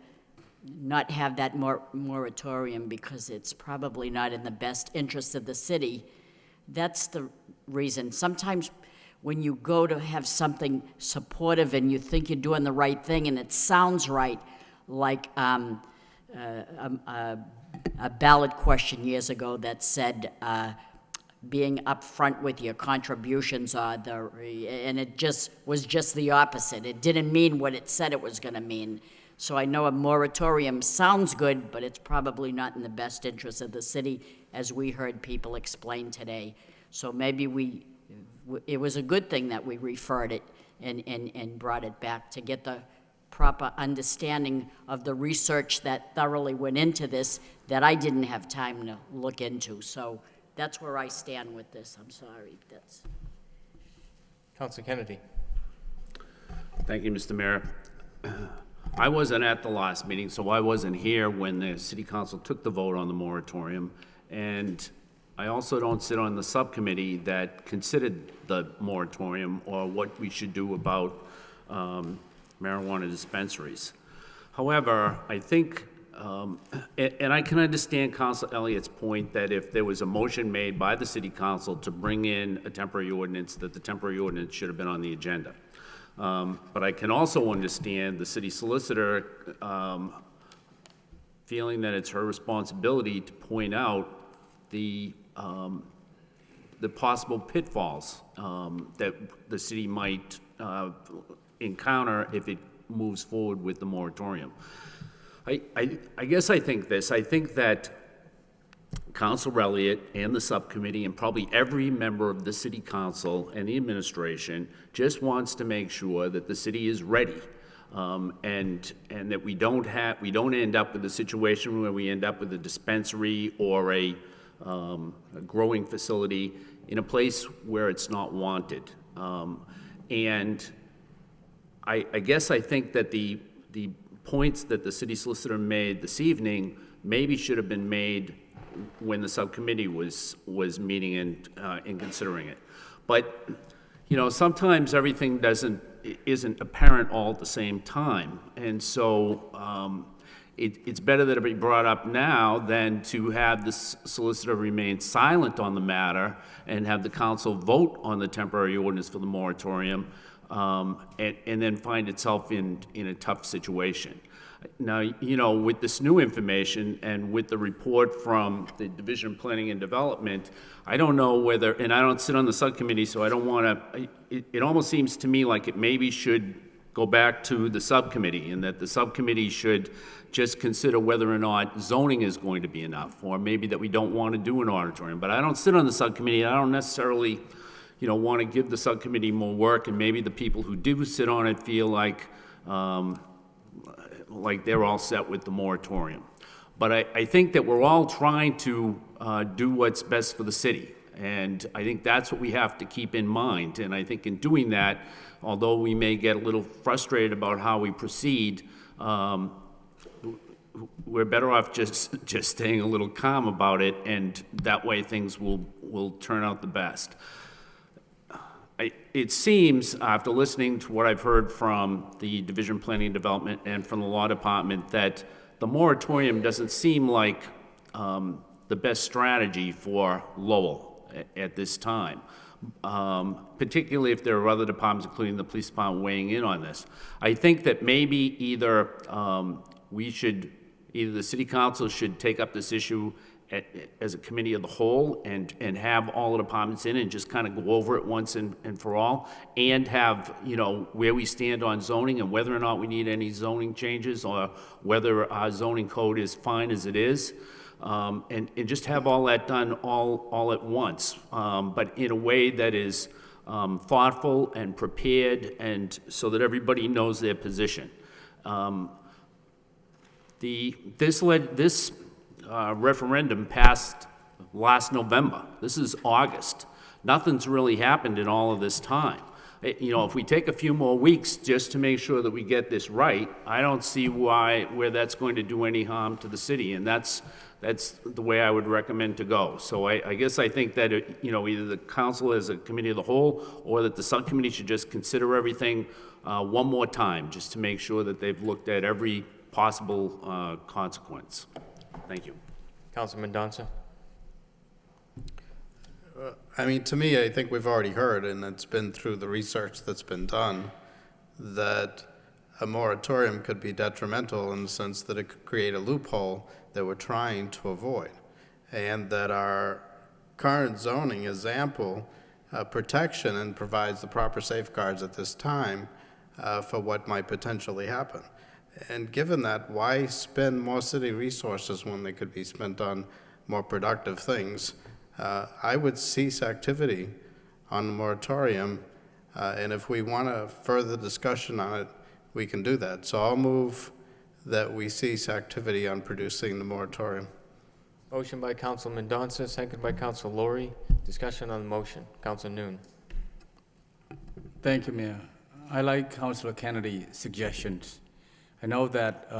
not have that moratorium because it's probably not in the best interest of the city. That's the reason. Sometimes when you go to have something supportive and you think you're doing the right thing and it sounds right, like a ballot question years ago that said being upfront with your contributions and it just was just the opposite. It didn't mean what it said it was going to mean. So I know a moratorium sounds good, but it's probably not in the best interest of the city, as we heard people explain today. So maybe it was a good thing that we referred it and brought it back to get the proper understanding of the research that thoroughly went into this that I didn't have time to look into. So that's where I stand with this. I'm sorry. Councilor Kennedy. Thank you, Mr. Mayor. I wasn't at the last meeting, so I wasn't here when the city council took the vote on the moratorium. And I also don't sit on the subcommittee that considered the moratorium or what we should do about marijuana dispensaries. However, I think, and I can understand Council Elliott's point that if there was a motion made by the city council to bring in a temporary ordinance, that the temporary ordinance should have been on the agenda. But I can also understand the city solicitor feeling that it's her responsibility to point out the possible pitfalls that the city might encounter if it moves forward with the moratorium. I guess I think this. I think that Councilor Elliott and the subcommittee and probably every member of the city council and the administration just wants to make sure that the city is ready, and that we don't end up with a situation where we end up with a dispensary or a growing facility in a place where it's not wanted. And I guess I think that the points that the city solicitor made this evening maybe should have been made when the subcommittee was meeting and considering it. But, you know, sometimes everything isn't apparent all at the same time. And so it's better that it be brought up now than to have the solicitor remain silent on the matter and have the council vote on the temporary ordinance for the moratorium, and then find itself in a tough situation. Now, you know, with this new information and with the report from the Division of Planning and Development, I don't know whether, and I don't sit on the subcommittee, so I don't want to, it almost seems to me like it maybe should go back to the subcommittee, and that the subcommittee should just consider whether or not zoning is going to be enough, or maybe that we don't want to do an auditorium. But I don't sit on the subcommittee, and I don't necessarily, you know, want to give the subcommittee more work, and maybe the people who do sit on it feel like they're all set with the moratorium. But I think that we're all trying to do what's best for the city, and I think that's what we have to keep in mind. And I think in doing that, although we may get a little frustrated about how we proceed, we're better off just staying a little calm about it, and that way things will turn out the best. It seems, after listening to what I've heard from the Division of Planning and Development and from the Law Department, that the moratorium doesn't seem like the best strategy for Lowell at this time, particularly if there are other departments, including the police department, weighing in on this. I think that maybe either the city council should take up this issue as a committee of the whole and have all the departments in and just kind of go over it once and for all, and have, you know, where we stand on zoning and whether or not we need any zoning changes, or whether our zoning code is fine as it is, and just have all that done all at once, but in a way that is thoughtful and prepared, and so that everybody knows their position. This referendum passed last November. This is August. Nothing's really happened in all of this time. You know, if we take a few more weeks just to make sure that we get this right, I don't see where that's going to do any harm to the city, and that's the way I would recommend to go. So I guess I think that you know, either the council as a committee of the whole, or that the subcommittee should just consider everything one more time, just to make sure that they've looked at every possible consequence. Thank you. Councilman Donza? I mean, to me, I think we've already heard, and it's been through the research that's been done, that a moratorium could be detrimental in the sense that it could create a loophole that we're trying to avoid, and that our current zoning is ample protection and provides the proper safeguards at this time for what might potentially happen. And given that, why spend more city resources when they could be spent on more productive things? I would cease activity on the moratorium, and if we want a further discussion on it, we can do that. So I'll move that we cease activity on producing the moratorium. Motion by Councilman Donza, second by Council Lori. Discussion on the motion. Council Noon. Thank you, Mayor. I like Councilor Kennedy's suggestions. I know that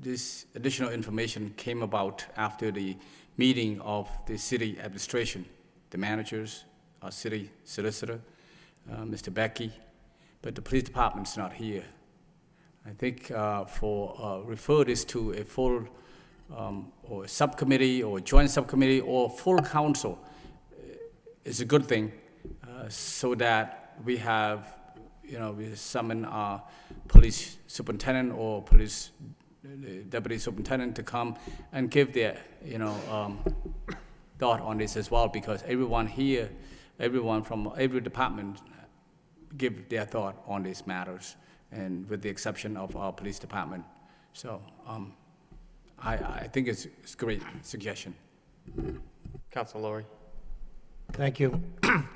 this additional information came about after the meeting of the city administration, the managers, our city solicitor, Mr. Becky, but the police department's not here. I think refer this to a full or a subcommittee or a joint subcommittee or full council is a good thing, so that we have, we summon our police superintendent or police deputy superintendent to come and give their, thought on this as well, because everyone here, everyone from every department give their thought on these matters, and with the exception of our police department. So I think it's a great suggestion. Councilor Laurie. Thank you.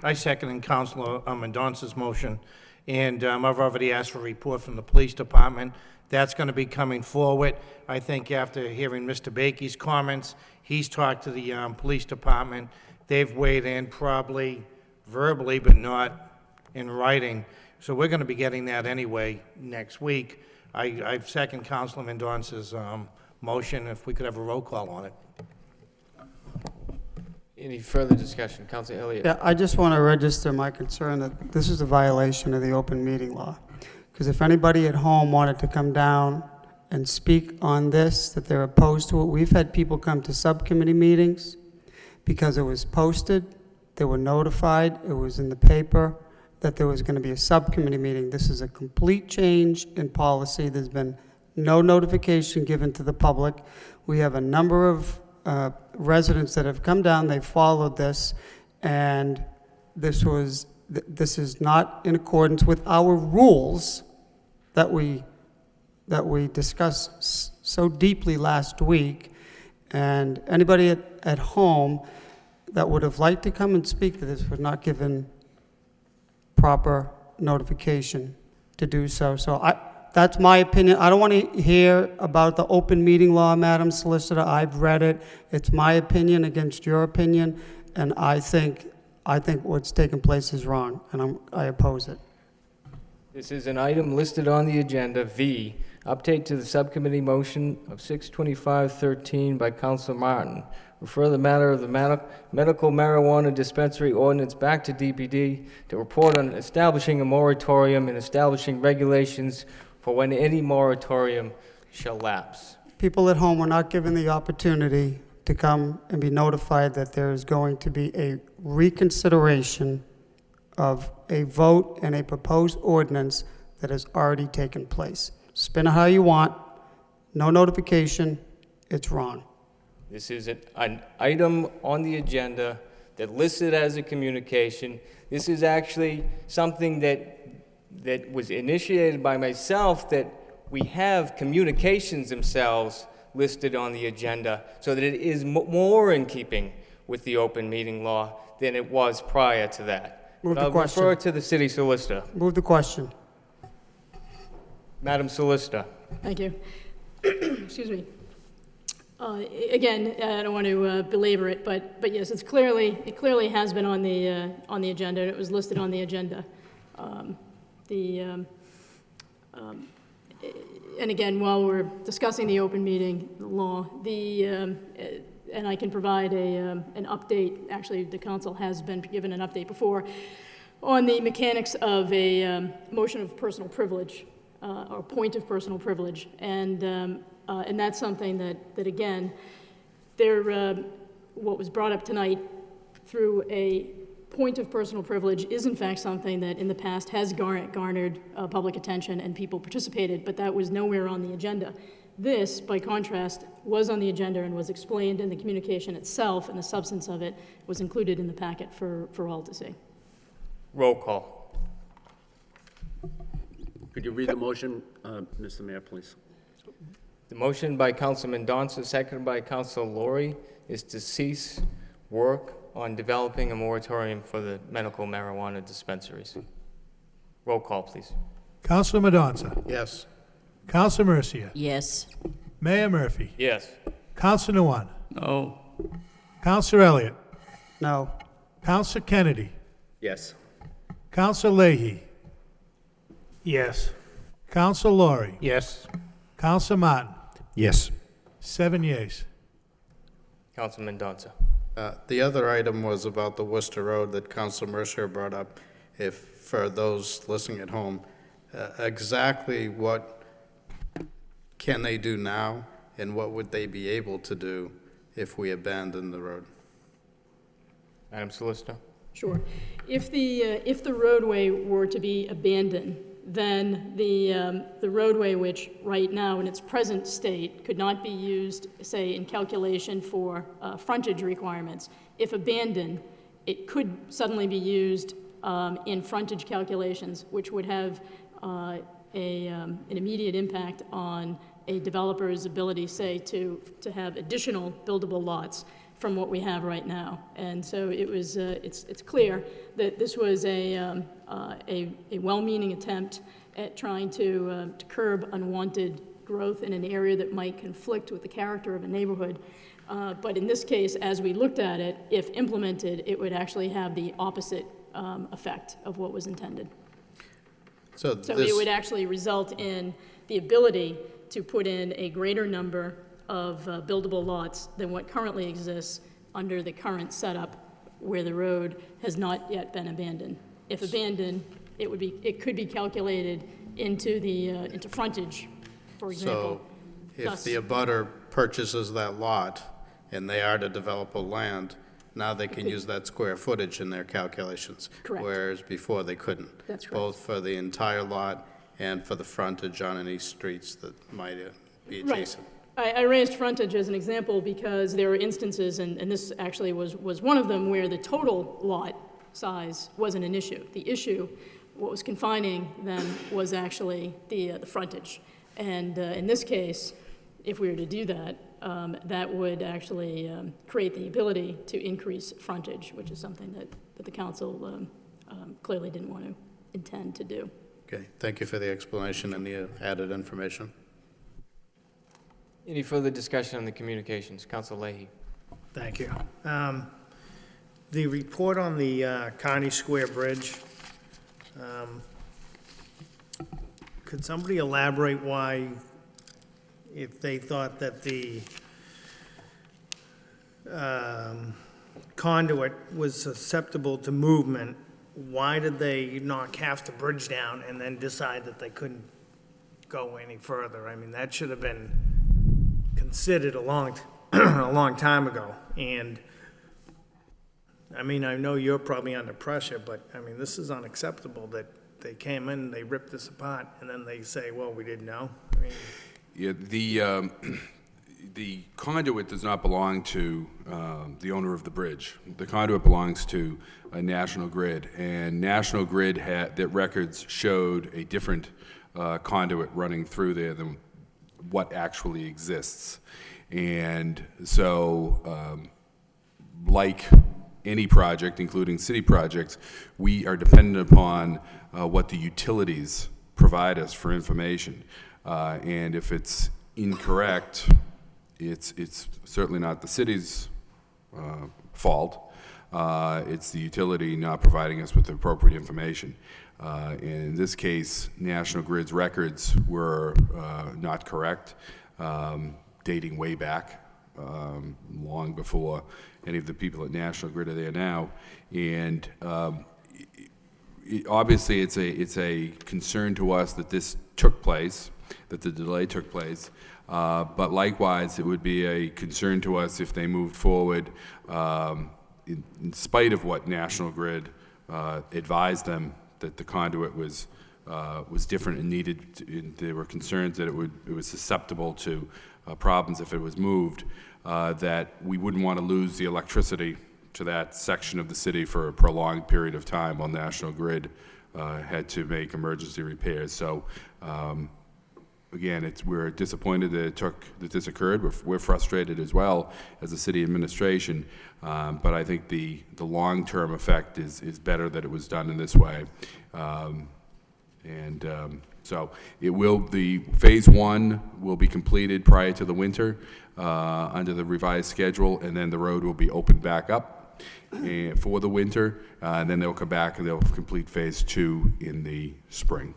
I second Councilor Mendonca's motion, and I've already asked for a report from the police department. That's going to be coming forward. I think after hearing Mr. Bakey's comments, he's talked to the police department. They've weighed in probably verbally, but not in writing. So we're going to be getting that anyway next week. I second Councilor Mendonca's motion. If we could have a roll call on it. Any further discussion? Councilor Elliott. Yeah, I just want to register my concern that this is a violation of the open meeting law. Because if anybody at home wanted to come down and speak on this, that they're opposed to it, we've had people come to subcommittee meetings because it was posted, they were notified, it was in the paper, that there was going to be a subcommittee meeting. This is a complete change in policy. There's been no notification given to the public. We have a number of residents that have come down, they followed this, and this is not in accordance with our rules that we discussed so deeply last week. And anybody at home that would have liked to come and speak to this was not given proper notification to do so. So that's my opinion. I don't want to hear about the open meeting law, Madam Solicitor. I've read it. It's my opinion against your opinion, and I think what's taken place is wrong, and I oppose it. This is an item listed on the agenda, V, update to the subcommittee motion of 62513 by Councilor Martin. Refer the matter of the medical marijuana dispensary ordinance back to DPD to report on establishing a moratorium and establishing regulations for when any moratorium shall lapse. People at home were not given the opportunity to come and be notified that there is going to be a reconsideration of a vote and a proposed ordinance that has already taken place. Spin it how you want, no notification, it's wrong. This is an item on the agenda that listed as a communication. This is actually something that was initiated by myself, that we have communications themselves listed on the agenda so that it is more in keeping with the open meeting law than it was prior to that. Move the I'll question. refer to the city solicitor. Move the question. Madam Solicitor. Thank you. Excuse me. Again, I don't want to belabor it, but yes, it clearly has been on the agenda. It was listed on the agenda. And again, while we're discussing the open meeting law, and I can provide an update. Actually, the council has been given an update before on the mechanics of a motion of personal privilege or point of personal privilege, and that's something that again, what was brought up tonight through a point of personal privilege is in fact something that in the past has garnered public attention and people participated, but that was nowhere on the agenda. This, by contrast, was on the agenda and was explained in the communication itself, and the substance of it was included in the packet for all to see. Roll call. Could you read the motion, Mr. Mayor, please? The motion by Councilman Mendonca, seconded by Councilor Laurie, is to cease work on developing a moratorium for the medical marijuana dispensaries. Roll call, please. Councilor Mendonca. Yes. Councilor Mercia. Yes. Mayor Murphy. Yes. Councilor Nguyen. No. Councilor Elliott. No. Councilor Kennedy. Yes. Councilor Leahy. Yes. Councilor Laurie. Yes. Councilor Martin. Yes. 7 yeas. Councilman Mendoza. The other item was about the Worcester Road that Council Mercier brought up. If, for those listening at home, exactly what can they do now, and what would they be able to do if we abandon the road? Madam Solicitor. Sure. If the roadway were to be abandoned, then the roadway, which right now in its present state could not be used, say, in calculation for frontage requirements, if abandoned, it could suddenly be used in frontage calculations, which would have an immediate impact on a developer's ability, say, to have additional buildable lots from what we have right now. And so it was, it's clear that this was a well-meaning attempt at trying to curb unwanted growth in an area that might conflict with the character of a neighborhood. But in this case, as we looked at it, if implemented, it would actually have the opposite effect of what was intended. So it would actually result in the ability to put in a greater number of buildable lots than what currently exists under the current setup where the road has not yet been abandoned. If abandoned, it could be calculated into frontage, for example. So if the abutter purchases that lot and they are to develop a land, now they can use that square footage in their calculations. Correct. Whereas before they couldn't. That's correct. Both for the entire lot and for the frontage on any streets that might be Right. adjacent. I raised frontage as an example because there are instances, and this actually was one of them, where the total lot size wasn't an issue. The issue, what was confining them, was actually the frontage. And in this case, if we were to do that, that would actually create the ability to increase frontage, which is something that the council clearly didn't want to intend to do. Okay, thank you for the explanation and the added information. Any further discussion on the communications? Council Leahy. Thank you. The report on the Kearney Square Bridge, could somebody elaborate why, if they thought that the conduit was susceptible to movement, why did they knock half the bridge down and then decide that they couldn't go any further? I mean, that should have been considered a long time ago. And I mean, I know you're probably under pressure, but I mean, this is unacceptable that they came in, they ripped this apart, and then they say, well, we didn't know. I mean, Yeah, the conduit does not belong to the owner of the bridge. The conduit belongs to National Grid, and National Grid their records showed a different conduit running through there than what actually exists. And so, like any project, including city projects, we are dependent upon what the utilities provide us for information. And if it's incorrect, it's certainly not the city's fault. It's the utility not providing us with the appropriate information. And in this case, National Grid's records were not correct, dating way back, long before any of the people at National Grid are there now. And obviously, it's a concern to us that this took place, that the delay took place. But likewise, it would be a concern to us if they moved forward in spite of what National Grid advised them that the conduit was different and needed. There were concerns that it was susceptible to problems if it was moved, that we wouldn't want to lose the electricity to that section of the city for a prolonged period of time while National Grid had to make emergency repairs. So again, we're disappointed that this occurred. We're frustrated as well as a city administration, but I think the long-term effect is better that it was done in this way. So the phase one will be completed prior to the winter under the revised schedule, and then the road will be opened back up for the winter, and then they'll come back and they'll complete phase two in the spring.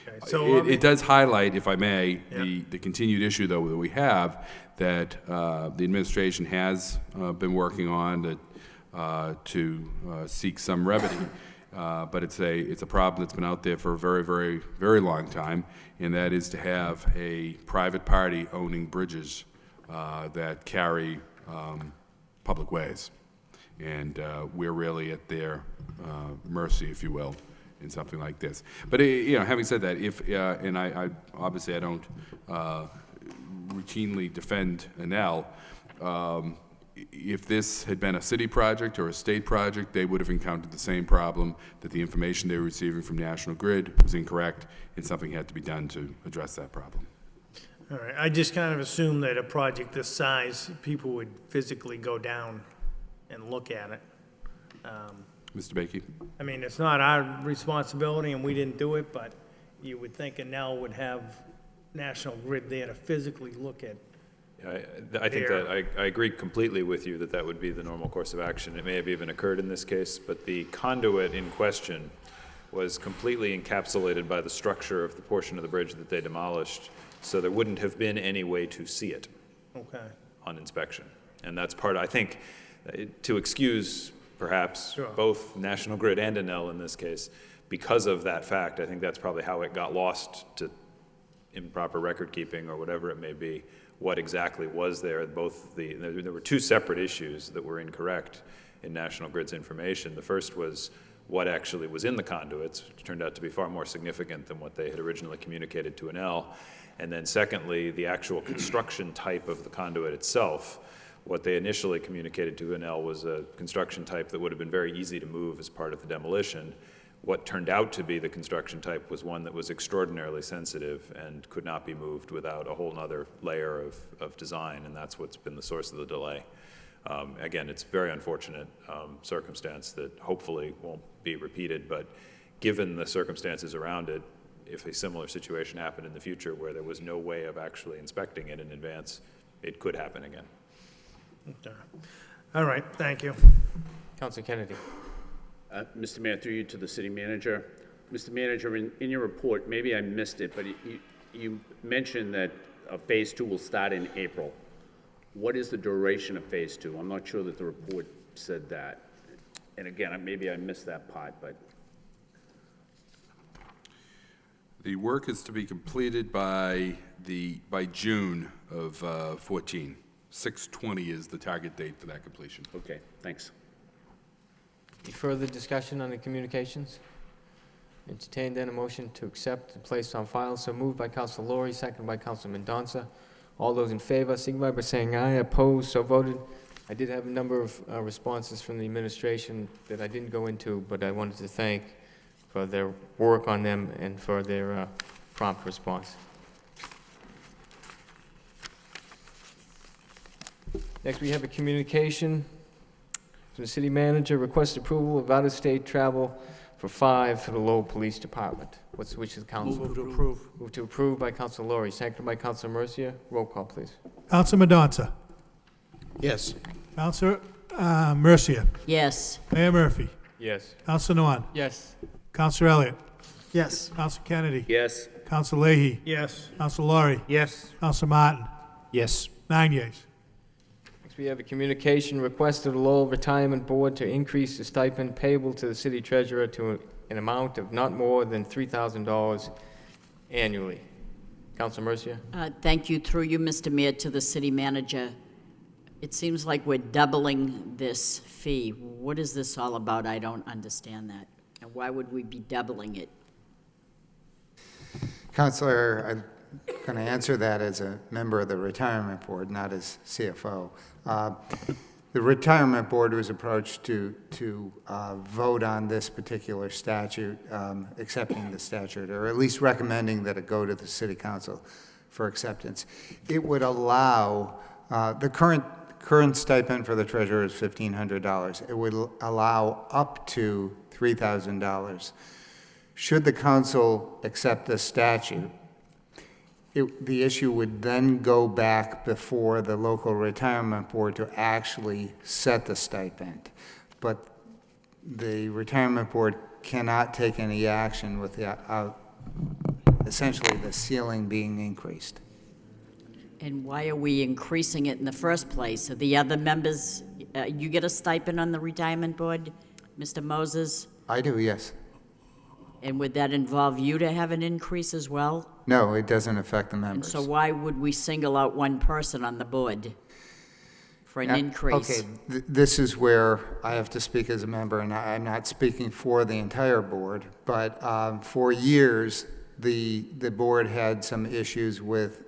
Okay, so, It does highlight, if I may, Yeah. the continued issue, though, that we have, that the administration has been working on to seek some remedy. But it's a problem that's been out there for a very, very, very long time, and that is to have a private party owning bridges that carry public ways. And we're really at their mercy, if you will, in something like this. But having said that, and I obviously I don't routinely defend Enel. If this had been a city project or a state project, they would have encountered the same problem, that the information they were receiving from National Grid was incorrect, and something had to be done to address that problem. all right, I just kind of assumed that a project this size, people would physically go down and look at it. Mr. Bakey? I mean, it's not our responsibility and we didn't do it, but you would think Enel would have National Grid there to physically look at. I think that I agree completely with you that that would be the normal course of action. It may have even occurred in this case, but the conduit in question was completely encapsulated by the structure of the portion of the bridge that they demolished, so there wouldn't have been any way to see it Okay. on inspection. And that's part, I think, to excuse perhaps Sure. both National Grid and Enel in this case, because of that fact, I think that's probably how it got lost to improper record keeping or whatever it may be. What exactly was there? There were two separate issues that were incorrect in National Grid's information. The first was what actually was in the conduits, which turned out to be far more significant than what they had originally communicated to Enel. And then secondly, the actual construction type of the conduit itself. What they initially communicated to Enel was a construction type that would have been very easy to move as part of the demolition. What turned out to be the construction type was one that was extraordinarily sensitive and could not be moved without a whole other layer of design, and that's what's been the source of the delay. Again, it's a very unfortunate circumstance that hopefully won't be repeated, but given the circumstances around it, if a similar situation happened in the future where there was no way of actually inspecting it in advance, it could happen again. Okay. All right, thank you. Councilor Kennedy. Mr. Mayor, through you to the city manager. Mr. Manager, in your report, maybe I missed it, but you mentioned that Phase 2 will start in April. What is the duration of Phase 2? I'm not sure that the report said that. And again, maybe I missed that part, but. The work is to be completed by June of 14. 6/20 is the target date for that completion. Okay, thanks. Any further discussion on the communications? Entertain then a motion to accept and place on file. So moved by Councilor Laurie, seconded by Councilor Mendonça. All those in favor, signify by saying aye. Opposed, so voted. I did have a number of responses from the administration that I didn't go into, but I wanted to thank for their work on them and for their prompt response. Next, we have a communication from the city manager, request approval of out-of-state travel for 5 for the Lowell Police Department. What's the wish of the council? Move to approve. Move to approve by Councilor Laurie, seconded by Councilor Mercia. Roll call, please. Councilor Mendonça. Yes. Councilor Mercia. Yes. Mayor Murphy. Yes. Councilor Nguyen. Yes. Councilor Elliott. Yes. Councilor Kennedy. Yes. Councilor Leahy. Yes. Councilor Laurie. Yes. Councilor Martin. Yes. 9 yeas. Next, we have a communication request of the Lowell Retirement Board to increase the stipend payable to the city treasurer to an amount of not more than $3,000 annually. Councilor Mercia? Thank you, through you, Mr. Mayor, to the city manager. It seems like we're doubling this fee. What is this all about? I don't understand that. And why would we be doubling it? Councilor, I'm going to answer that as a member of the Retirement Board, not as CFO. The Retirement Board was approached to vote on this particular statute, accepting the statute, or at least recommending that it go to the City Council for acceptance. It would allow, the current stipend for the treasurer is $1,500. It would allow up to $3,000. Should the council accept this statute, the issue would then go back before the local retirement board to actually set the stipend. But the retirement board cannot take any action without essentially the ceiling being increased. And why are we increasing it in the first place? Are the other members, you get a stipend on the retirement board, Mr. Moses? I do, yes. And would that involve you to have an increase as well? No, it doesn't affect the And members. so why would we single out one person on the board for an increase? Okay, this is where I have to speak as a member, and I'm not speaking for the entire board, but for years, the board had some issues with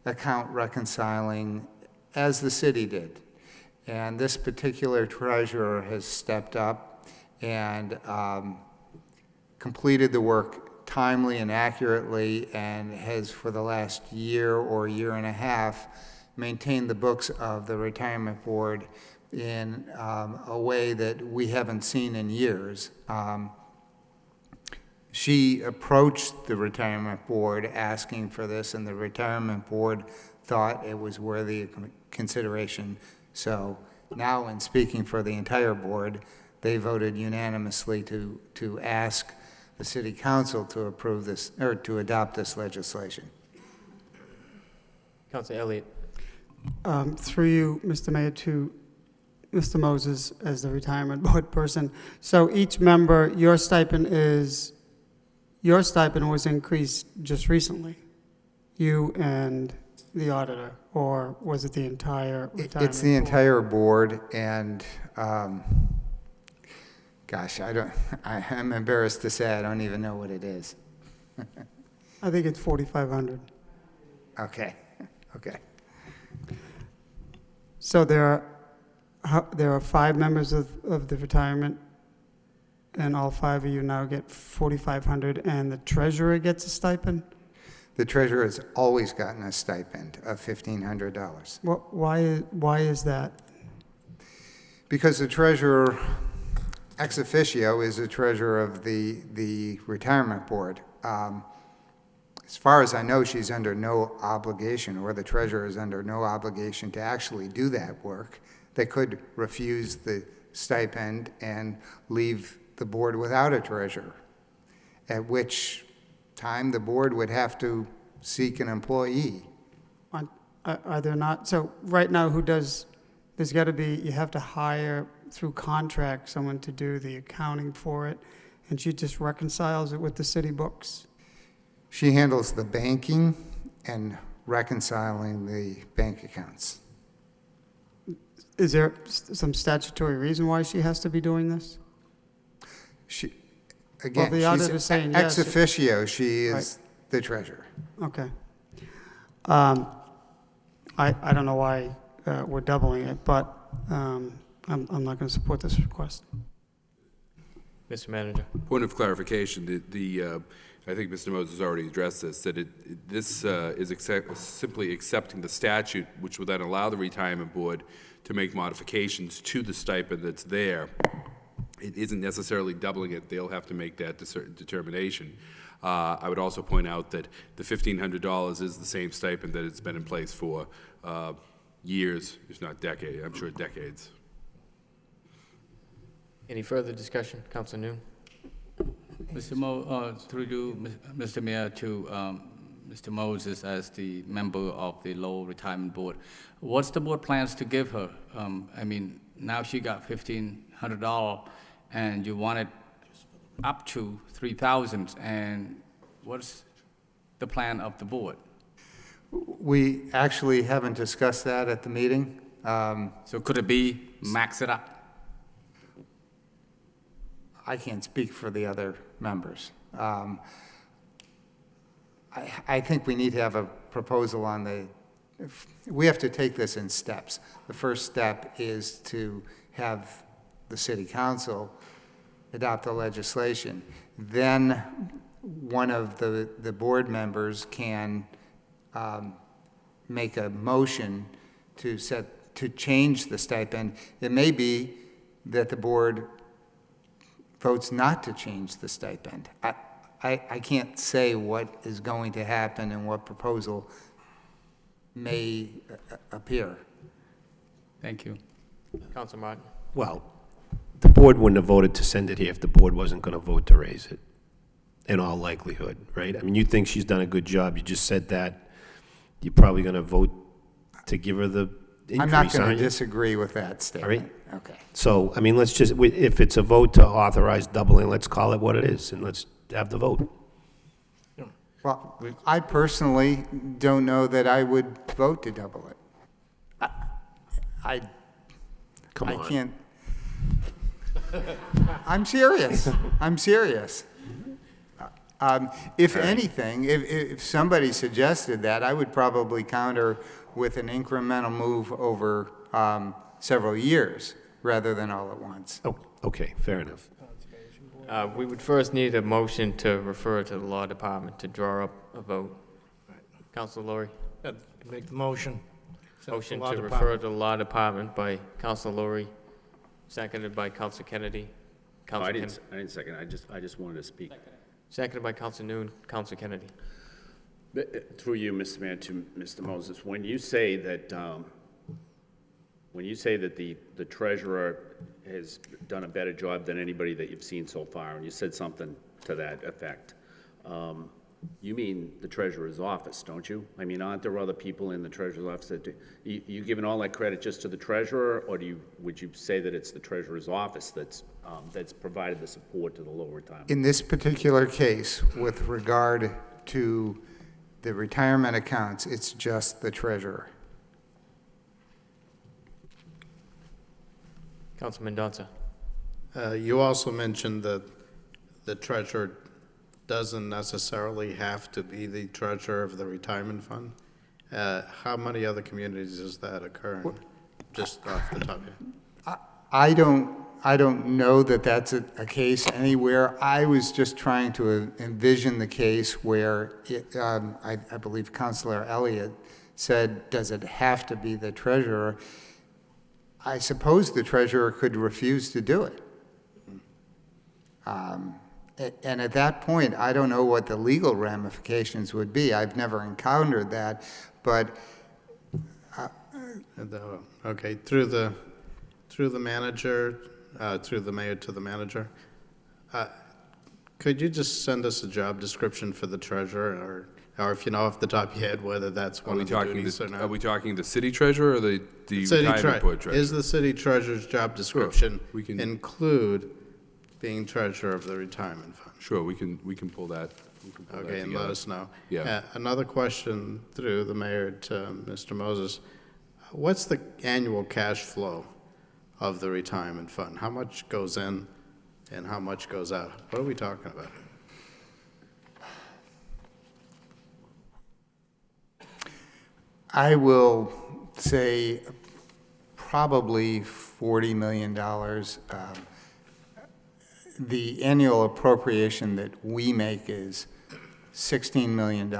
account reconciling, as the city did. And this particular treasurer has stepped up and completed the work timely and accurately, and has for the last year or year and a half maintained the books of the retirement board in a way that we haven't seen in years. She approached the retirement board asking for this, and the retirement board thought it was worthy of consideration. So now, in speaking for the entire board, they voted unanimously to ask the city council to approve this, or to adopt this legislation. Councilor Elliott. Through you, Mr. Mayor, to Mr. Moses as the retirement board person. So each member, your stipend was increased just recently, you and the auditor, or was it the entire retirement It's the board? entire board, and gosh, I'm embarrassed to say I don't even know what it is. I think it's 4,500. Okay, okay. So there are 5 members of the retirement, and all 5 of you now get 4,500, and the treasurer gets a stipend? The treasurer has always gotten a stipend of $1,500. Why is that? Because the treasurer, ex officio, is the treasurer of the retirement board. As far as I know, she's under no obligation, or the treasurer is under no obligation to actually do that work. They could refuse the stipend and leave the board without a treasurer, at which time the board would have to seek an employee. Are there not, so right now there's got to be, you have to hire through contract someone to do the accounting for it, and she just reconciles it with the city books? She handles the banking and reconciling the bank accounts. Is there some statutory reason why she has to be doing this? Again, the auditor's saying ex yes. officio, she is the treasurer. Okay. I don't know why we're doubling it, but I'm not going to support this request. Mr. Manager. Point of clarification, I think Mr. Moses already addressed this, that this is simply accepting the statute, which would then allow the retirement board to make modifications to the stipend that's there. It isn't necessarily doubling it. They'll have to make that determination. I would also point out that the $1,500 is the same stipend that it's been in place for years, if not decades, I'm sure decades. Any further discussion? Councilor Noon. Through you, Mr. Mayor, to Mr. Moses as the member of the Lowell Retirement Board. What's the board plans to give her? I mean, now she got $1,500, and you want it up to $3,000, and what's the plan of the board? We actually haven't discussed that at the meeting. So could it be max it up? I can't speak for the other members. I think we need to have a proposal on we have to take this in steps. The first step is to have the city council adopt the legislation. Then one of the board members can make a motion to change the stipend. It may be that the board votes not to change the stipend. I can't say what is going to happen and what proposal may appear. Thank you. Councilor Martin. Well, the board wouldn't have voted to send it here if the board wasn't going to vote to raise it. in all likelihood, right? I mean, you think she's done a good job. You just said that. You're probably going to vote to give her the increase, I'm not going aren't to you? disagree with that All statement. right? Okay. So, I mean, let's just, if it's a vote to authorize doubling, let's call it what it is, and let's have the vote. Well, I personally don't know that I would vote to double it. Come I on. can't. I'm serious. I'm serious. If anything, if somebody suggested that, I would probably counter with an incremental move over several years rather than all at once. Oh, okay, fair enough. We would first need a motion to refer to the law department to draw up a vote. Councilor Lowry? Make the motion. Motion Law to refer Department. to the law department by Councilor Lowry, seconded by Councilor Kennedy. Oh, Councilor I didn't second. I just wanted to speak. Seconded by Councilor Noon, Councilor Kennedy. Through you, Mr. Mayor, to Mr. Moses, when you say that the treasurer has done a better job than anybody that you've seen so far, and you said something to that effect, you mean the treasurer's office, don't you? I mean, aren't there other people in the treasurer's office that do, you giving all that credit just to the treasurer, or would you say that it's the treasurer's office that's provided the support to the low retirement? In this particular case, with regard to the retirement accounts, it's just the treasurer. Councilman Mendoza. You also mentioned that the treasurer doesn't necessarily have to be the treasurer of the retirement fund. How many other communities is that occurring? Just off the top of your head. I don't know that that's a case anywhere. I was just trying to envision the case where I believe Councilor Elliott said, does it have to be the treasurer? I suppose the treasurer could refuse to do it. And at that point, I don't know what the legal ramifications would be. I've never encountered that, but okay, through the manager, through the mayor to the manager, could you just send us a job description for the treasurer, or if you know off the top of your head whether that's one of the duties or not? Are we talking the city treasurer or the City retirement board treasurer? Is the city treasurer's job description include being treasurer of the retirement fund? Sure, we can pull that. Okay, and let us know. Yeah. Another question through the mayor to Mr. Moses. What's the annual cash flow of the retirement fund? How much goes in and how much goes out? What are we talking about? I will say probably $40 million. The annual appropriation that we make is $16 million.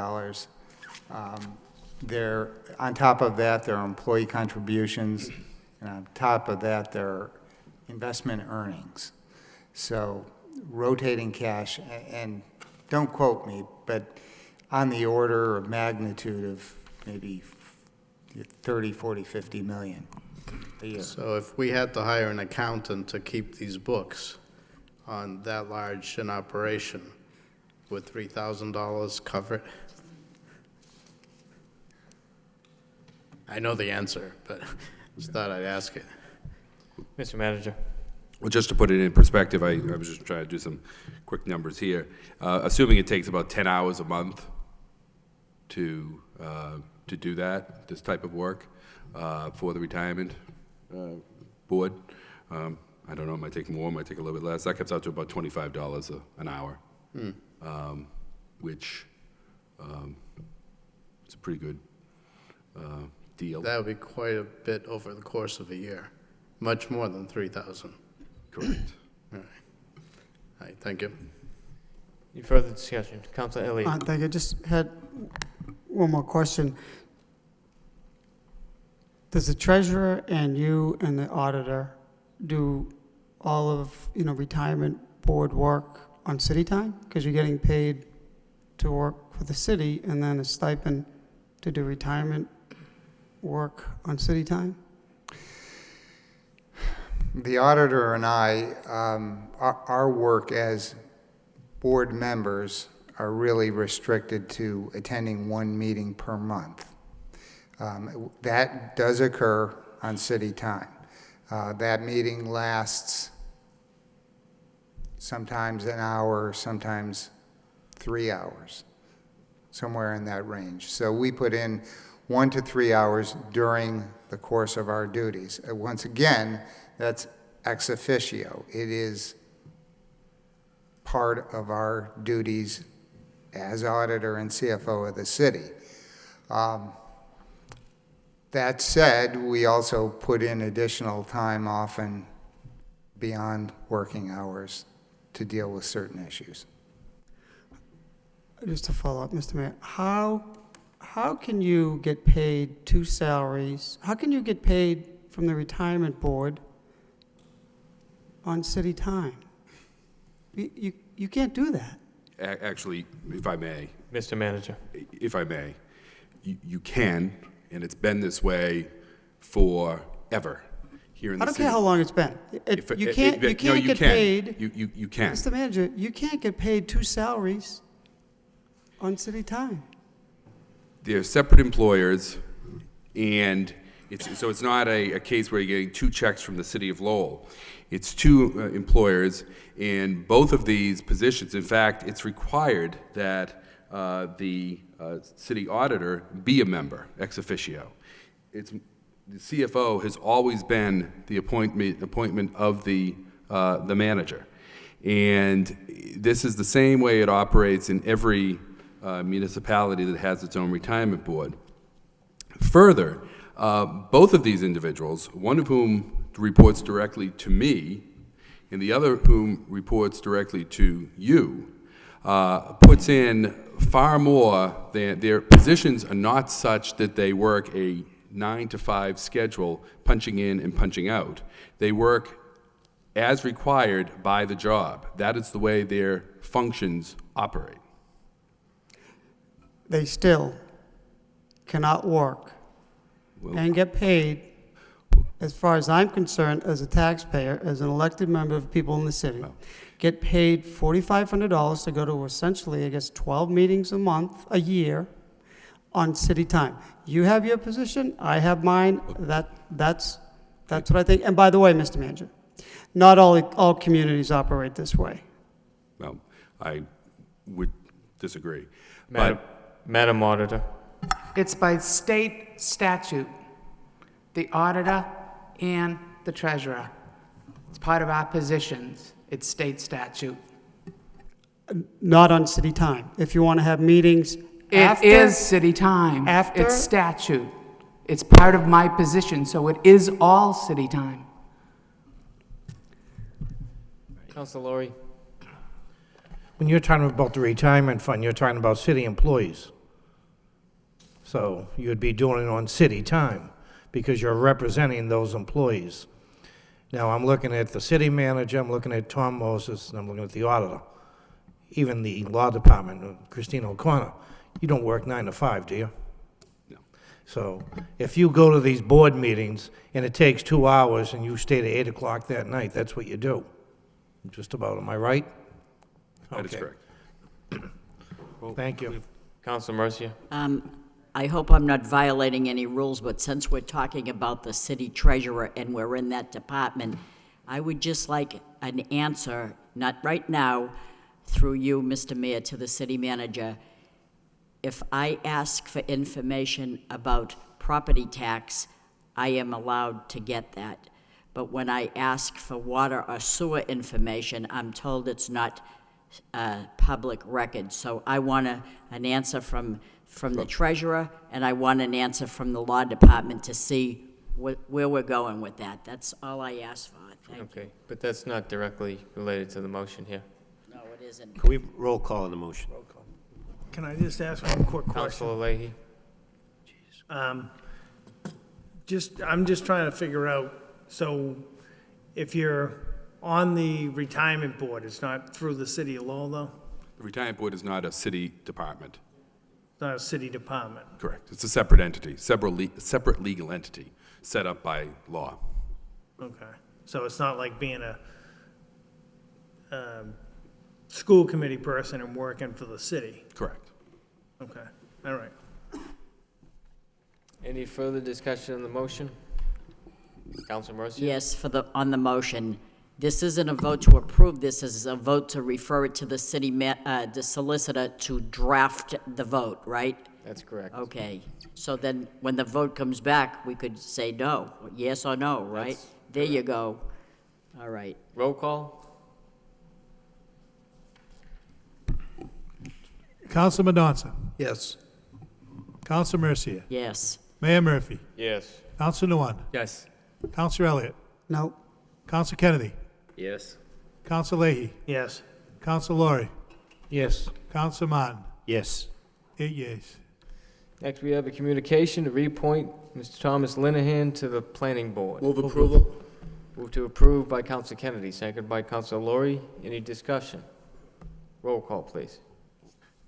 On top of that, there are employee contributions, and on top of that, there are investment earnings. So rotating cash, and don't quote me, but on the order of magnitude of maybe 30, 40, 50 million a year. So if we had to hire an accountant to keep these books on that large an operation, would $3,000 cover it? I know the answer, but just thought I'd ask it. Mr. Manager. Well, just to put it in perspective, I was just trying to do some quick numbers here. Assuming it takes about 10 hours a month to do that, this type of work for the retirement board. I don't know, it might take more, it might take a little bit less. That comes out to about $25 an hour, which is a pretty good deal. That would be quite a bit over the course of a year, much more than 3,000. Correct. All right, thank you. Any further discussion? Councilor Elliott. Thank you. Just had one more question. Does the treasurer and you and the auditor do all of, retirement board work on city time? Because you're getting paid to work for the city and then a stipend to do retirement work on city time? The auditor and I, our work as board members are really restricted to attending one meeting per month. That does occur on city time. That meeting lasts sometimes an hour, sometimes 3 hours, somewhere in that range. So we put in 1 to 3 hours during the course of our duties. Once again, that's ex officio. It is part of our duties as auditor and CFO of the city. That said, we also put in additional time, often beyond working hours, to deal with certain issues. Just to follow up, Mr. Mayor, how can you get paid 2 salaries? How can you get paid from the retirement board on city time? You can't do that. Actually, if I may. Mr. Manager. If I may, you can, and it's been this way forever here in the city. I don't care how long it's been. You can't get paid. You can. Mr. Manager, you can't get paid 2 salaries on city time. They're separate employers, and it's not a case where you're getting 2 checks from the city of Lowell. It's 2 employers, and both of these positions, in fact, it's required that the city auditor be a member, ex officio. The CFO has always been the appointment of the manager. And this is the same way it operates in every municipality that has its own retirement board. Further, both of these individuals, one of whom reports directly to me, and the other whom reports directly to you, puts in far more than their positions are not such that they work a 9 to 5 schedule, punching in and punching out. They work as required by the job. That is the way their functions operate. They still cannot work and get paid, as far as I'm concerned, as a taxpayer, as an elected member of people in the city, get paid $4,500 to go to essentially, I guess, 12 meetings a year on city time. You have your position, I have mine. That's what I think. And by the way, Mr. Manager, not all communities operate this way. Well, I would disagree. Madam Auditor. It's by state statute, the auditor and the treasurer. It's part of our positions. It's state statute. Not on city time. If you want to have meetings It is city time. After? It's statute. It's part of my position, so it is all city time. Councilor Laurie. When you're talking about the retirement fund, you're talking about city employees. So you'd be doing it on city time because you're representing those employees. Now, I'm looking at the city manager, I'm looking at Tom Moses, and I'm looking at the auditor. Even the law department, Christine O'Connor. You don't work 9 to 5, do you? No. So if you go to these board meetings and it takes 2 hours and you stay to 8 o'clock that night, that's what you do. Just about, am I right? That is Okay. correct. Thank you. Councilor Mercia. I hope I'm not violating any rules, but since we're talking about the city treasurer and we're in that department, I would just like an answer, not right now, through you, Mr. Mayor, to the city manager. If I ask for information about property tax, I am allowed to get that. But when I ask for water or sewer information, I'm told it's not public record. So I want an answer from the treasurer, and I want an answer from the law department to see where we're going with that. That's all I ask for. Thank you. Okay, but that's not directly related to the motion here. No, it isn't. Can we roll call on the motion? Can I just ask one quick question? Councilor Leahy. I'm just trying to figure out, so if you're on the retirement board, it's not through the city of Lowell, though? The retirement board is not a city department. It's not a city department? Correct. It's a separate entity, separate legal entity set up by law. Okay. So it's not like being school committee person and working for the city. Correct. Okay, all right. Any further discussion on the motion? Council Mercia? Yes, on the motion. This isn't a vote to approve, this is a vote to refer it to the the solicitor to draft the vote, right? That's correct. Okay, so then when the vote comes back, we could say no, yes or no, right? That's There you go. All right. Roll call? Counsel Mendonça. Yes. Counsel Mercia. Yes. Mayor Murphy. Yes. Counsel Nguyen. Yes. Counsel Elliott. No. Counsel Kennedy. Yes. Counsel Leahy. Yes. Counsel Laurie. Yes. Counsel Martin. Yes. 8 yeas. Next, we have a communication to reappoint Mr. Thomas Linehan to the Planning Board. Move approval. Move to approve by Counsel Kennedy, second by Counsel Laurie. Any discussion? Roll call, please.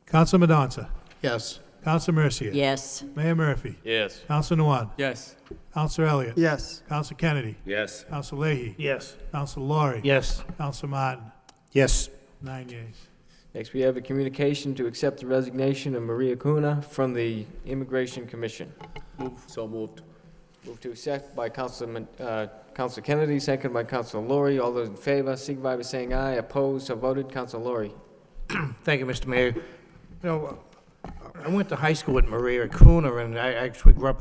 Counsel Mendonça. Yes. Counsel Mercia. Yes. Mayor Murphy. Yes. Counsel Nguyen. Yes. Counsel Elliott. Yes. Counsel Kennedy. Yes. Counsel Leahy. Yes. Counsel Laurie. Yes. Counsel Martin. Yes. 9 yeas. Next, we have a communication to accept the resignation of Maria Cunha from the Immigration Commission. So moved. Move to accept by Counsel Kennedy, second by Counsel Laurie. All those in favor, signify by saying aye. Opposed, so voted. Counsel Laurie. Thank you, Mr. Mayor. You know, I went to high school with Maria Cunha, and I actually grew up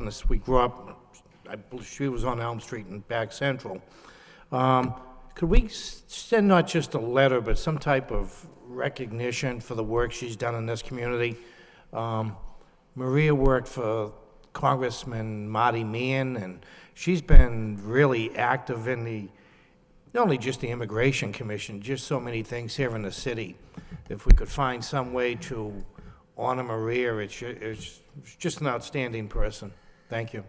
I believe she was on Elm Street in Back Central. Could we send not just a letter, but some type of recognition for the work she's done in this community? Maria worked for Congressman Marty Meehan, and she's been really active in not only just the Immigration Commission, just so many things here in the city. If we could find some way to honor Maria, it's just an outstanding person. Thank you.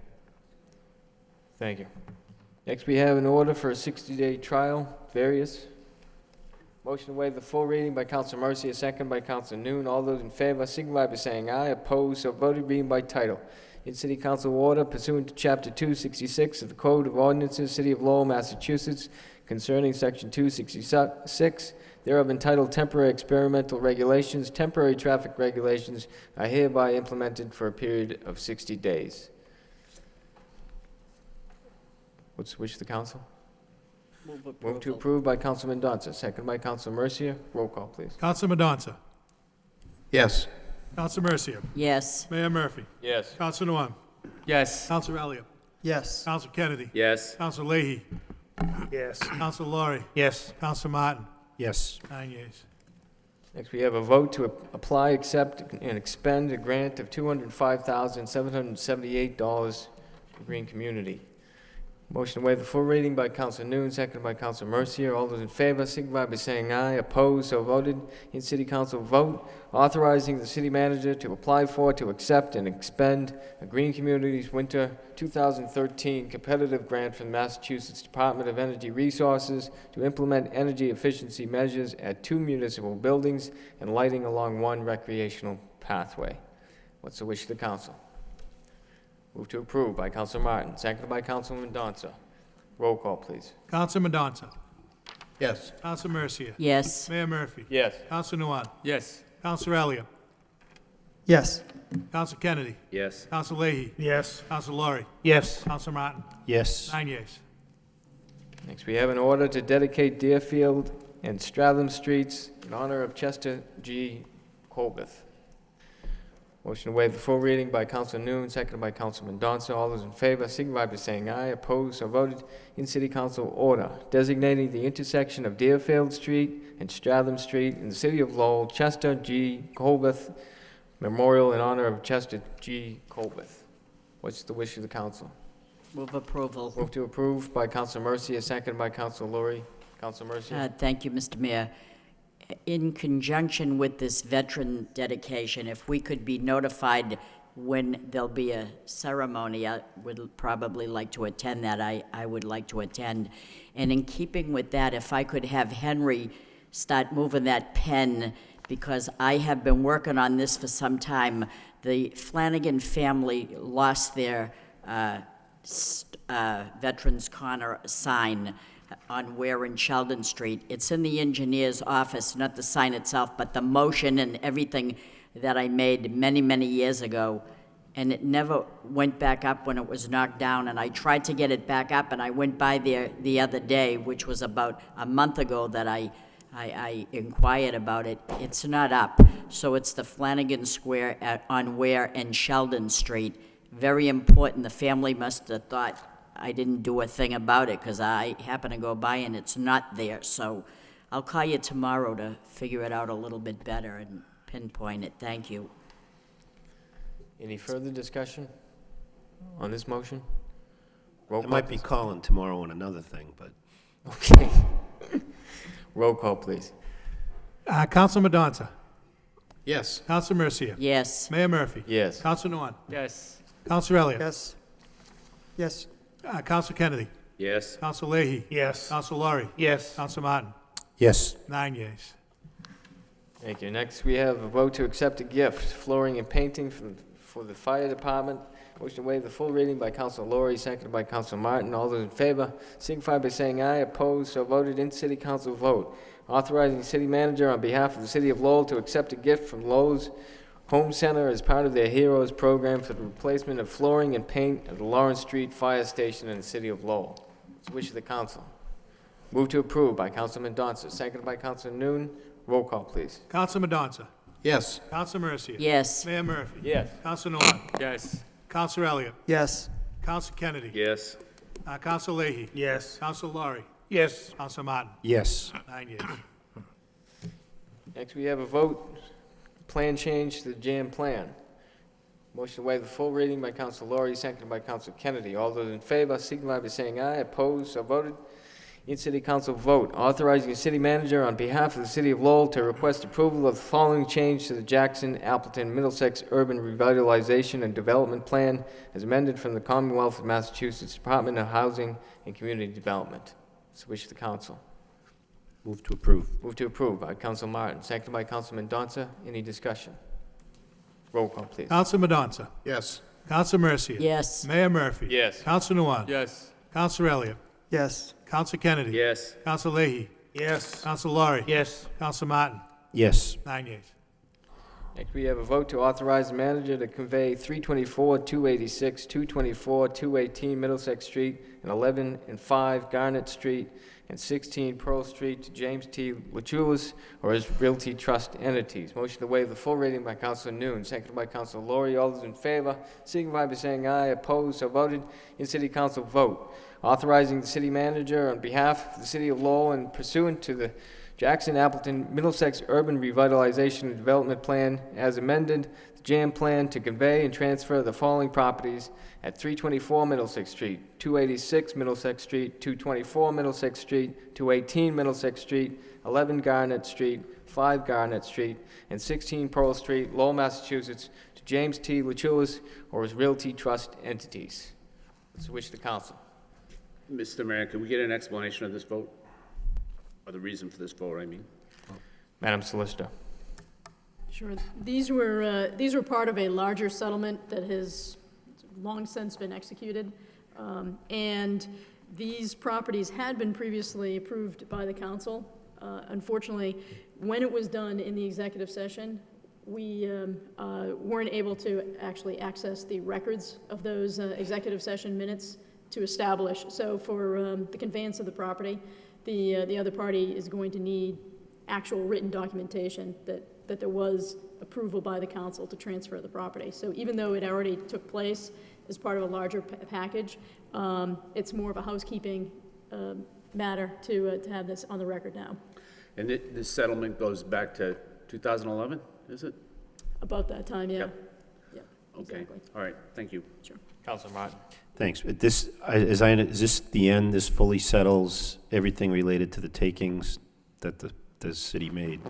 Thank you. Next, we have an order for a 60-day trial, various. Motion to waive the full reading by Counsel Mercia, second by Counsel Noon. All those in favor signify by saying aye. Opposed, so voted. Reading by title. In City Council order pursuant to Chapter 266 of the Code of Ordinances, City of Lowell, Massachusetts, concerning Section 266, thereof entitled Temporary Experimental Regulations, temporary traffic regulations are hereby implemented for a period of 60 days. What's the wish of the council? Move to approve by Counsel Mendonça, second by Counsel Mercia. Roll call, please. Counsel Mendonça. Yes. Counsel Mercia. Yes. Mayor Murphy. Yes. Counsel Nguyen. Yes. Counsel Elliott. Yes. Counsel Kennedy. Yes. Counsel Leahy. Yes. Counsel Laurie. Yes. Counsel Martin. Yes. 9 yeas. Next, we have a vote to apply, accept, and expend a grant of $205,778 for Green Community. Motion to waive the full reading by Counsel Noon, seconded by Counsel Mercier. All those in favor signify by saying aye. Opposed, so voted. In City Council vote, authorizing the city manager to apply for, to accept, and expend a Green Communities Winter 2013 competitive grant from the Massachusetts Department of Energy Resources to implement energy efficiency measures at 2 municipal buildings and lighting along 1 recreational pathway. What's the wish of the council? Move to approve by Counsel Martin, seconded by Counsel Mendonça. Roll call, please. Counsel Mendonça. Yes. Counsel Mercia. Yes. Mayor Murphy. Yes. Counsel Nguyen. Yes. Counsel Elliott. Yes. Counsel Kennedy. Yes. Counsel Leahy. Yes. Counsel Laurie. Yes. Counsel Martin. Yes. 9 yeas. Next, we have an order to dedicate Deerfield and Stratham Streets in honor of Chester G. Colbeth. Motion to waive the full reading by Counsel Noon, seconded by Counsel Mendonça. All those in favor signify by saying aye. Opposed, so voted. In City Council order designating the intersection of Deerfield Street and Stratham Street in the City of Lowell, Chester G. Colbeth Memorial in honor of Chester G. Colbeth. What's the wish of the council? Move approval. Move to approve by Counsel Mercia, seconded by Counsel Laurie. Counsel Mercia. Thank you, Mr. Mayor. In conjunction with this veteran dedication, if we could be notified when there'll be a ceremony, I would probably like to attend that. I would like to attend. And in keeping with that, if I could have Henry start moving that pen, because I have been working on this for some time. The Flanagan family lost their Veterans Corner sign on Ware and Sheldon Street. It's in the engineer's office, not the sign itself, but the motion and everything that I made many, many years ago. And it never went back up when it was knocked down. And I tried to get it back up, and I went by there the other day, which was about a month ago that I inquired about it. It's not up. So it's the Flanagan Square on Ware and Sheldon Street. Very important. The family must have thought I didn't do a thing about it, because I happened to go by and it's not there. So I'll call you tomorrow to figure it out a little bit better and pinpoint it. Thank you. Any further discussion on this motion? I might be calling tomorrow on another thing, but. Okay. Roll call, please. Counsel Madonza. Yes. Counsel Mercia. Yes. Mayor Murphy. Yes. Counsel Nguyen. Yes. Counsel Elliott. Yes. Yes. Counsel Kennedy. Yes. Counsel Leahy. Yes. Counsel Laurie. Yes. Counsel Martin. Yes. 9 yeas. Thank you. Next, we have a vote to accept a gift, flooring and painting for the fire department. Motion to waive the full reading by Council Laurie, seconded by Council Martin. All those in favor signify by saying aye. Opposed, so voted. In City Council vote. Authorizing the city manager on behalf of the city of Lowell to accept a gift from Lowe's Home Center as part of their Heroes program for the replacement of flooring and paint at the Lawrence Street Fire Station in the city of Lowell. It's the wish of the council. Move to approve by Councilman Donson, seconded by Councilman Noon. Roll call, please. Counsel Madonza. Yes. Counsel Mercia. Yes. Mayor Murphy. Yes. Counsel Nguyen. Yes. Counsel Elliott. Yes. Counsel Kennedy. Yes. Counsel Leahy. Yes. Counsel Laurie. Yes. Counsel Martin. Yes. 9 yeas. Next, we have a vote, plan change to the jam plan. Motion to waive the full reading by Council Laurie, seconded by Council Kennedy. All those in favor signify by saying aye. Opposed, so voted. In City Council vote, authorizing the city manager on behalf of the city of Lowell to request approval of the following change to the Jackson, Appleton, Middlesex Urban Revitalization and Development Plan as amended from the Commonwealth of Massachusetts Department of Housing and Community Development. It's the wish of the council. Move to approve. Move to approve by Council Martin, seconded by Councilman Donza. Any discussion? Roll call, please. Counsel Madonza. Yes. Counsel Mercia. Yes. Mayor Murphy. Yes. Counsel Nguyen. Yes. Counsel Elliott. Yes. Counsel Kennedy. Yes. Counsel Leahy. Yes. Counsel Laurie. Yes. Counsel Martin. Yes. 9 yeas. Next, we have a vote to authorize the manager to convey 324, 286, 224, 218 Middlesex Street, and 11 and 5 Garnett Street, and 16 Pearl Street to James T. Luchulis or his Realty Trust entities. Motion to waive the full reading by Councilor Noon, seconded by Councilor Laurie. All those in favor signify by saying aye. Opposed, so voted. In City Council vote, authorizing the city manager on behalf of the city of Lowell and pursuant to the Jackson, Appleton, Middlesex Urban Revitalization and Development Plan as amended, the JAM Plan to convey and transfer the following properties at 324 Middlesex Street, 286 Middlesex Street, 224 Middlesex Street, 218 Middlesex Street, 11 Garnett Street, 5 Garnett Street, and 16 Pearl Street, Lowell, Massachusetts, to James T. Luchulis or his Realty Trust entities. It's the wish of the council. Mr. Mayor, can we get an explanation of this vote? Or the reason for this vote, I mean? Madam Solicitor. Sure. These were part of a larger settlement that has long since been executed. And these properties had been previously approved by the council. Unfortunately, when it was done in the executive session, we weren't able to actually access the records of those executive session minutes to establish. So for the conveyance of the property, the other party is going to need actual written documentation that there was approval by the council to transfer the property. So even though it already took place as part of a larger package, it's more of a housekeeping matter to have this on the record now. And this settlement goes back to 2011, is it? About that time, yeah. Yep. Yeah, Okay. exactly. All right, thank you. Sure. Councilor Martin. Thanks. This, is this the end? This fully settles everything related to the takings that the city made?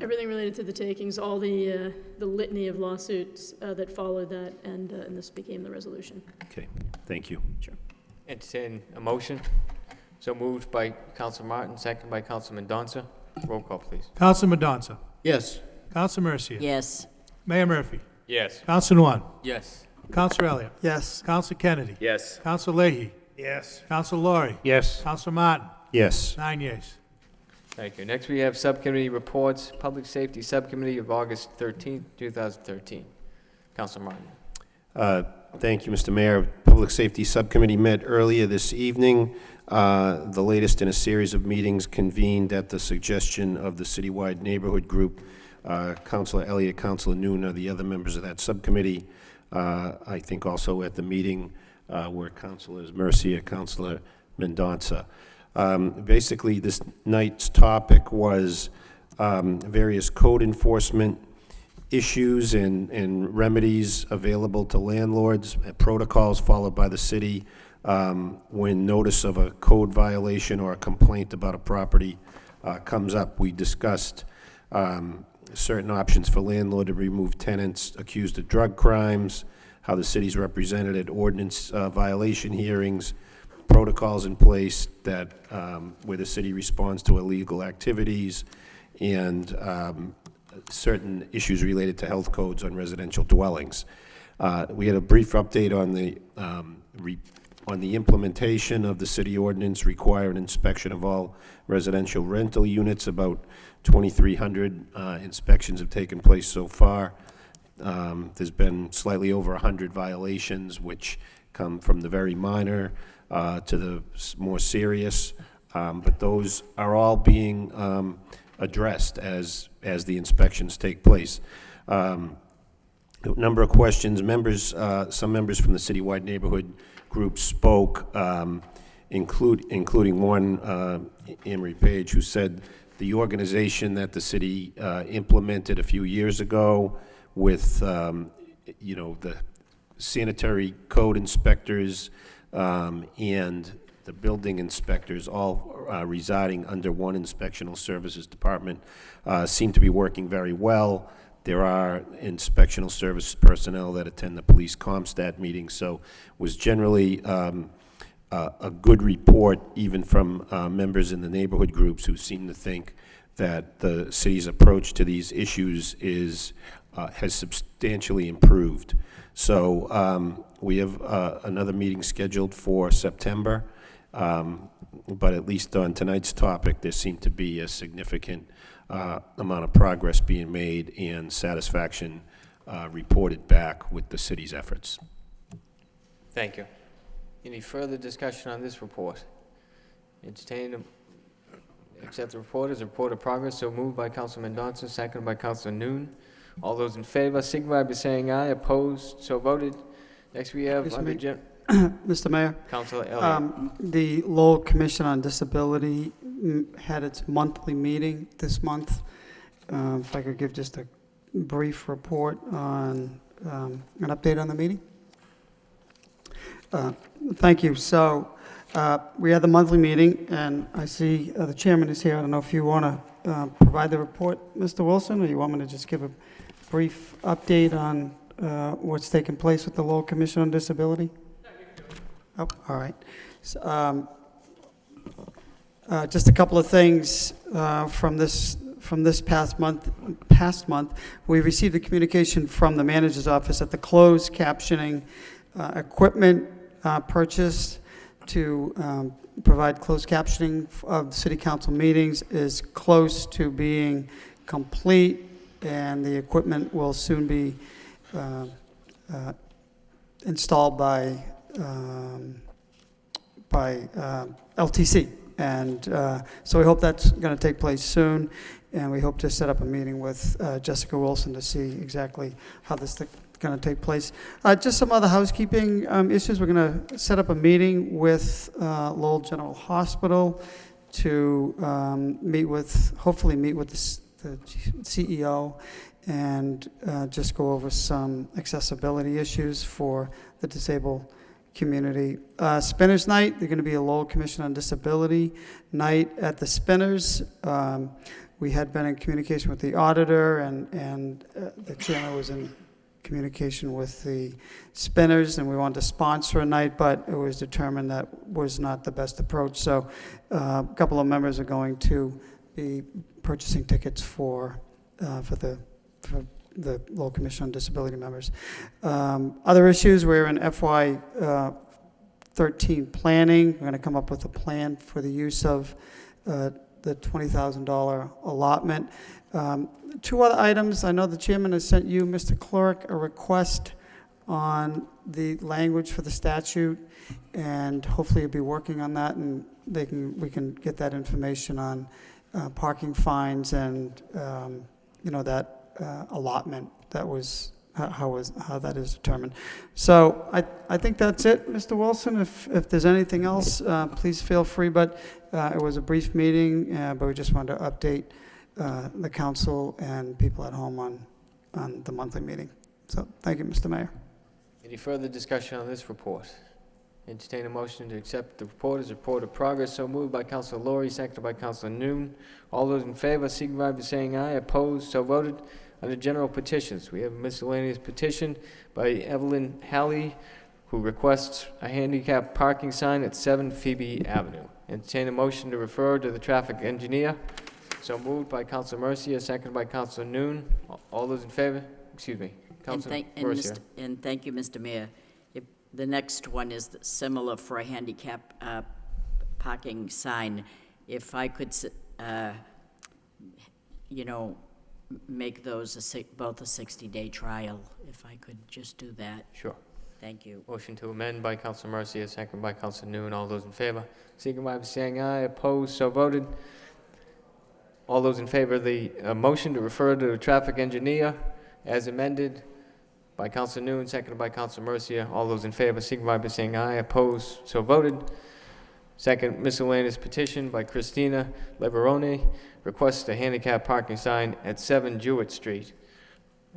Everything related to the takings, all the litany of lawsuits that followed that, and this became the resolution. Okay, thank you. Sure. Entertain a motion. So moved by Councilor Martin, seconded by Councilman Donza. Roll call, please. Counsel Madonza. Yes. Counsel Mercia. Yes. Mayor Murphy. Yes. Counsel Nguyen. Yes. Counsel Elliott. Yes. Counsel Kennedy. Yes. Counsel Leahy. Yes. Counsel Laurie. Yes. Counsel Martin. Yes. 9 yeas. Thank you. Next, we have subcommittee reports. Public Safety Subcommittee of August 13th, 2013. Councilor Martin. Thank you, Mr. Mayor. Public Safety Subcommittee met earlier this evening, the latest in a series of meetings convened at the suggestion of the Citywide Neighborhood Group. Councilor Elliott, Councilor Noon are the other members of that subcommittee. I think also at the meeting were Councilors Mercia, Councilor Mendonça. Basically, this night's topic was various code enforcement issues and remedies available to landlords, protocols followed by the city when notice of a code violation or a complaint about a property comes up. We discussed certain options for landlord to remove tenants accused of drug crimes, how the city's represented at ordinance violation hearings, protocols in place that where the city responds to illegal activities, and certain issues related to health codes on residential dwellings. We had a brief update on the implementation of the city ordinance requiring inspection of all residential rental units. About 2,300 inspections have taken place so far. There's been slightly over 100 violations, which come from the very minor to the more serious, but those are all being addressed as the inspections take place. A number of questions. Some members from the Citywide Neighborhood Group spoke, including one, Emery Page, who said the organization that the city implemented a few years ago with, the sanitary code inspectors and the building inspectors all residing under one inspectional services department seem to be working very well. There are inspectional service personnel that attend the police CompStat meetings, so was generally a good report even from members in the neighborhood groups who seem to think that the city's approach to these issues has substantially improved. So we have another meeting scheduled for September, but at least on tonight's topic, there seemed to be a significant amount of progress being made and satisfaction reported back with the city's efforts. Thank you. Any further discussion on this report? Accept the report as a report of progress. So moved by Councilor Mendonça, seconded by Councilor Noon. All those in favor signify by saying aye. Opposed, so voted. Next we have Mr. Mayor. Councilor Elliott. The Lowell Commission on Disability had its monthly meeting this month. If I could give just a brief report on an update on the meeting. Thank you. So we had the monthly meeting, and I see the chairman is here. I don't know if you want to provide the report, Mr. Wilson, or you want me to just give a brief update on what's taking place with the Lowell Commission on Disability? Oh, all right. So, just a couple of things from this past month. We received a communication from the manager's office that the closed captioning equipment purchased to provide closed captioning of city council meetings is close to being complete, and the equipment will soon be installed by LTC. And so we hope that's going to take place soon, and we hope to set up a meeting with Jessica Wilson to see exactly how this is going to take place. Just some other housekeeping issues. We're going to set up a meeting with Lowell General Hospital to hopefully meet with the CEO and just go over some accessibility issues for the disabled community. Spinners Night, they're going to be a Lowell Commission on Disability night at the Spinners. We had been in communication with the auditor, and the chairman was in communication with the Spinners, and we wanted to sponsor a night, but it was determined that was not the best approach. So a couple of members are going to be purchasing tickets for the Lowell Commission on Disability members. Other issues, we're in FY 13, planning. We're going to come up with a plan for the use of the $20,000 allotment. Two other items. I know the chairman has sent you, Mr. Clerk, a request on the language for the statute, and hopefully you'll be working on that, and we can get that information on parking fines and that allotment that was how that is determined. So I think that's it, Mr. Wilson. If there's anything else, please feel free. But it was a brief meeting, but we just wanted to update the council and people at home on the monthly meeting. So thank you, Mr. Mayor. Any further discussion on this report? Entertain a motion to accept the report as a report of progress. So moved by Councilor Lowry, seconded by Councilor Noon. All those in favor signify by saying aye. Opposed, so voted. Under general petitions, we have a miscellaneous petition by Evelyn Halley, who requests a handicap parking sign at 7 Phoebe Avenue. Entertain a motion to refer to the traffic engineer. So moved by Councilor Mercia, seconded by Councilor Noon. All those in favor? Excuse me. Councilor Mercia. And thank you, Mr. Mayor. The next one is similar for a handicap parking sign. If I could, make those both a 60-day trial, if I could just do that. Sure. Thank you. Motion to amend by Councilor Mercia, seconded by Councilor Noon. All those in favor signify by saying aye. Opposed, so voted. All those in favor of the motion to refer to the traffic engineer as amended by Councilor Noon, seconded by Councilor Mercia. All those in favor signify by saying aye. Opposed, so voted. Second miscellaneous petition by Christina Leverone, requests a handicap parking sign at 7 Jewett Street.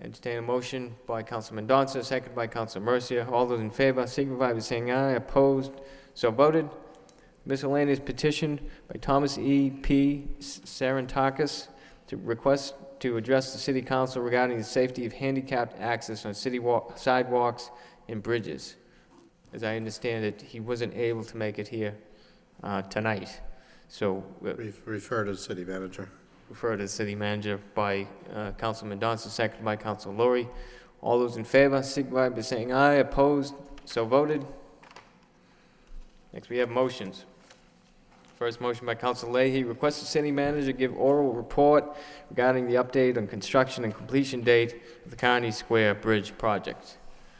Entertain a motion by Councilor Mendonça, seconded by Councilor Mercia. All those in favor signify by saying aye. Opposed, so voted. Miscellaneous petition by Thomas E. P. Sarantakis to request to address the City Council regarding the safety of handicapped access on city sidewalks and bridges. As I understand it, he wasn't able to make it here tonight. So refer to the city manager. Refer to the city manager by Councilor Mendonça, seconded by Councilor Lowry. All those in favor signify by saying aye. Opposed, so voted. Next we have motions. First motion by Councilor Leahy, requests the city manager give oral report regarding the update on construction and completion date of the Kearney Square Bridge project.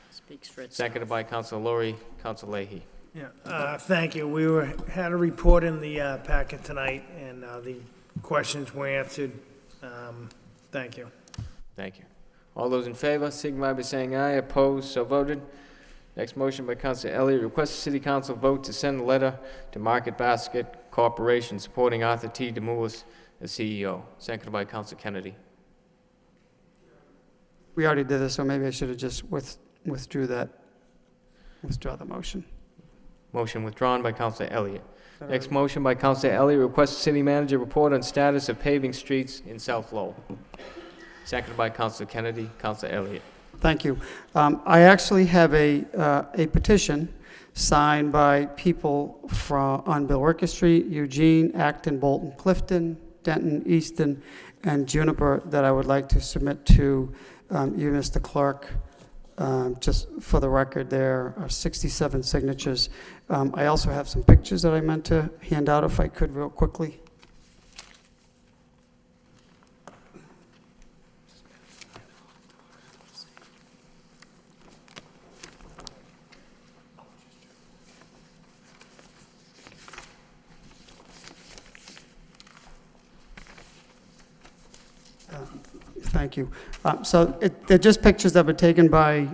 Speaks for itself. Seconded by Councilor Lowry. Councilor Leahy. Yeah, thank you. We had a report in the packet tonight, and the questions were answered. Thank you. Thank you. All those in favor signify by saying aye. Opposed, so voted. Next motion by Councilor Elliott, request the City Council vote to send a letter to Market Basket Corporation supporting Arthur T. DeMoulis as CEO. Seconded by Councilor Kennedy. We already did this, so maybe I should have just withdraw the motion. Motion withdrawn by Councilor Elliott. Next motion by Councilor Elliott, request the city manager report on status of paving streets in South Lowell. Seconded by Councilor Kennedy. Councilor Elliott. Thank you. I actually have a petition signed by people on Billerica Street, Eugene, Acton, Bolton, Clifton, Denton, Easton, and Juniper that I would like to submit to you, Mr. Clerk. Just for the record, there are 67 signatures. I also have some pictures that I meant to hand out if I could real quickly. Thank you. So they're just pictures that were taken by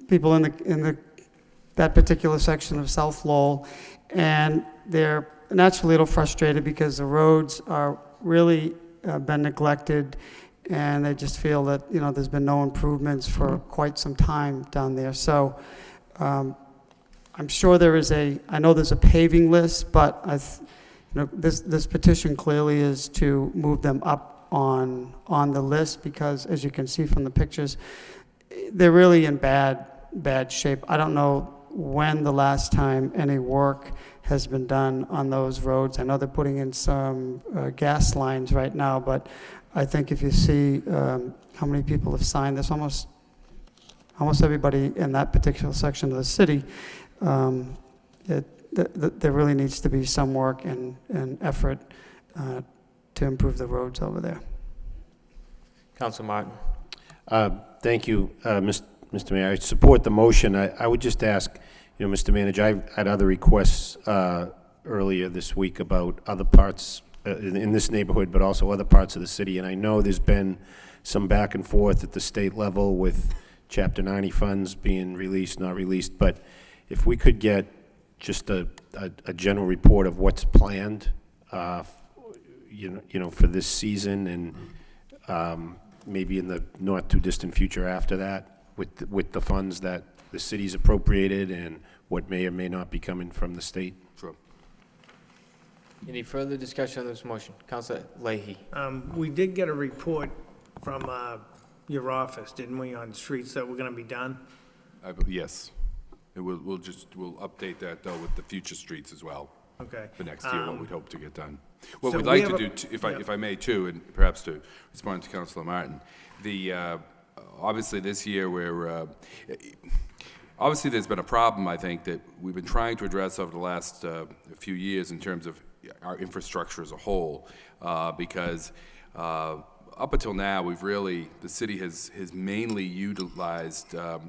people in that particular section of South Lowell, and they're naturally a little frustrated because the roads are really been neglected, and they just feel that there's been no improvements for quite some time down there. So I'm sure I know there's a paving list, but this petition clearly is to move them up on the list, because as you can see from the pictures, they're really in bad shape. I don't know when the last time any work has been done on those roads. I know they're putting in some gas lines right now, but I think if you see how many people have signed, there's almost almost everybody in that particular section of the city, there really needs to be some work and effort to improve the roads over there. Council Martin. Thank you, Mr. Mayor. I support the motion. I would just ask, Mr. Manager, I had other requests earlier this week about other parts in this neighborhood, but also other parts of the city. And I know there's been some back and forth at the state level with Chapter 90 funds being released, not released. But if we could get just a general report of what's planned, for this season, and maybe in the not too distant future after that, with the funds that the city's appropriated and what may or may not be coming from the state. Sure. Any further discussion on this motion? Councilor Leahy. We did get a report from your office, didn't we, on streets that were going to be done? Yes. We'll update that, though, with the future streets as well. Okay. For next year, what we'd hope to get done. What So we'd we like to have do, if I may too, and perhaps to respond to Councilor Martin, obviously this year obviously there's been a problem, I think, that we've been trying to address over the last few years in terms of our infrastructure as a whole, because up until now, the city has mainly utilized, I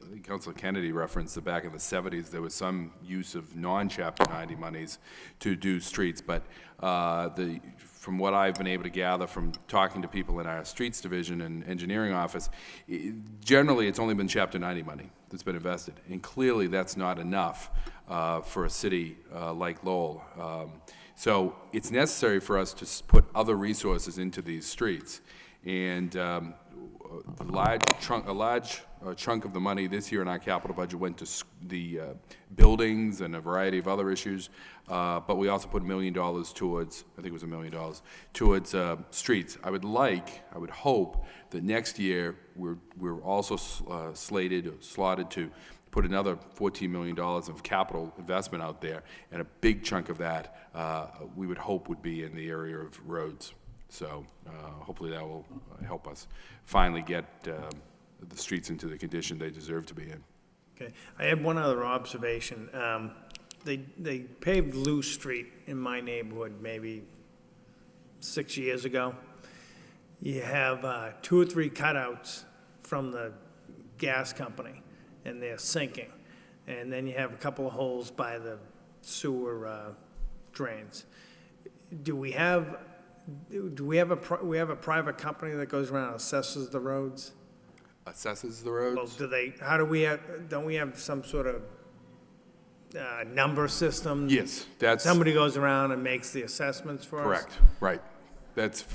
think Councilor Kennedy referenced that back in the 70s, there was some use of non-Chapter 90 monies to do streets, but from what I've been able to gather from talking to people in our streets division and engineering office, generally it's only been Chapter 90 money that's been invested, and clearly that's not enough for a city like Lowell. So it's necessary for us to put other resources into these streets, and a large chunk of the money this year in our capital budget went to the buildings and a variety of other issues, but we also put $1 million towards, I think it was $1 million, towards streets. I would hope that next year we're also slotted to put another $14 million of capital investment out there, and a big chunk of that we would hope would be in the area of roads. So hopefully that will help us finally get the streets into the condition they deserve to be in. Okay. I have one other observation. They paved Lou Street in my neighborhood maybe 6 years ago. You have 2 or 3 cutouts from the gas company, and they're sinking. And then you have a couple of holes by the sewer drains. We have a private company that goes around and assesses the roads? Assesses the roads? Well, don't we have some sort of number system? Yes, Somebody goes around and makes the assessments for us? Correct, right. That's,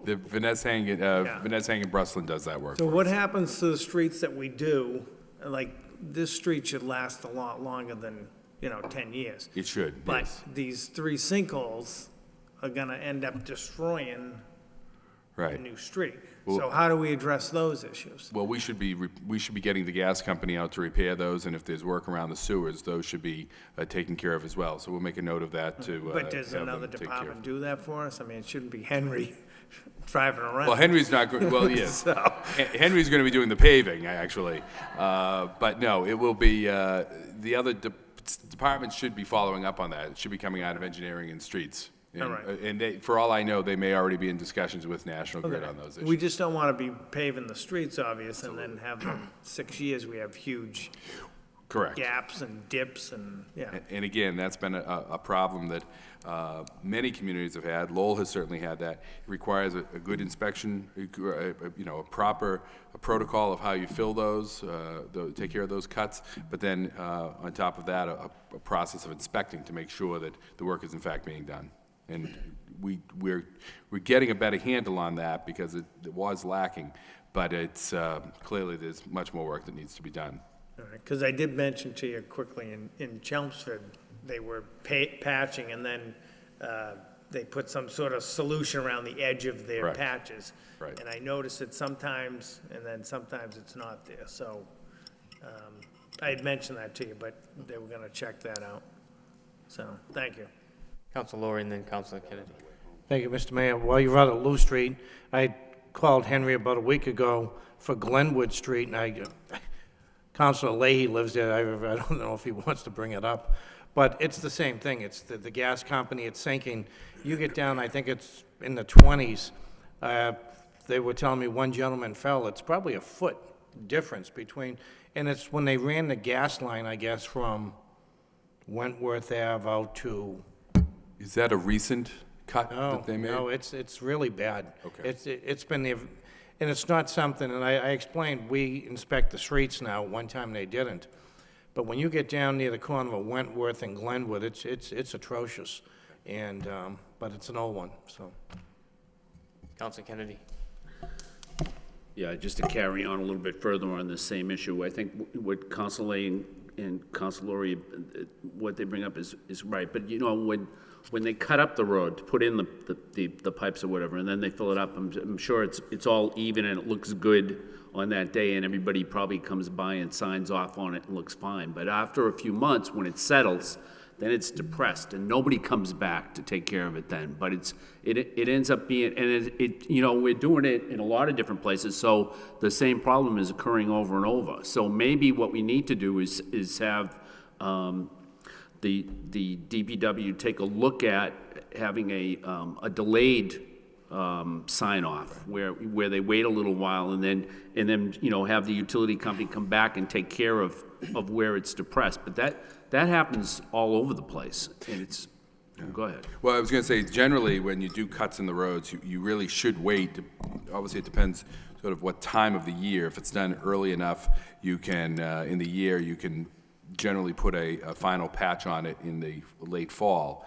the Vanessa Hangen Breslin does that work. So what happens to the streets that we do? Like, this street should last a lot longer than, 10 years. It should, But yes. these 3 sinkholes are gonna end up destroying the new street. So how do we address those issues? Well, we should be getting the gas company out to repair those, and if there's work around the sewers, those should be taken care of as well. So we'll make a note of that to But does have another them take care of. department do that for us? I mean, it shouldn't be Henry driving around. Well, Henry's not good. Well, yes. So- Henry's going to be doing the paving, actually. But no, it will be, the other departments should be following up on that. It should be coming out of engineering and streets. And, All right. And for all I know, they may already be in discussions with National Grid on those issues. We just don't want to be paving the streets, obvious, and then have 6 years, we have huge Correct. gaps and dips and, yeah. And again, that's been a problem that many communities have had. Lowell has certainly had that. It requires a good inspection, a proper protocol of how you fill those, take care of those cuts, but then on top of that, a process of inspecting to make sure that the work is in fact being done. And we're getting a better handle on that because it was lacking, but it's clearly there's much more work that needs to be done. All right, because I did mention to you quickly in Chelmsford, they were patching, and then they put some sort of solution around the edge of their Right. patches. Right. And I noticed it sometimes, and then sometimes it's not there. So I had mentioned that to you, but they were going to check that out. So, thank you. Councilor Lori and then Councilor Kennedy. Thank you, Mr. Mayor. While you're out at Lou Street, I called Henry about a week ago for Glenwood Street, and Councilor Leahy lives there. I don't know if he wants to bring it up, but it's the same thing. It's the gas company, it's sinking. You get down, I think it's in the 20s. They were telling me one gentleman fell. It's probably a foot difference between, and it's when they ran the gas line, I guess, from Wentworth Ave out to... Is that a recent cut that they made? No, it's really bad. Okay. It's been there, and it's not something, and I explained, we inspect the streets now. One time they didn't. But when you get down near the corner of Wentworth and Glenwood, it's atrocious. And, but it's an old one, so. Councilor Kennedy. Yeah, just to carry on a little bit further on the same issue, I think what Council Lane and Council Laurie, what they bring up is right. But, you know, when they cut up the road to put in the pipes or whatever, and then they fill it up, I'm sure it's all even and it looks good on that day, and everybody probably comes by and signs off on it and looks fine. But after a few months, when it settles, then it's depressed, and nobody comes back to take care of it then. But it ends up being, and you know, we're doing it in a lot of different places, so the same problem is occurring over and over. So maybe what we need to do is have the DPW take a look at having a delayed sign off where they wait a little while and then you know, have the utility company come back and take care of where it's depressed. But that happens all over the place, and it's, go ahead. Well, I was going to say, generally, when you do cuts in the roads, you really should wait. Obviously, it depends sort of what time of the year. If it's done early enough, you can, in the year, you can generally put a final patch on it in the late fall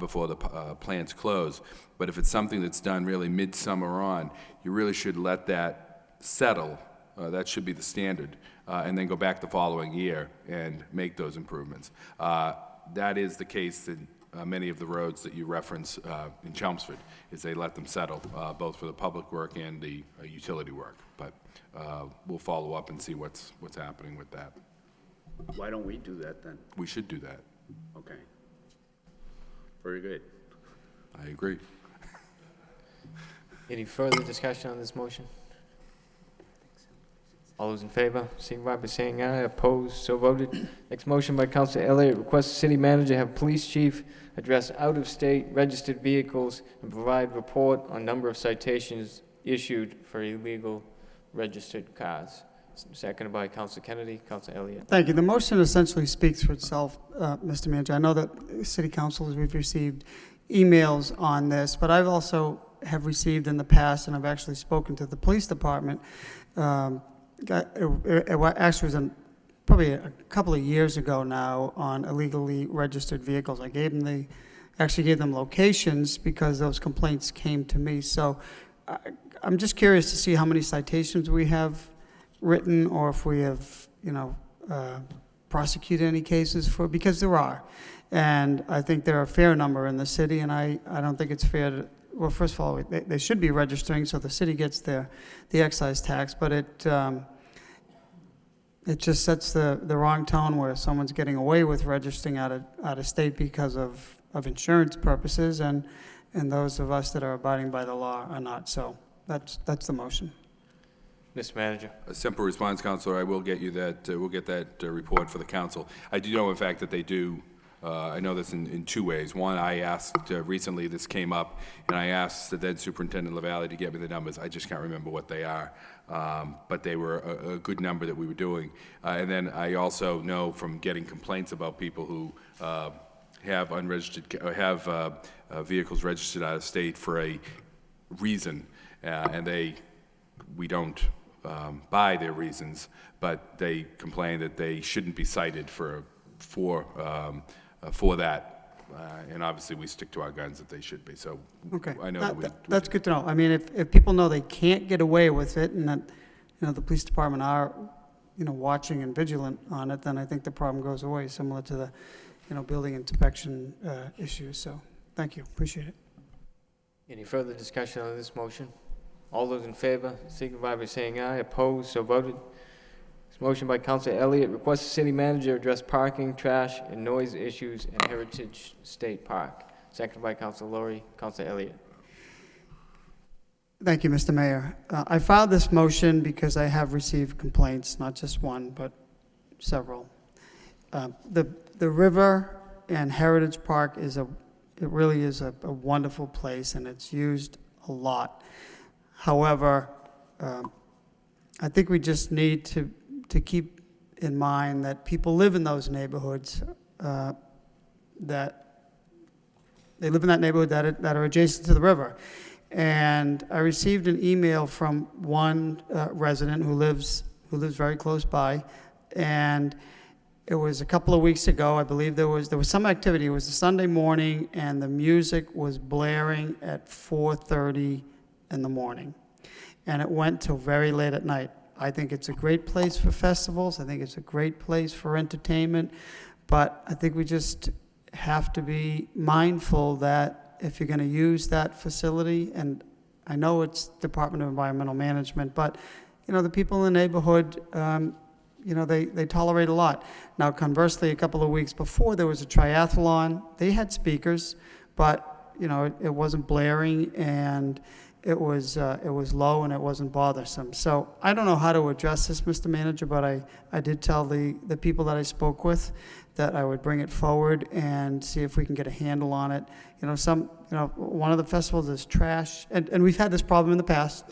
before the plants close. But if it's something that's done really midsummer on, you really should let that settle. That should be the standard. And then go back the following year and make those improvements. That is the case in many of the roads that you reference in Chelmsford, is they let them settle, both for the public work and the utility work. But we'll follow up and see what's happening with that. Why don't we do that then? We should do that. Okay. Very good. I agree. Any further discussion on this motion? All those in favor, signify by saying aye. Opposed, so voted. Next motion by Councilor Elliott, request the city manager have police chief address out-of-state registered vehicles and provide report on number of citations issued for illegal registered cars. Seconded by Councilor Kennedy. Councilor Elliott. Thank you. The motion essentially speaks for itself, Mr. Manager. I know that city councils, we've received emails on this, but I've also have received in the past, and I've actually spoken to the police department. It actually was probably a couple of years ago now on illegally registered vehicles. I actually gave them locations because those complaints came to me. So I'm just curious to see how many citations we have written, or if we have, you know, prosecuted any cases for, because there are. And I think there are a fair number in the city, and I don't think it's fair to, well, first of all, they should be registering so the city gets the excise tax, but it just sets the wrong tone where someone's getting away with registering out of state because of insurance purposes, and those of us that are abiding by the law are not. So that's the motion. Mr. Manager. A simple response, Councilor. I will get you that. We'll get that report for the council. I do know, in fact, that they do. I know this in two ways. One, I asked recently, this came up, and I asked the then Superintendent LaValle to get me the numbers. I just can't remember what they are, but they were a good number that we were doing. And then I also know from getting complaints about people who have unregistered, have vehicles registered out of state for a reason, and we don't buy their reasons, but they complain that they shouldn't be cited for that, and obviously we stick to our guns that they should be. So okay, I know that's good to know. I mean, if people know they can't get away with it, and that, you know, the police department are, you know, watching and vigilant on it, then I think the problem goes away, similar to the, you know, building inspection issues. So thank you, appreciate it. Any further discussion on this motion? All those in favor, signify by saying aye. Opposed, so voted. This motion by Councilor Elliott, request the city manager address parking, trash, and noise issues at Heritage State Park. Seconded by Councilor Laurie. Councilor Elliott. Thank you, Mr. Mayor. I filed this motion because I have received complaints, not just one, but several. The river and Heritage Park it really is a wonderful place, and it's used a lot. However, I think we just need to keep in mind that people live in those neighborhoods, that they live in that neighborhood that are adjacent to the river. And I received an email from one resident who lives very close by, and it was a couple of weeks ago. I believe there was some activity. It was a Sunday morning, and the music was blaring at 4:30 in the morning, and it went till very late at night. I think it's a great place for festivals. I think it's a great place for entertainment, but I think we just have to be mindful that if you're going to use that facility, and I know it's Department of Environmental Management, but the people in the neighborhood, they tolerate a lot. Now, conversely, a couple of weeks before, there was a triathlon. They had speakers, but it wasn't blaring, and it was low, and it wasn't bothersome. So I don't know how to address this, Mr. Manager, but I did tell the people that I spoke with that I would bring it forward and see if we can get a handle on it. One of the festivals is trash, and we've had this problem in the past,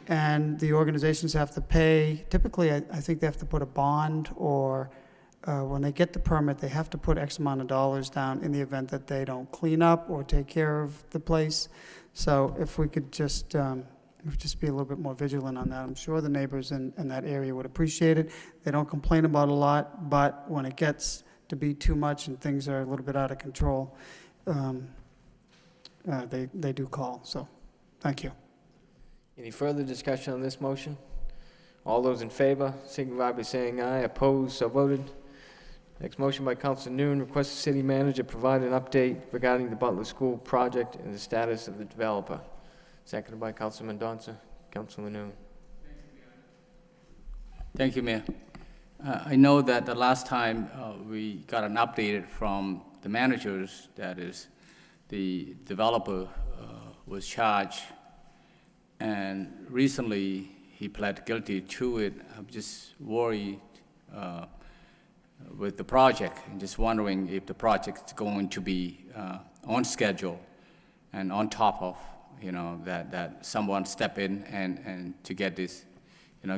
and the organizations have to pay. Typically, I think they have to put a bond, or when they get the permit, they have to put X amount of dollars down in the event that they don't clean up or take care of the place. So if we could just be a little bit more vigilant on that, I'm sure the neighbors in that area would appreciate it. They don't complain about a lot, but when it gets to be too much and things are a little bit out of control, they do call. So, thank you. Any further discussion on this motion? All those in favor, signify by saying aye. Opposed, so voted. Next motion by Councilor Noon, request the city manager provide an update regarding the Butler School project and the status of the developer. Seconded by Councilor Mendonça. Councilor Noon. Thank you, Mayor. I know that the last time we got an update from the managers, that is, the developer was charged, and recently he pled guilty to it. I'm just worried with the project, and just wondering if the project is going to be on schedule and on top of, that someone step in and to get this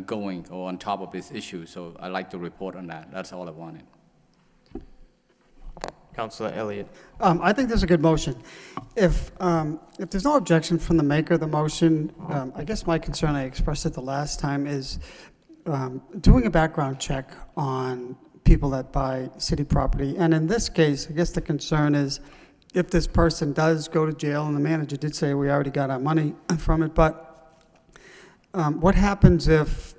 going, or on top of this issue. So I'd like to report on that. That's all I wanted. Councilor Elliott. I think this is a good motion. If there's no objection from the maker of the motion, I guess my concern, I expressed it the last time, is doing a background check on people that buy city property. And in this case, I guess the concern is if this person does go to jail, and the manager did say we already got our money from it, but what happens if,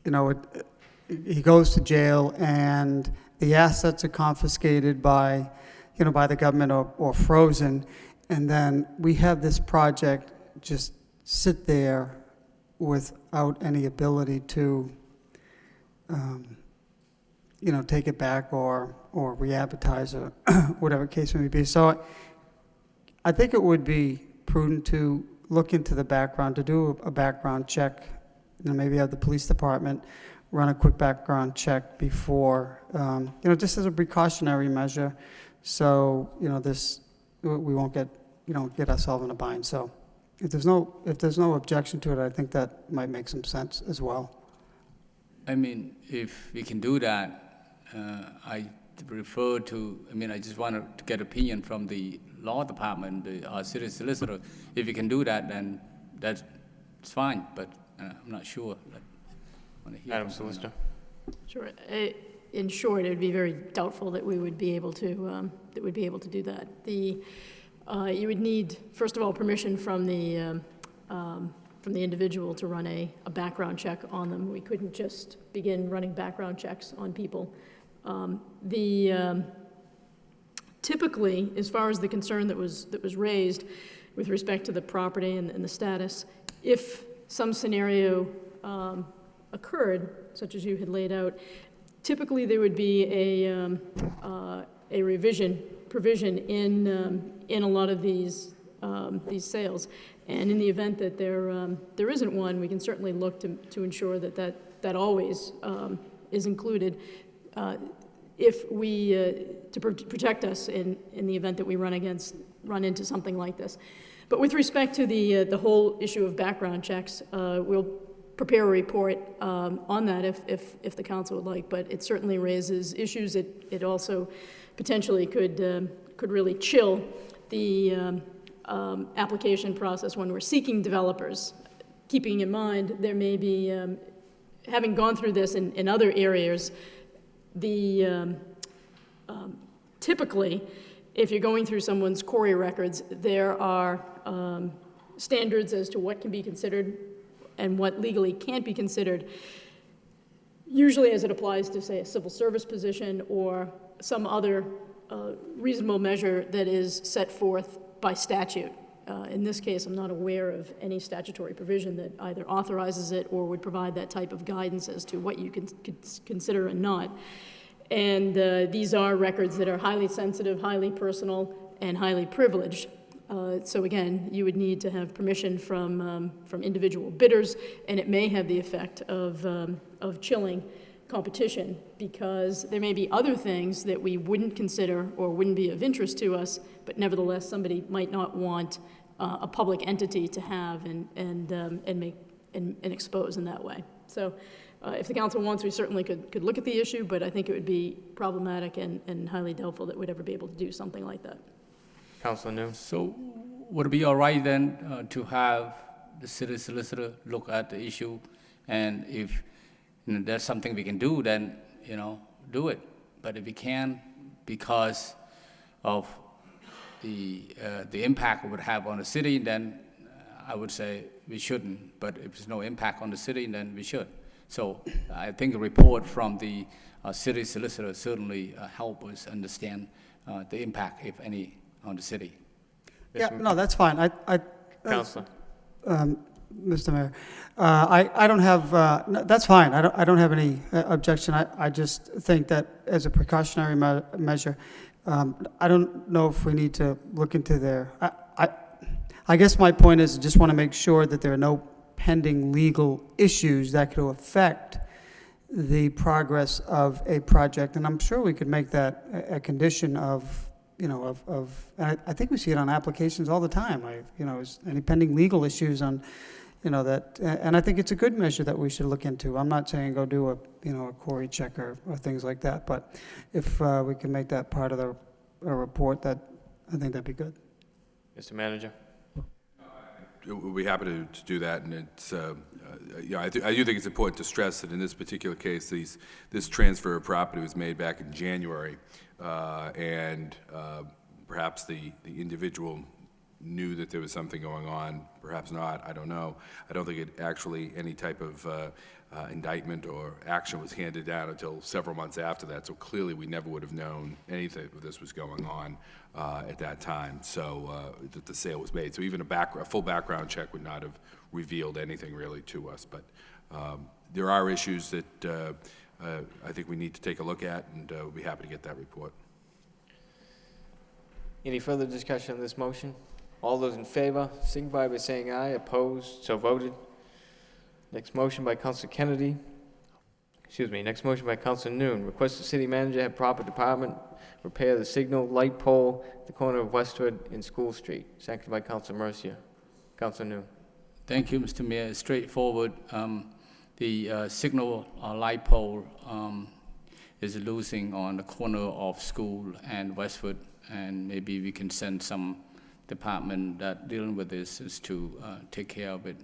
he goes to jail and the assets are confiscated by the government or frozen, and then we have this project just sit there without any ability to, take it back or re-advertise or whatever case may be. So I think it would be prudent to look into the background, to do a background check, maybe have the police department run a quick background check before, just as a precautionary measure, so, we won't get ourselves in a bind. So if there's no objection to it, I think that might make some sense as well. I mean, if we can do that, I refer to, I just wanted to get opinion from the law department, our city solicitor. If you can do that, then that's fine, but I'm not sure. Madam Solicitor. Sure. In short, it would be very doubtful that we would be able to do that. You would need, first of all, permission from the individual to run a background check on them. We couldn't just begin running background checks on people. Typically, as far as the concern that was raised with respect to the property and the status, if some scenario occurred, such as you had laid out, typically there would be a revision provision in a lot of these sales. And in the event that there isn't one, we can certainly look to ensure that always is included if we, to protect us in the event that we run into something like this. But with respect to the whole issue of background checks, we'll prepare a report on that if the council would like, but it certainly raises issues. It also potentially could really chill the application process when we're seeking developers, keeping in mind there may be, having gone through this in other areas, typically, if you're going through someone's quarry records, there are standards as to what can be considered and what legally can't be considered, usually as it applies to, say, a civil service position or some other reasonable measure that is set forth by statute. In this case, I'm not aware of any statutory provision that either authorizes it or would provide that type of guidance as to what you can consider and not. And these are records that are highly sensitive, highly personal, and highly privileged. So again, you would need to have permission from individual bidders, and it may have the effect of chilling competition, because there may be other things that we wouldn't consider or wouldn't be of interest to us, but nevertheless somebody might not want a public entity to have and expose in that way. So if the council wants, we certainly could look at the issue, but I think it would be problematic and highly doubtful that we'd ever be able to do something like that. Councilor New. So would it be all right then to have the city solicitor look at the issue, and if there's something we can do, then do it. But if we can, because of the impact it would have on the city, then I would say we shouldn't. But if there's no impact on the city, then we should. So I think a report from the city solicitor certainly help us understand the impact, if any, on the city. Yeah, no, that's fine. Councilor. Mr. Mayor, I don't have, no, that's fine. I don't have any objection. I just think that as a precautionary measure, I don't know if we need to look into their, I guess my point is, I just want to make sure that there are no pending legal issues that could affect the progress of a project. And I'm sure we could make that a condition of, and I think we see it on applications all the time. Is any pending legal issues on, that, and I think it's a good measure that we should look into. I'm not saying go do a quarry check or things like that, but if we can make that part of the report, I think that'd be good. Mr. Manager. We'll be happy to do that, and it's, I do think it's important to stress that in this particular case, this transfer of property was made back in January, and perhaps the individual knew that there was something going on, perhaps not, I don't know. I don't think any type of indictment or action was handed down until several months after that, so clearly we never would have known anything of this was going on at that time, so that the sale was made. So even a full background check would not have revealed anything really to us, but there are issues that I think we need to take a look at, and we'll be happy to get that report. Any further discussion on this motion? All those in favor, signify by saying aye. Opposed, so voted. Next motion by Councilor Kennedy. Next motion by Councilor Noon. Request the city manager have proper department repair the signal light pole at the corner of Westwood and School Street. Seconded by Councilor Mercia. Councilor Noon. Thank you, Mr. Mayor. Straightforward. The signal light pole is losing on the corner of School and Westwood, and maybe we can send some department that dealing with this is to take care of it.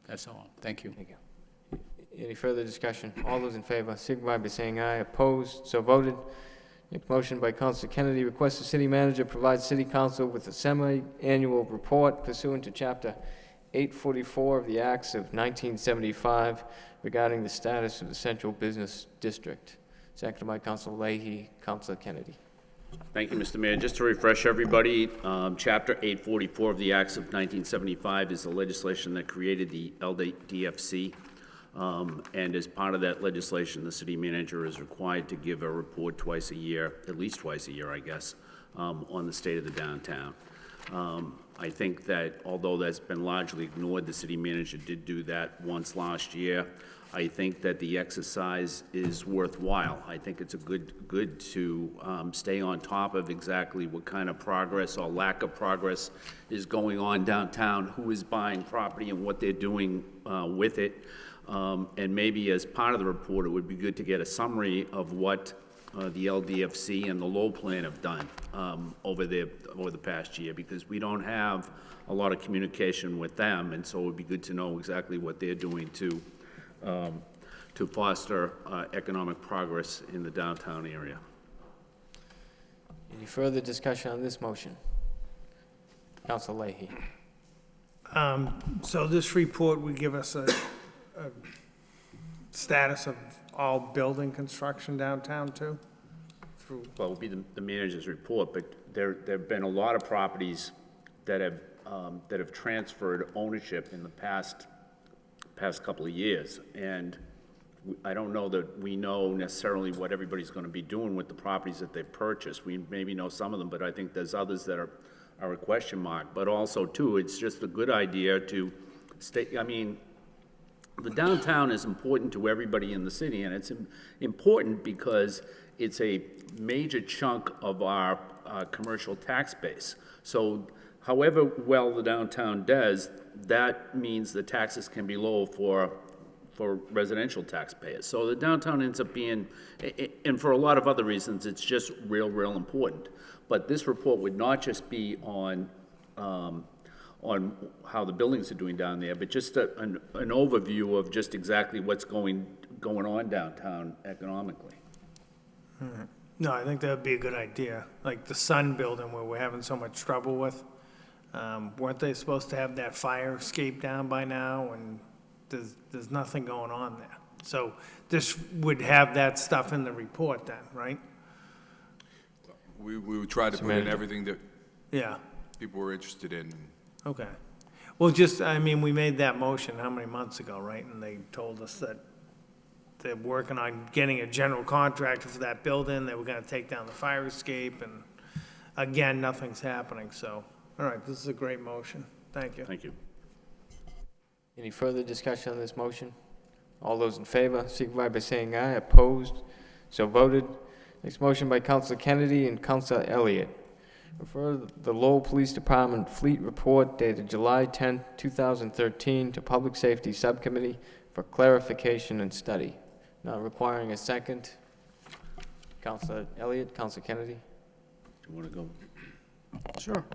That's all. Thank you. Thank you. Any further discussion? All those in favor, signify by saying aye. Opposed, so voted. Next motion by Councilor Kennedy. Request the city manager provide city council with a semi-annual report pursuant to Chapter 844 of the Acts of 1975 regarding the status of the Central Business District. Seconded by Councilor Leahy. Councilor Kennedy. Thank you, Mr. Mayor. Just to refresh everybody, Chapter 844 of the Acts of 1975 is the legislation that created the LDFC. And as part of that legislation, the city manager is required to give a report twice a year, at least twice a year, I guess, on the state of the downtown. I think that although that's been largely ignored, the city manager did do that once last year. I think that the exercise is worthwhile. I think it's a good to stay on top of exactly what kind of progress or lack of progress is going on downtown, who is buying property and what they're doing with it. And maybe as part of the report, it would be good to get a summary of what the LDFC and the Lowell plan have done over the past year, because we don't have a lot of communication with them, and so it would be good to know exactly what they're doing to foster economic progress in the downtown area. Any further discussion on this motion? Council Leahy. So this report would give us a status of all building construction downtown too? Well, it would be the manager's report, but there have been a lot of properties that have transferred ownership in the past couple of years, and I don't know that we know necessarily what everybody's going to be doing with the properties that they've purchased. We maybe know some of them, but I think there's others that are a question mark. But also, too, it's just a good idea to stay. I mean, the downtown is important to everybody in the city, and it's important because it's a major chunk of our commercial tax base. So however well the downtown does, that means the taxes can be low for residential taxpayers. So the downtown ends up being, and for a lot of other reasons, it's just real important. But this report would not just be on how the buildings are doing down there, but just an overview of just exactly what's going on downtown economically. No, I think that would be a good idea. Like the Sun building where we're having so much trouble with. Weren't they supposed to have that fire escape down by now? And there's nothing going on there. So this would have that stuff in the report then, right? We would try to put in everything that people were interested in. Okay. Well, just, I mean, we made that motion how many months ago, right? And they told us that they're working on getting a general contractor for that building. They were going to take down the fire escape, and again, nothing's happening. So, all right, this is a great motion. Thank you. Thank you. Any further discussion on this motion? All those in favor, signify by saying aye. Opposed? So voted. Next motion by Councilor Kennedy and Councilor Elliott. Refer the Lowell Police Department Fleet Report dated July 10, 2013 to Public Safety Subcommittee for clarification and study. Not requiring a second. Councilor Elliott, Councilor Kennedy. Do you want to go? Sure.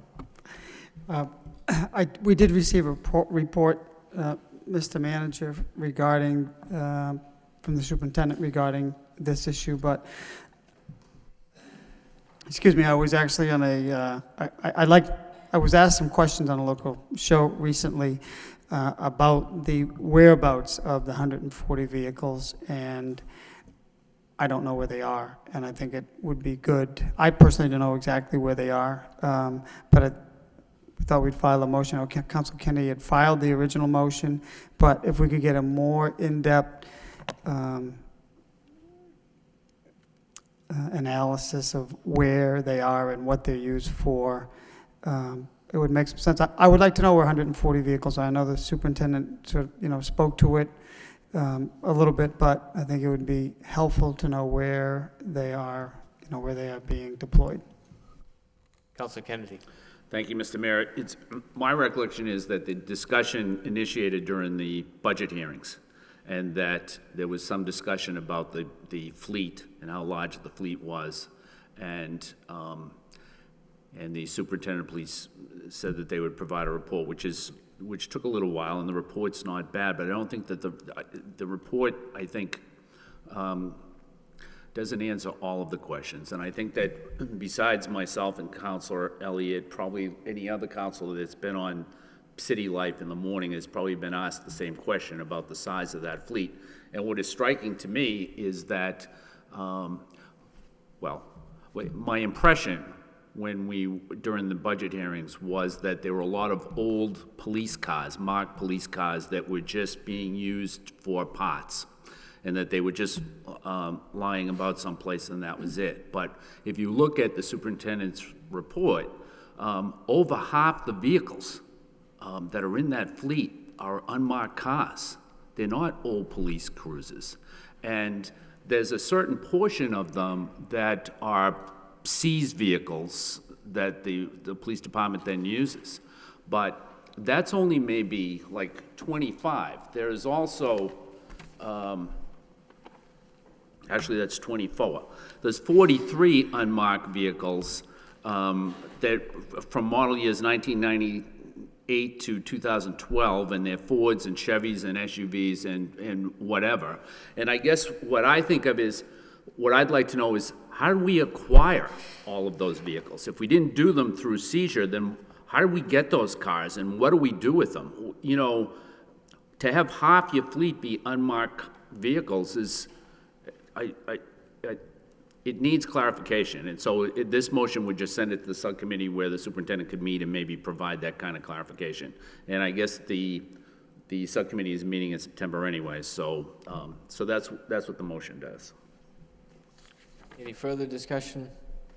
We did receive a report, Mr. Manager, regarding, from the superintendent regarding this issue, but, excuse me, I was actually on I was asked some questions on a local show recently about the whereabouts of the 140 vehicles, and I don't know where they are, and I think it would be good. I personally don't know exactly where they are, but I thought we'd file a motion. Council Kennedy had filed the original motion, but if we could get a more in-depth analysis of where they are and what they're used for, it would make some sense. I would like to know where 140 vehicles are. I know the superintendent sort of, spoke to it a little bit, but I think it would be helpful to know where they are, where they are being deployed. Councilor Kennedy. Thank you, Mr. Mayor. My recollection is that the discussion initiated during the budget hearings, and that there was some discussion about the fleet and how large the fleet was, and the superintendent of police said that they would provide a report, which took a little while, and the report's not bad, but I don't think that the report, I think, doesn't answer all of the questions. And I think that besides myself and Councilor Elliott, probably any other councilor that's been on City Life in the morning has probably been asked the same question about the size of that fleet. And what is striking to me is that, my impression during the budget hearings was that there were a lot of old police cars, marked police cars, that were just being used for parts, and that they were just lying about someplace, and that was it. But if you look at the superintendent's report, over half the vehicles that are in that fleet are unmarked cars. They're not old police cruisers. And there's a certain portion of them that are seized vehicles that the police department then uses. But that's only maybe like 25. There's also, actually that's 24. There's 43 unmarked vehicles that from model years 1998 to 2012, and they're Fords and Chevys and SUVs and whatever. And I guess what I think of is, what I'd like to know is, how do we acquire all of those vehicles? If we didn't do them through seizure, then how do we get those cars, and what do we do with them? You know, to have half your fleet be unmarked vehicles is, it needs clarification. And so this motion would just send it to the subcommittee where the superintendent could meet and maybe provide that kind of clarification. And I guess the subcommittee is meeting in September anyway, so that's what the motion does. Any further discussion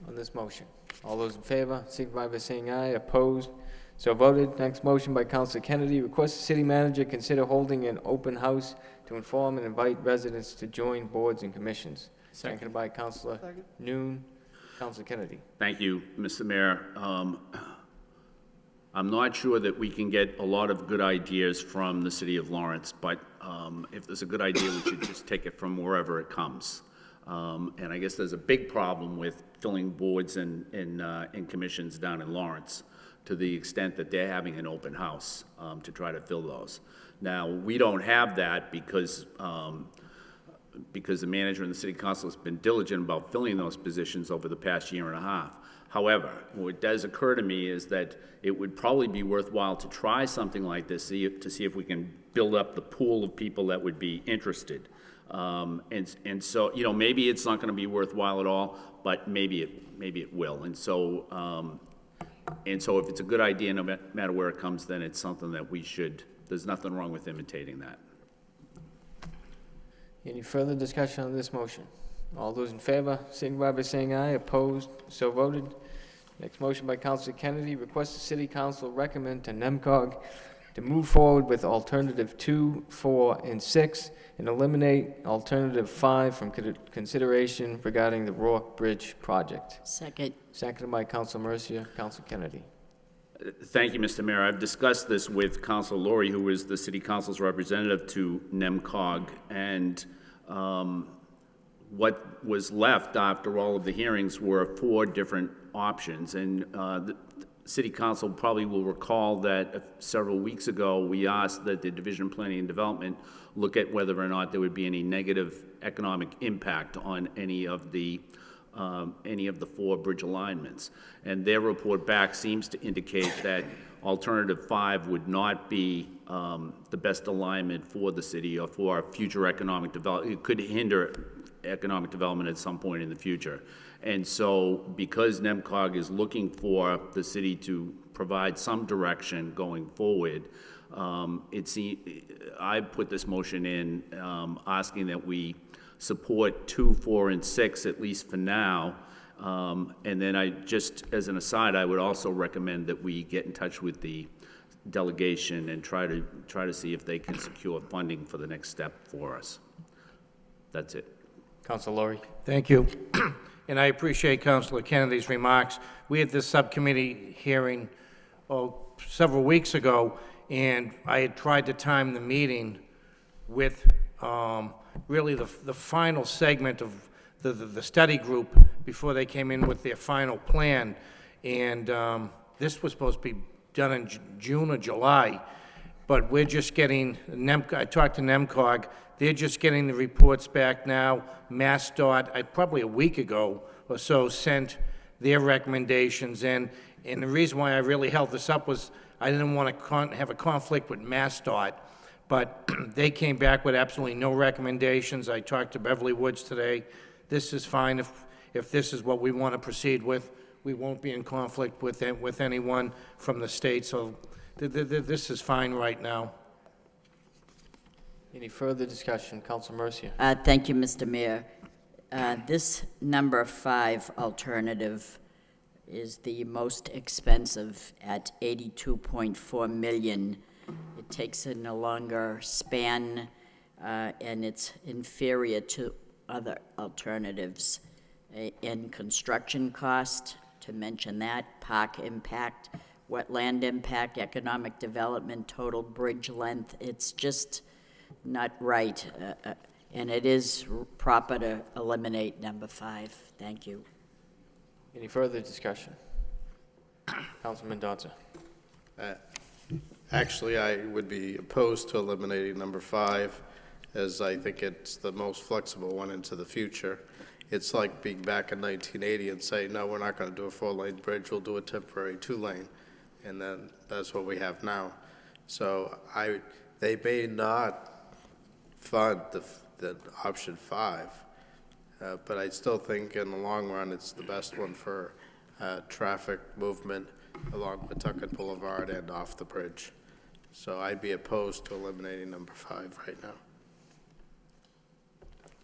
on this motion? All those in favor, signify by saying aye. Opposed? So voted. Next motion by Councilor Kennedy. Request the city manager consider holding an open house to inform and invite residents to join boards and commissions. Seconded by Councilor Noon. Councilor Kennedy. Thank you, Mr. Mayor. I'm not sure that we can get a lot of good ideas from the city of Lawrence, but if there's a good idea, we should just take it from wherever it comes. And I guess there's a big problem with filling boards and commissions down in Lawrence, to the extent that they're having an open house to try to fill those. Now, we don't have that because the manager and the city council has been diligent about filling those positions over the past year and a half. However, what does occur to me is that it would probably be worthwhile to try something like this, to see if we can build up the pool of people that would be interested. And so, you know, maybe it's not going to be worthwhile at all, but maybe it will. And so if it's a good idea, no matter where it comes, then it's something that we should. There's nothing wrong with imitating that. Any further discussion on this motion? All those in favor, signify by saying aye. Opposed? So voted. Next motion by Councilor Kennedy. Request the city council recommend to NEMCOG to move forward with alternative 2, 4, and 6, and eliminate alternative 5 from consideration regarding the Rourke Bridge project. Second. Seconded by Councilor Mercia. Councilor Kennedy. Thank you, Mr. Mayor. I've discussed this with Councilor Laurie, who is the city council's representative to NEMCOG, and what was left after all of the hearings were 4 different options. And the city council probably will recall that several weeks ago we asked that the Division of Planning and Development look at whether or not there would be any negative economic impact on any of the 4 bridge alignments. And their report back seems to indicate that alternative 5 would not be the best alignment for the city or for our future economic development. It could hinder economic development at some point in the future. And so because NEMCOG is looking for the city to provide some direction going forward, I put this motion in asking that we support 2, 4, and 6, at least for now. And then as an aside, I would also recommend that we get in touch with the delegation and try to see if they can secure funding for the next step for us. That's it. Councilor Laurie. Thank you. And I appreciate Councilor Kennedy's remarks. We had this subcommittee hearing several weeks ago, and I had tried to time the meeting with really the final segment of the study group before they came in with their final plan. And this was supposed to be done in June or July, but we're just getting, I talked to NEMCOG, they're just getting the reports back now. MassDOT, probably a week ago or so, sent their recommendations in. And the reason why I really held this up was I didn't want to have a conflict with MassDOT, but they came back with absolutely no recommendations. I talked to Beverly Woods today. This is fine if this is what we want to proceed with. We won't be in conflict with anyone from the state, so this is fine right now. Any further discussion? Councilor Mercia. Thank you, Mr. Mayor. This number 5 alternative is the most expensive at $82.4 million. It takes in a longer span, and it's inferior to other alternatives. In construction cost, to mention that, park impact, wetland impact, economic development, total bridge length, it's just not right. And it is proper to eliminate number 5. Thank you. Any further discussion? Councilman Donza. Actually, I would be opposed to eliminating number 5, as I think it's the most flexible one into the future. It's like being back in 1980 and saying, no, we're not going to do a 4-lane bridge, we'll do a temporary 2-lane. And then that's what we have now. So they may not fund the option 5, but I still think in the long run, it's the best one for traffic movement along Pawtucket Boulevard and off the bridge. So I'd be opposed to eliminating number 5 right now.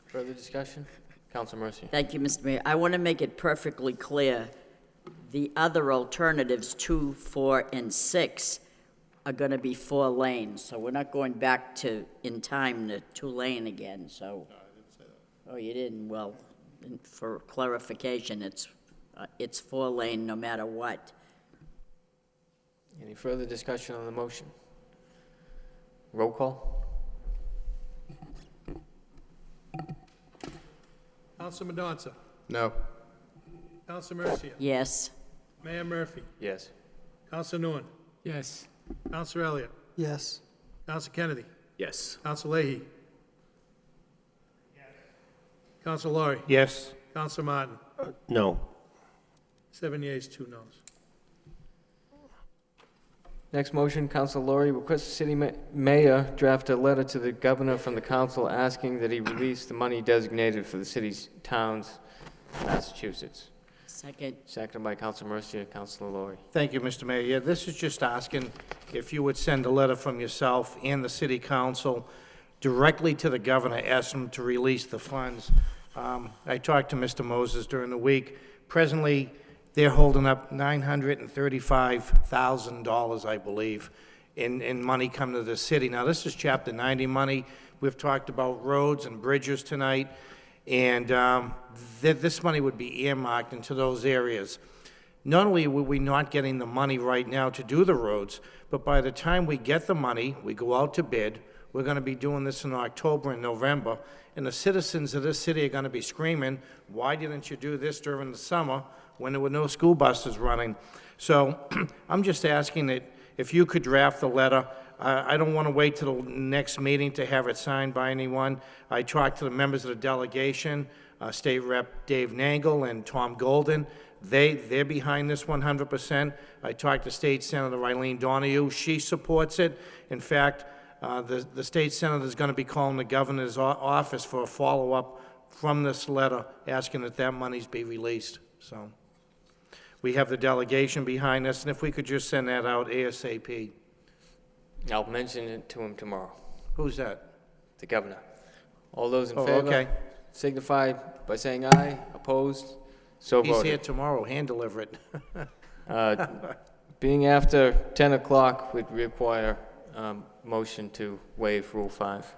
Further discussion? Council Mercy. Thank you, Mr. Mayor. I want to make it perfectly clear. The other alternatives, 2, 4, and 6, are going to be 4 lanes. So we're not going back to, in time, to 2-lane again, so. No, I didn't say that. Oh, you didn't? Well, for clarification, it's 4-lane no matter what. Any further discussion on the motion? Roll call? Councilman Donza. No. Council Mercia. Yes. Mayor Murphy. Yes. Council Nguyen. Yes. Council Elliott. Yes. Council Kennedy. Yes. Council Leahy. Council Laurie. Yes. Council Martin. No. 7 yeas, 2 noes. Next motion, Council Laurie requests the city mayor draft a letter to the governor from the council asking that he release the money designated for the city's towns, Massachusetts. Second. Seconded by Council Mercia. Councilor Laurie. Thank you, Mr. Mayor. Yeah, this is just asking if you would send a letter from yourself and the city council directly to the governor, asking him to release the funds. I talked to Mr. Moses during the week. Presently, they're holding up $935,000, I believe, in money coming to the city. Now, this is Chapter 90 money. We've talked about roads and bridges tonight, and this money would be earmarked into those areas. Not only are we not getting the money right now to do the roads, but by the time we get the money, we go out to bid. We're going to be doing this in October and November, and the citizens of this city are going to be screaming, why didn't you do this during the summer when there were no school buses running? So I'm just asking that if you could draft the letter. I don't want to wait till the next meeting to have it signed by anyone. I talked to the members of the delegation, State Rep Dave Nangle and Tom Golden. They're behind this 100%. I talked to State Senator Eileen Donahue. She supports it. In fact, the state senator is going to be calling the governor's office for a follow-up from this letter asking that monies be released. So we have the delegation behind us, and if we could just send that out ASAP. I'll mention it to him tomorrow. Who's that? The governor. All those in Oh, favor? okay. Signify by saying aye. Opposed? So He's voted. here tomorrow, hand deliver it. Being after 10 o'clock would require motion to waive Rule 5.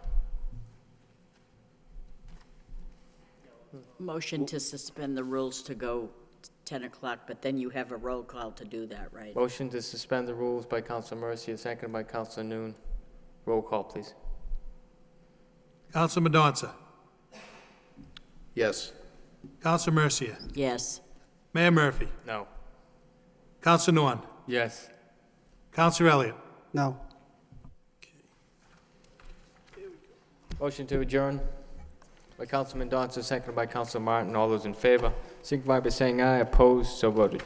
Motion to suspend the rules to go 10 o'clock, but then you have a roll call to do that, right? Motion to suspend the rules by Councilor Mercia, seconded by Councilor Noon. Roll call, please. Councilman Donza. Yes. Council Mercia. Yes. Mayor Murphy. No. Council Nguyen. Yes. Council Elliott. No. Motion to adjourn by Councilman Donza, seconded by Councilor Martin. All those in favor, signify by saying aye. Opposed? So voted.